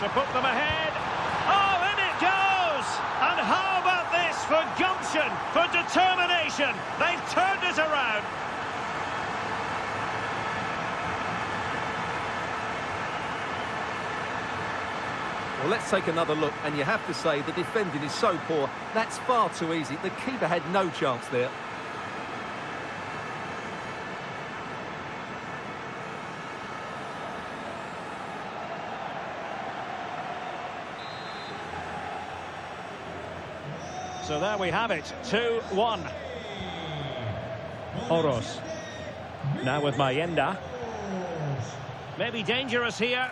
To put them ahead. Oh, in it goes! And how about this for gumption, for determination? They've turned it around. Well, let's take another look, and you have to say the defending is so poor. That's far too easy. The keeper had no chance there. So there we have it, 2-1. Oros. Now with Mayenda. Maybe dangerous here.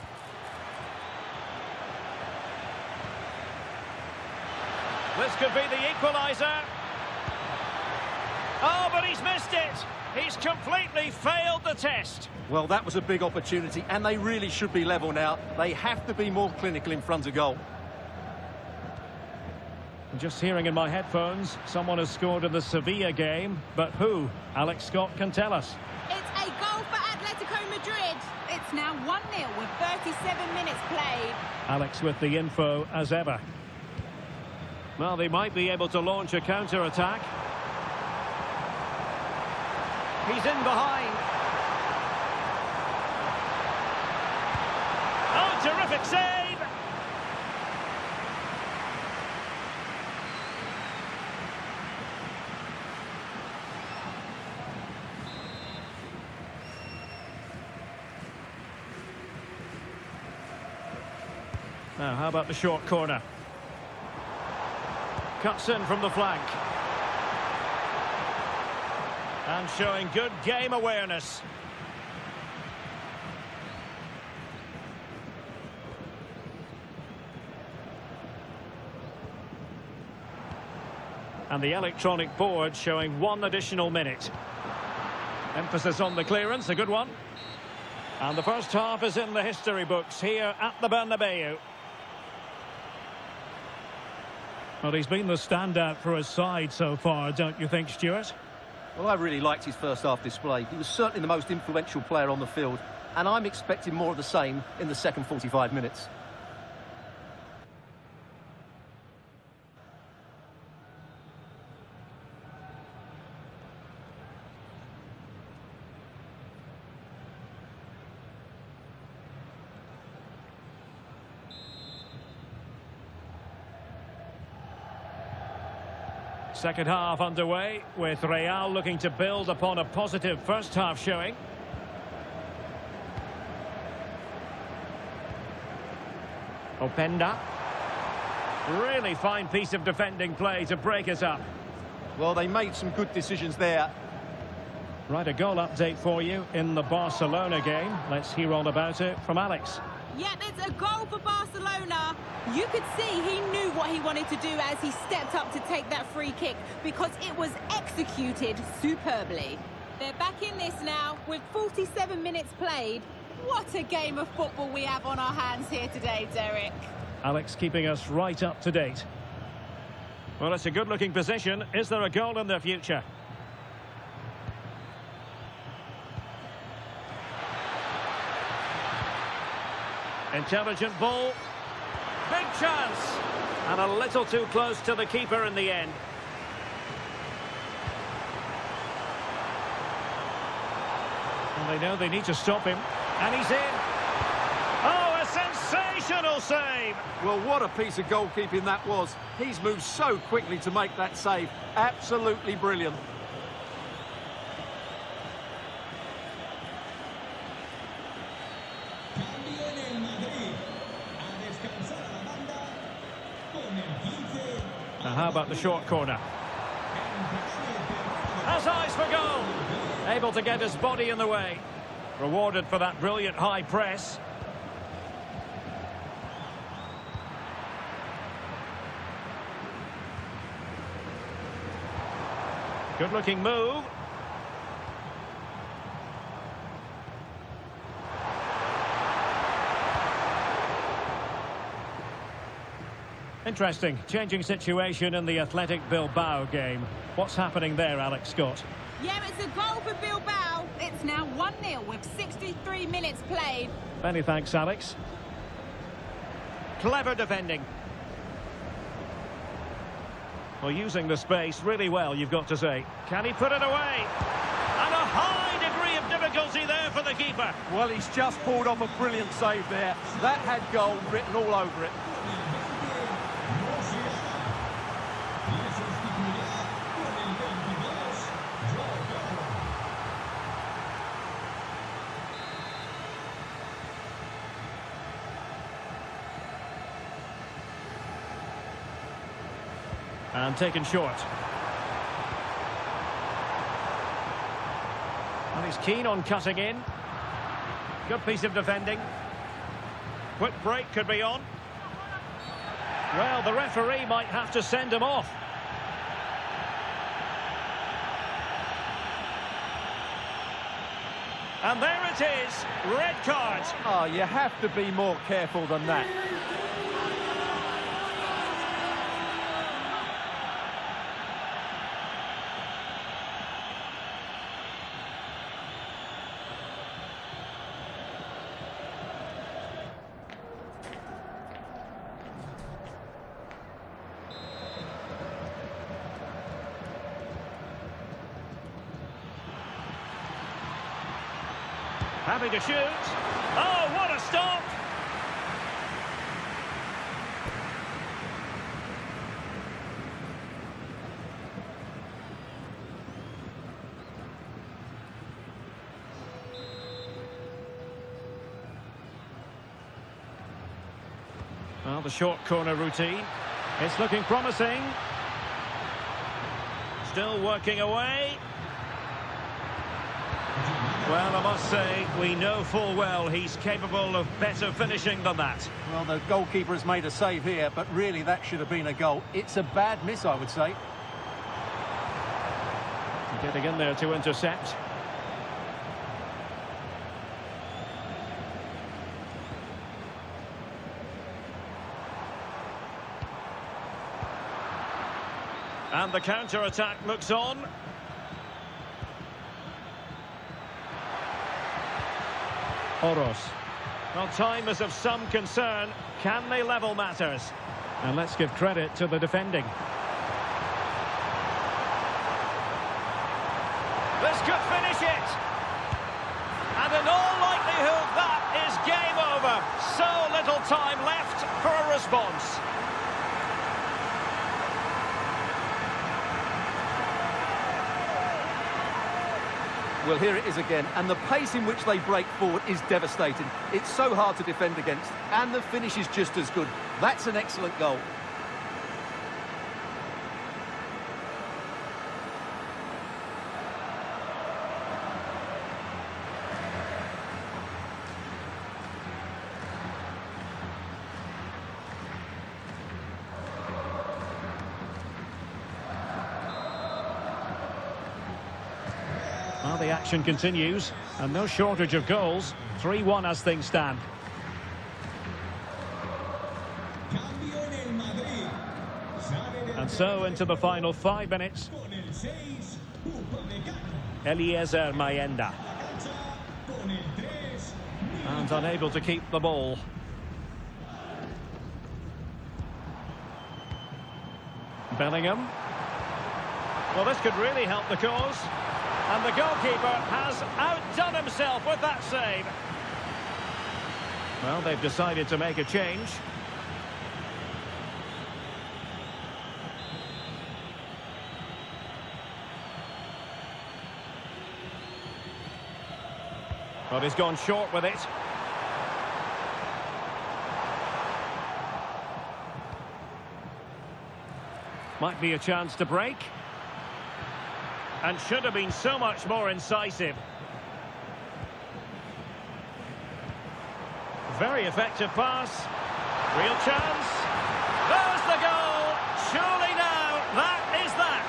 This could be the equaliser. Oh, but he's missed it. He's completely failed the test. Well, that was a big opportunity, and they really should be level now. They have to be more clinical in front of goal. I'm just hearing in my headphones, someone has scored in the Sevilla game, but who? Alex Scott can tell us. It's a goal for Atletico Madrid. It's now 1-0 with 37 minutes played. Alex with the info as ever. Well, they might be able to launch a counter-attack. He's in behind. Oh, terrific save! Now, how about the short corner? Cuts in from the flank. And showing good game awareness. And the electronic board showing 1 additional minute. Emphasis on the clearance, a good one. And the first half is in the history books here at the Bernabeu. Well, he's been the standout for his side so far, don't you think, Stuart? Well, I really liked his first half display. He was certainly the most influential player on the field, and I'm expecting more of the same in the second 45 minutes. Second half underway, with Real looking to build upon a positive first half showing. Openda. Really fine piece of defending play to break us up. Well, they made some good decisions there. Right, a goal update for you in the Barcelona game. Let's hear all about it from Alex. Yep, it's a goal for Barcelona. You could see he knew what he wanted to do as he stepped up to take that free kick because it was executed superbly. They're back in this now with 47 minutes played. What a game of football we have on our hands here today, Derek. Alex keeping us right up to date. Well, it's a good-looking position. Is there a goal in the future? Intelligent ball. Big chance. And a little too close to the keeper in the end. And they know they need to stop him. And he's in. Oh, a sensational save. Well, what a piece of goalkeeping that was. He's moved so quickly to make that save. Absolutely brilliant. Cambio en el Madrid. A descansar a la banda con el 15. Now, how about the short corner? Has eyes for goal. Able to get his body in the way. Rewarded for that brilliant high press. Good-looking move. Interesting. Changing situation in the Athletic Bilbao game. What's happening there, Alex Scott? Yeah, it's a goal for Bilbao. It's now 1-0 with 63 minutes played. Many thanks, Alex. Clever defending. Well, using the space really well, you've got to say. Can he put it away? And a high degree of difficulty there for the keeper. Well, he's just pulled off a brilliant save there. That had goal written all over it. And taken short. And he's keen on cutting in. Good piece of defending. Quick break could be on. Well, the referee might have to send him off. And there it is, red card. Oh, you have to be more careful than that. Happy to shoot. Oh, what a stop! Well, the short corner routine. It's looking promising. Still working away. Well, I must say, we know full well he's capable of better finishing than that. Well, the goalkeeper has made a save here, but really that should have been a goal. It's a bad miss, I would say. Getting in there to intercept. And the counter-attack looks on. Oros. Well, time is of some concern. Can they level matters? And let's give credit to the defending. This could finish it. And in all likelihood, that is game over. So little time left for a response. Well, here it is again, and the pace in which they break forward is devastating. It's so hard to defend against, and the finish is just as good. That's an excellent goal. Well, the action continues, and no shortage of goals. 3-1 as things stand. And so into the final 5 minutes. Eliezer Mayenda. And unable to keep the ball. Bellingham. Well, this could really help the cause. And the goalkeeper has outdone himself with that save. Well, they've decided to make a change. But he's gone short with it. Might be a chance to break. And should have been so much more incisive. Very effective pass. Real chance. There's the goal. Surely now, that is that.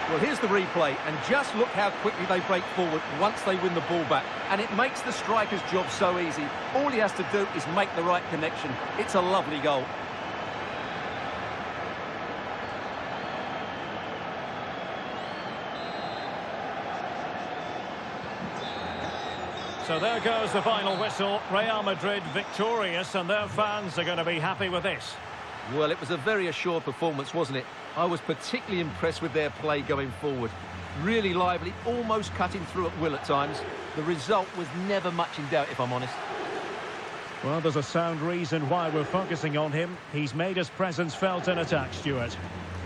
Well, here's the replay, and just look how quickly they break forward once they win the ball back. And it makes the striker's job so easy. All he has to do is make the right connection. It's a lovely goal. So there goes the final whistle. Real Madrid victorious, and their fans are going to be happy with this. Well, it was a very assured performance, wasn't it? I was particularly impressed with their play going forward. Really lively, almost cutting through at will at times. The result was never much in doubt, if I'm honest. Well, there's a sound reason why we're focusing on him. He's made his presence felt in attack, Stuart.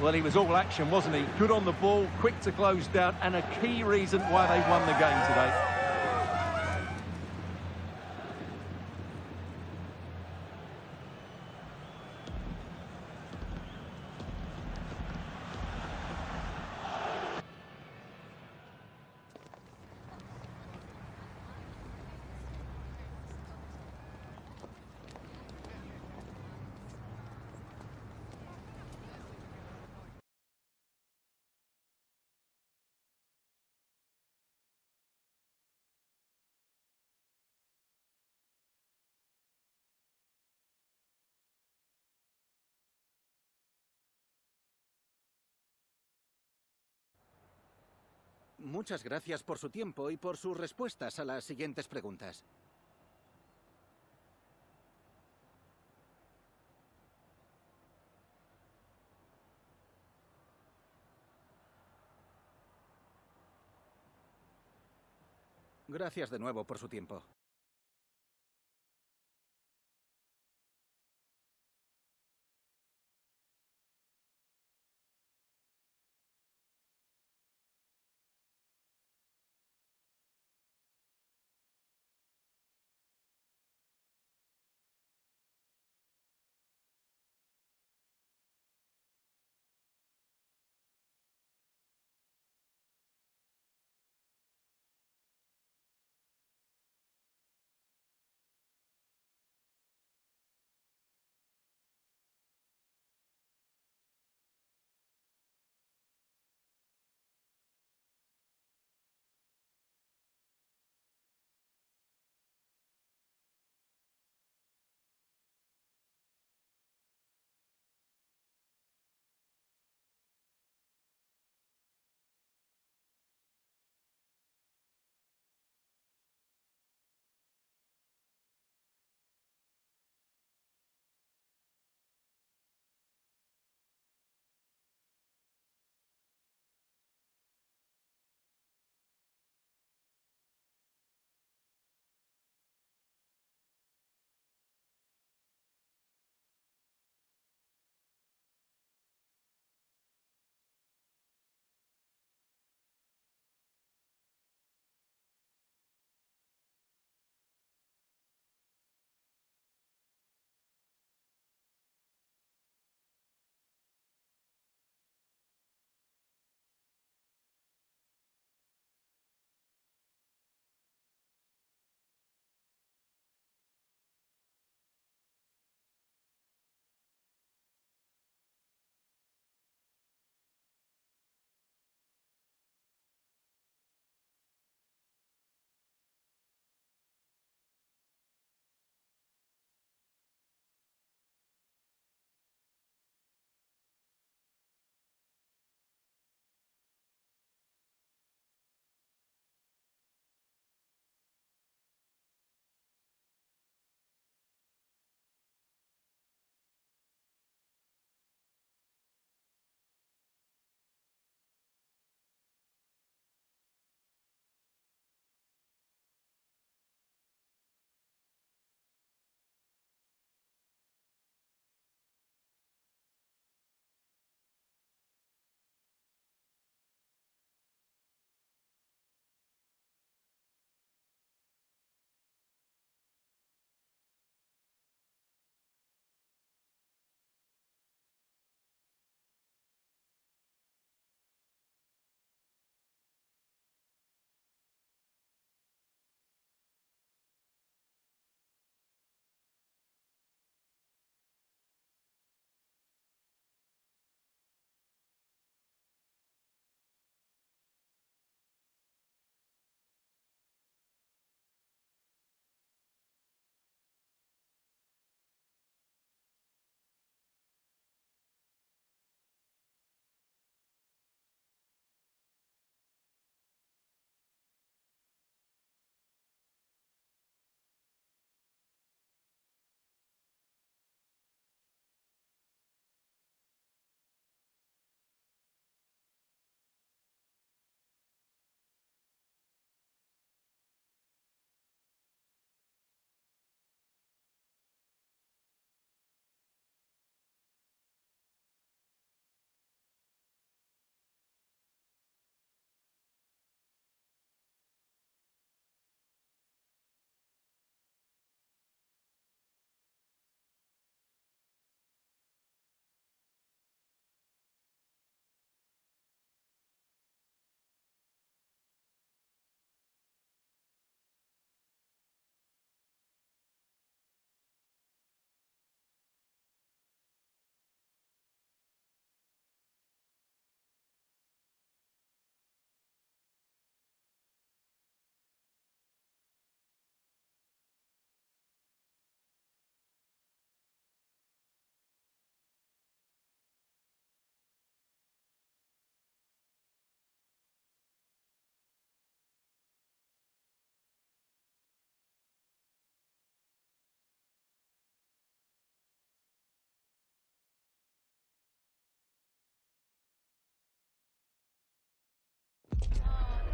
Well, he was all action, wasn't he? Good on the ball, quick to close down, and a key reason why they won the game today. Muchas gracias por su tiempo y por sus respuestas a las siguientes preguntas. Gracias de nuevo por su tiempo.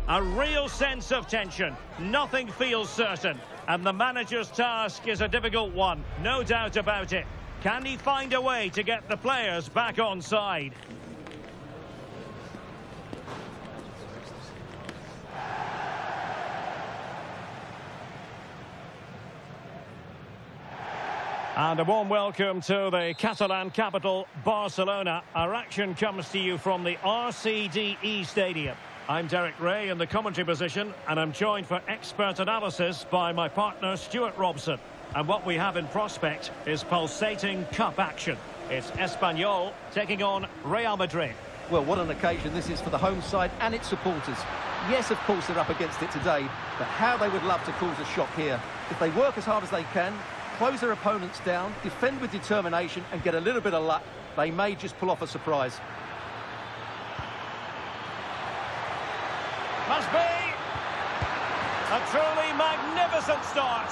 A real sense of tension. Nothing feels certain. And the manager's task is a difficult one, no doubt about it. Can he find a way to get the players back on side? And a warm welcome to the Catalan capital, Barcelona. Our action comes to you from the RCDE Stadium. I'm Derek Ray in the commentary position, and I'm joined for expert analysis by my partner, Stuart Robson. And what we have in prospect is pulsating cup action. It's Espanyol taking on Real Madrid. Well, what an occasion this is for the home side and its supporters. Yes, of course, they're up against it today, but how they would love to cause a shock here. If they work as hard as they can, close their opponents down, defend with determination and get a little bit of luck, they may just pull off a surprise. Must be a truly magnificent start.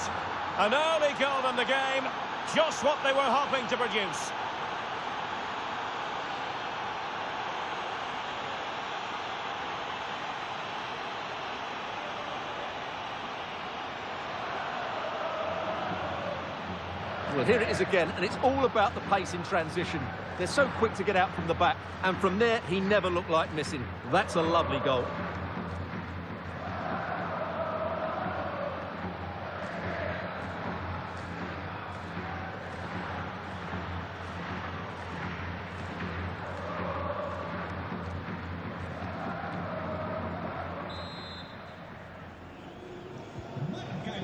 An early goal in the game, just what they were hoping to produce. Well, here it is again, and it's all about the pace in transition. They're so quick to get out from the back, and from there, he never looked like missing. That's a lovely goal.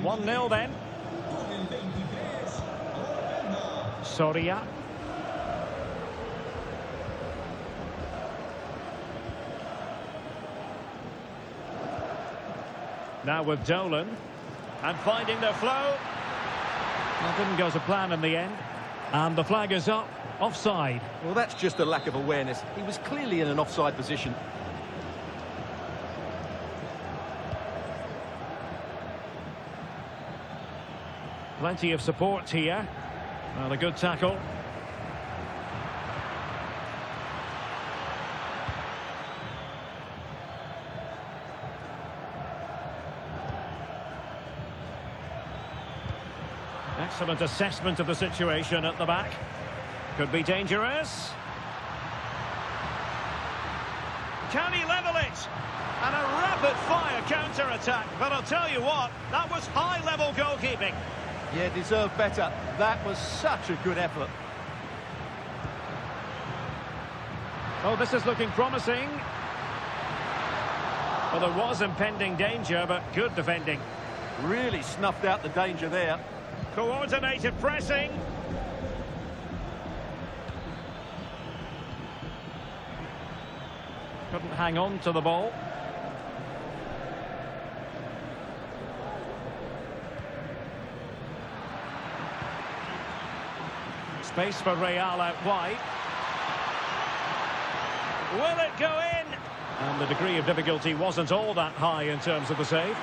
One 0 then. Soria. Now with Dolan. And finding their flow. That didn't go to plan in the end. And the flag is up. Offside. Well, that's just a lack of awareness. He was clearly in an offside position. Plenty of support here. Well, a good tackle. Excellent assessment of the situation at the back. Could be dangerous. Can he level it? And a rapid-fire counter-attack. But I'll tell you what, that was high-level goalkeeping. Yeah, deserved better. That was such a good effort. Oh, this is looking promising. Well, there was impending danger, but good defending. Really snuffed out the danger there. Coordinated pressing. Couldn't hang on to the ball. Space for Real out wide. Will it go in? And the degree of difficulty wasn't all that high in terms of the save.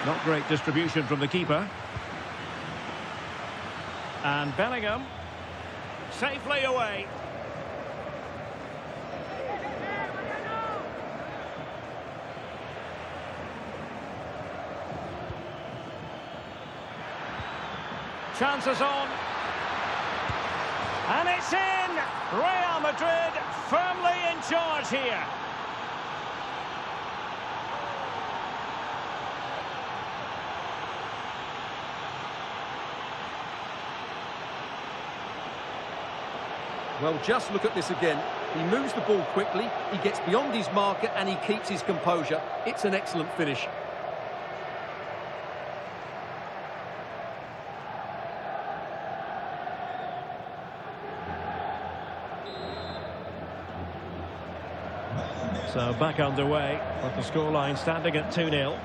Not great distribution from the keeper. And Bellingham safely away. Chances on. And it's in! Real Madrid firmly in charge here. Well, just look at this again. He moves the ball quickly, he gets beyond his marker and he keeps his composure. It's an excellent finish. So back underway, with the scoreline standing at 2-0.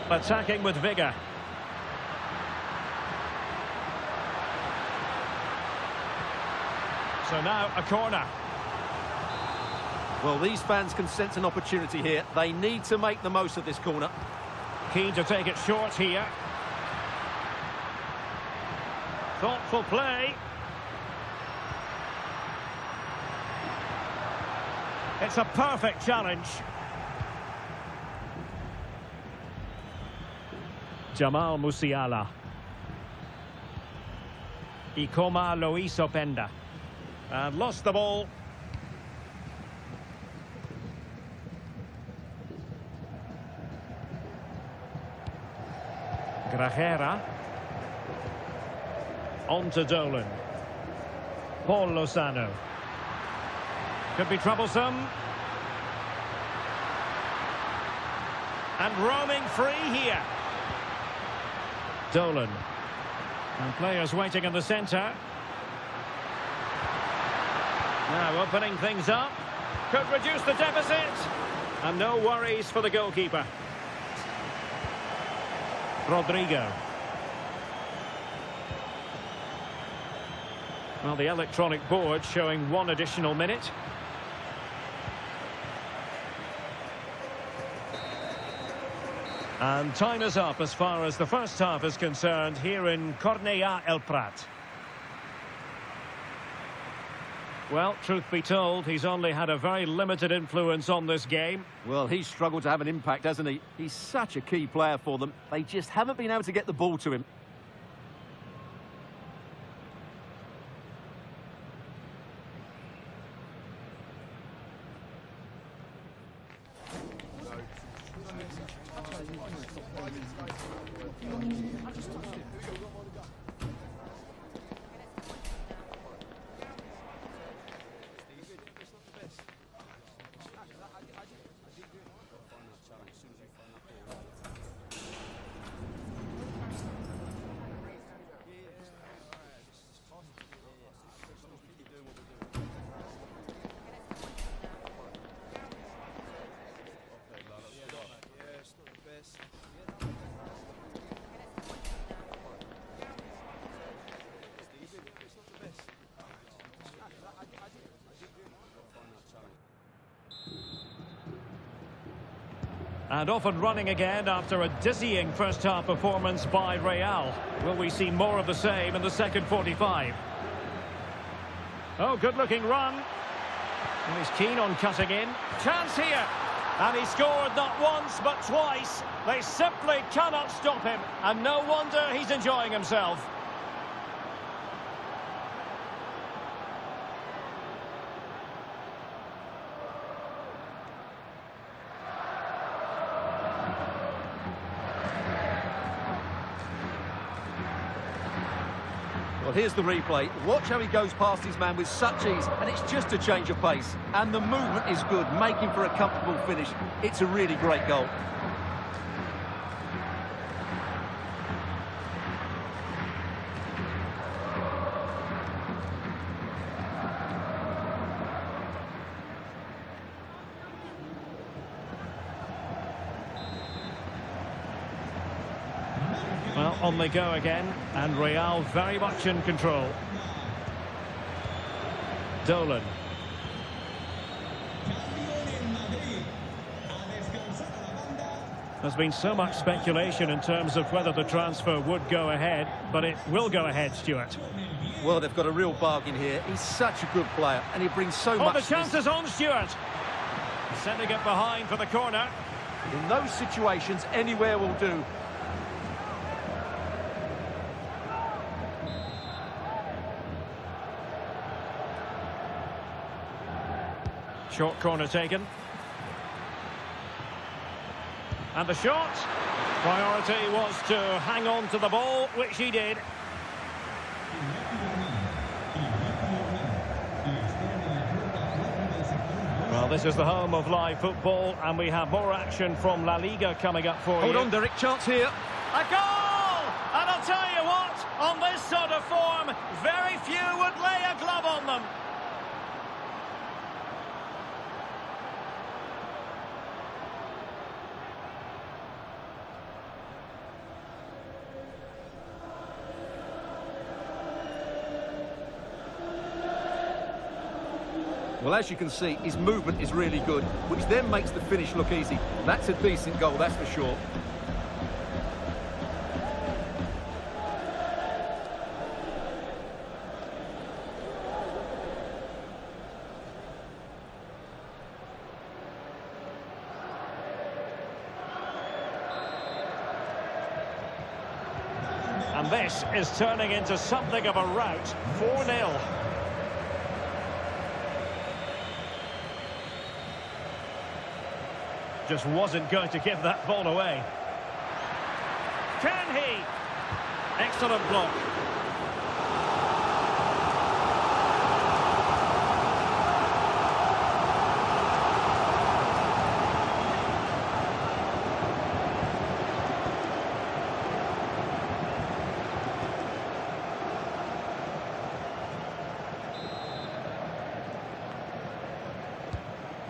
Attacking with vigour. So now a corner. Well, these fans can sense an opportunity here. They need to make the most of this corner. Keen to take it short here. Thoughtful play. It's a perfect challenge. Jamal Musiala. Ikoma Luis Openda. And lost the ball. Grajera. On to Dolan. Paul Lozano. Could be troublesome. And roaming free here. Dolan. And players waiting in the centre. Now opening things up. Could reduce the deficit. And no worries for the goalkeeper. Rodrigo. Well, the electronic board showing 1 additional minute. And time is up as far as the first half is concerned here in Cornellà El Prat. Well, truth be told, he's only had a very limited influence on this game. Well, he's struggled to have an impact, hasn't he? He's such a key player for them. They just haven't been able to get the ball to him. And off and running again after a dizzying first-half performance by Real. Will we see more of the same in the second 45? Oh, good-looking run. And he's keen on cutting in. Chance here. And he scored not once, but twice. They simply cannot stop him. And no wonder he's enjoying himself. Well, here's the replay. Watch how he goes past his man with such ease, and it's just a change of pace. And the movement is good, making for a comfortable finish. It's a really great goal. Well, on they go again, and Real very much in control. Dolan. There's been so much speculation in terms of whether the transfer would go ahead, but it will go ahead, Stuart. Well, they've got a real bargain here. He's such a good player, and he brings so much... Oh, the chance is on, Stuart. Sending it behind for the corner. In those situations, anywhere will do. Short corner taken. And the shot. Priority was to hang on to the ball, which he did. Well, this is the home of live football, and we have more action from La Liga coming up for you. Hold on, Derek, chance here. A goal! And I'll tell you what, on this sort of form, very few would lay a glove on them. Well, as you can see, his movement is really good, which then makes the finish look easy. That's a decent goal, that's for sure. And this is turning into something of a rout. 4-0. Just wasn't going to give that ball away. Can he? Excellent block.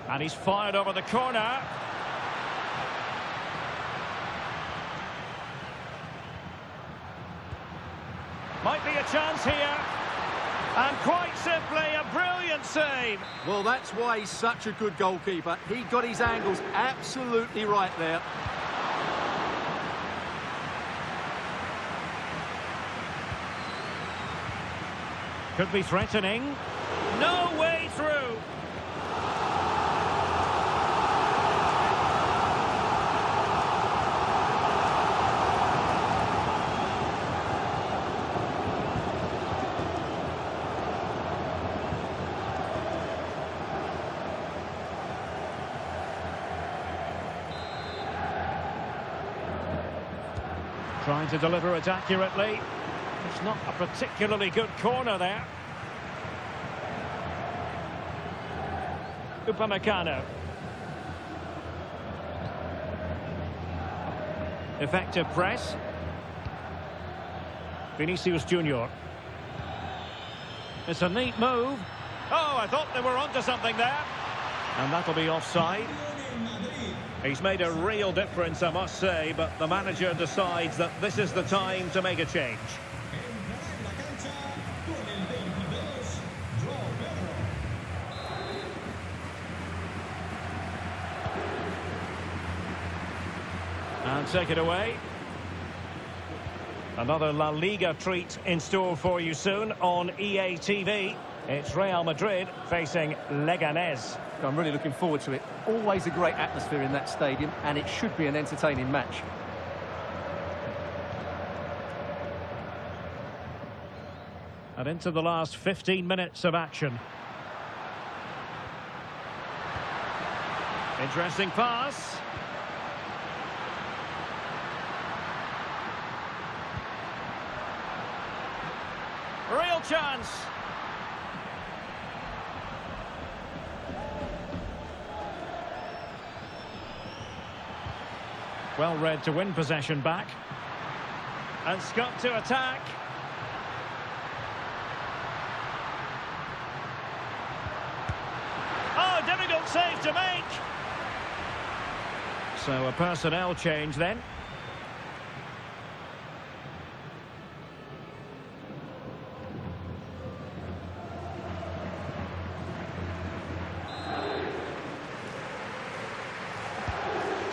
And he's fired over the corner. Might be a chance here. And quite simply, a brilliant save. Well, that's why he's such a good goalkeeper. He got his angles absolutely right there. Could be threatening. No way through. Trying to deliver it accurately. It's not a particularly good corner there. Upamecano. Effective press. Vinicius Junior. It's a neat move. Oh, I thought they were onto something there. And that'll be offside. He's made a real difference, I must say, but the manager decides that this is the time to make a change. And take it away. Another La Liga treat in store for you soon on EA TV. It's Real Madrid facing Leganés. I'm really looking forward to it. Always a great atmosphere in that stadium, and it should be an entertaining match. And into the last 15 minutes of action. Interesting pass. Real chance. Well read to win possession back. And Scott to attack. Oh, difficult save to make. So a personnel change then.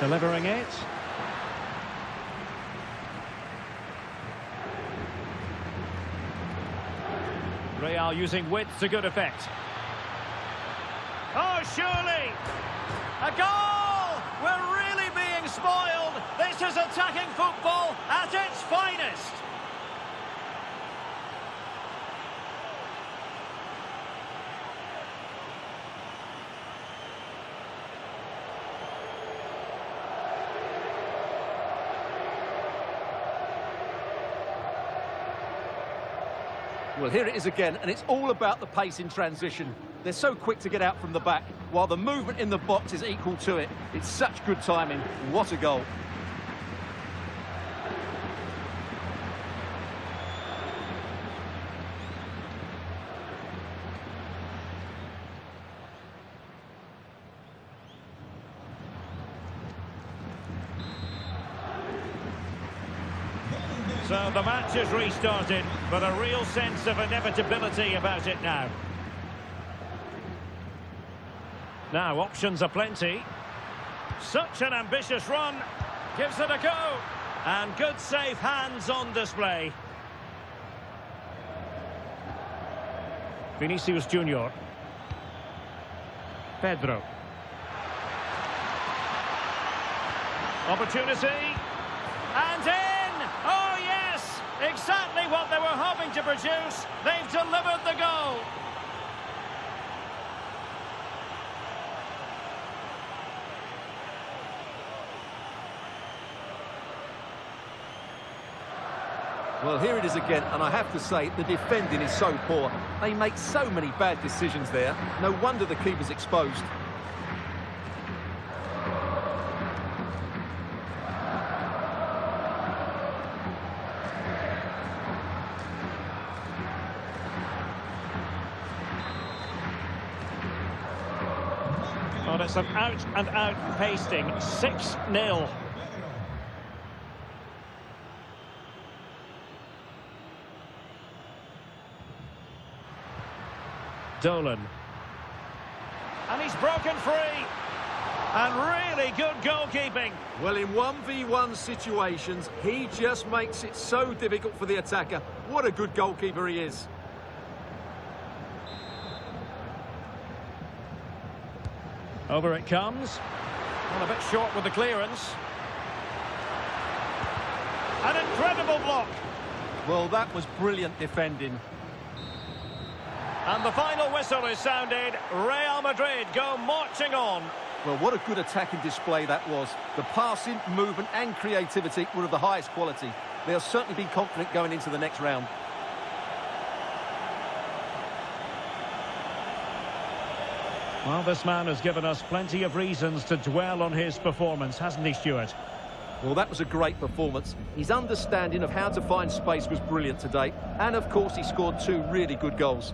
Delivering it. Real using width to good effect. Oh, surely! A goal! We're really being spoiled! This is attacking football at its finest! Well, here it is again, and it's all about the pace in transition. They're so quick to get out from the back, while the movement in the box is equal to it. It's such good timing. What a goal. So the match has restarted, but a real sense of inevitability about it now. Now, options are plenty. Such an ambitious run. Gives it a go. And good safe hands on display. Vinicius Junior. Pedro. Opportunity. And in! Oh, yes! Exactly! going to produce. They've delivered the goal. Well, here it is again, and I have to say, the defending is so poor. They make so many bad decisions there. No wonder the keeper's exposed. Well, it's an out-and-out pasting. 6-0. Dolan. And he's broken free. And really good goalkeeping. Well, in 1v1 situations, he just makes it so difficult for the attacker. What a good goalkeeper he is. Over it comes. Well, a bit short with the clearance. An incredible block. Well, that was brilliant defending. And the final whistle is sounded. Real Madrid go marching on. Well, what a good attacking display that was. The passing, movement and creativity were of the highest quality. They'll certainly be confident going into the next round. Well, this man has given us plenty of reasons to dwell on his performance, hasn't he, Stuart? Well, that was a great performance. His understanding of how to find space was brilliant today. And, of course, he scored 2 really good goals.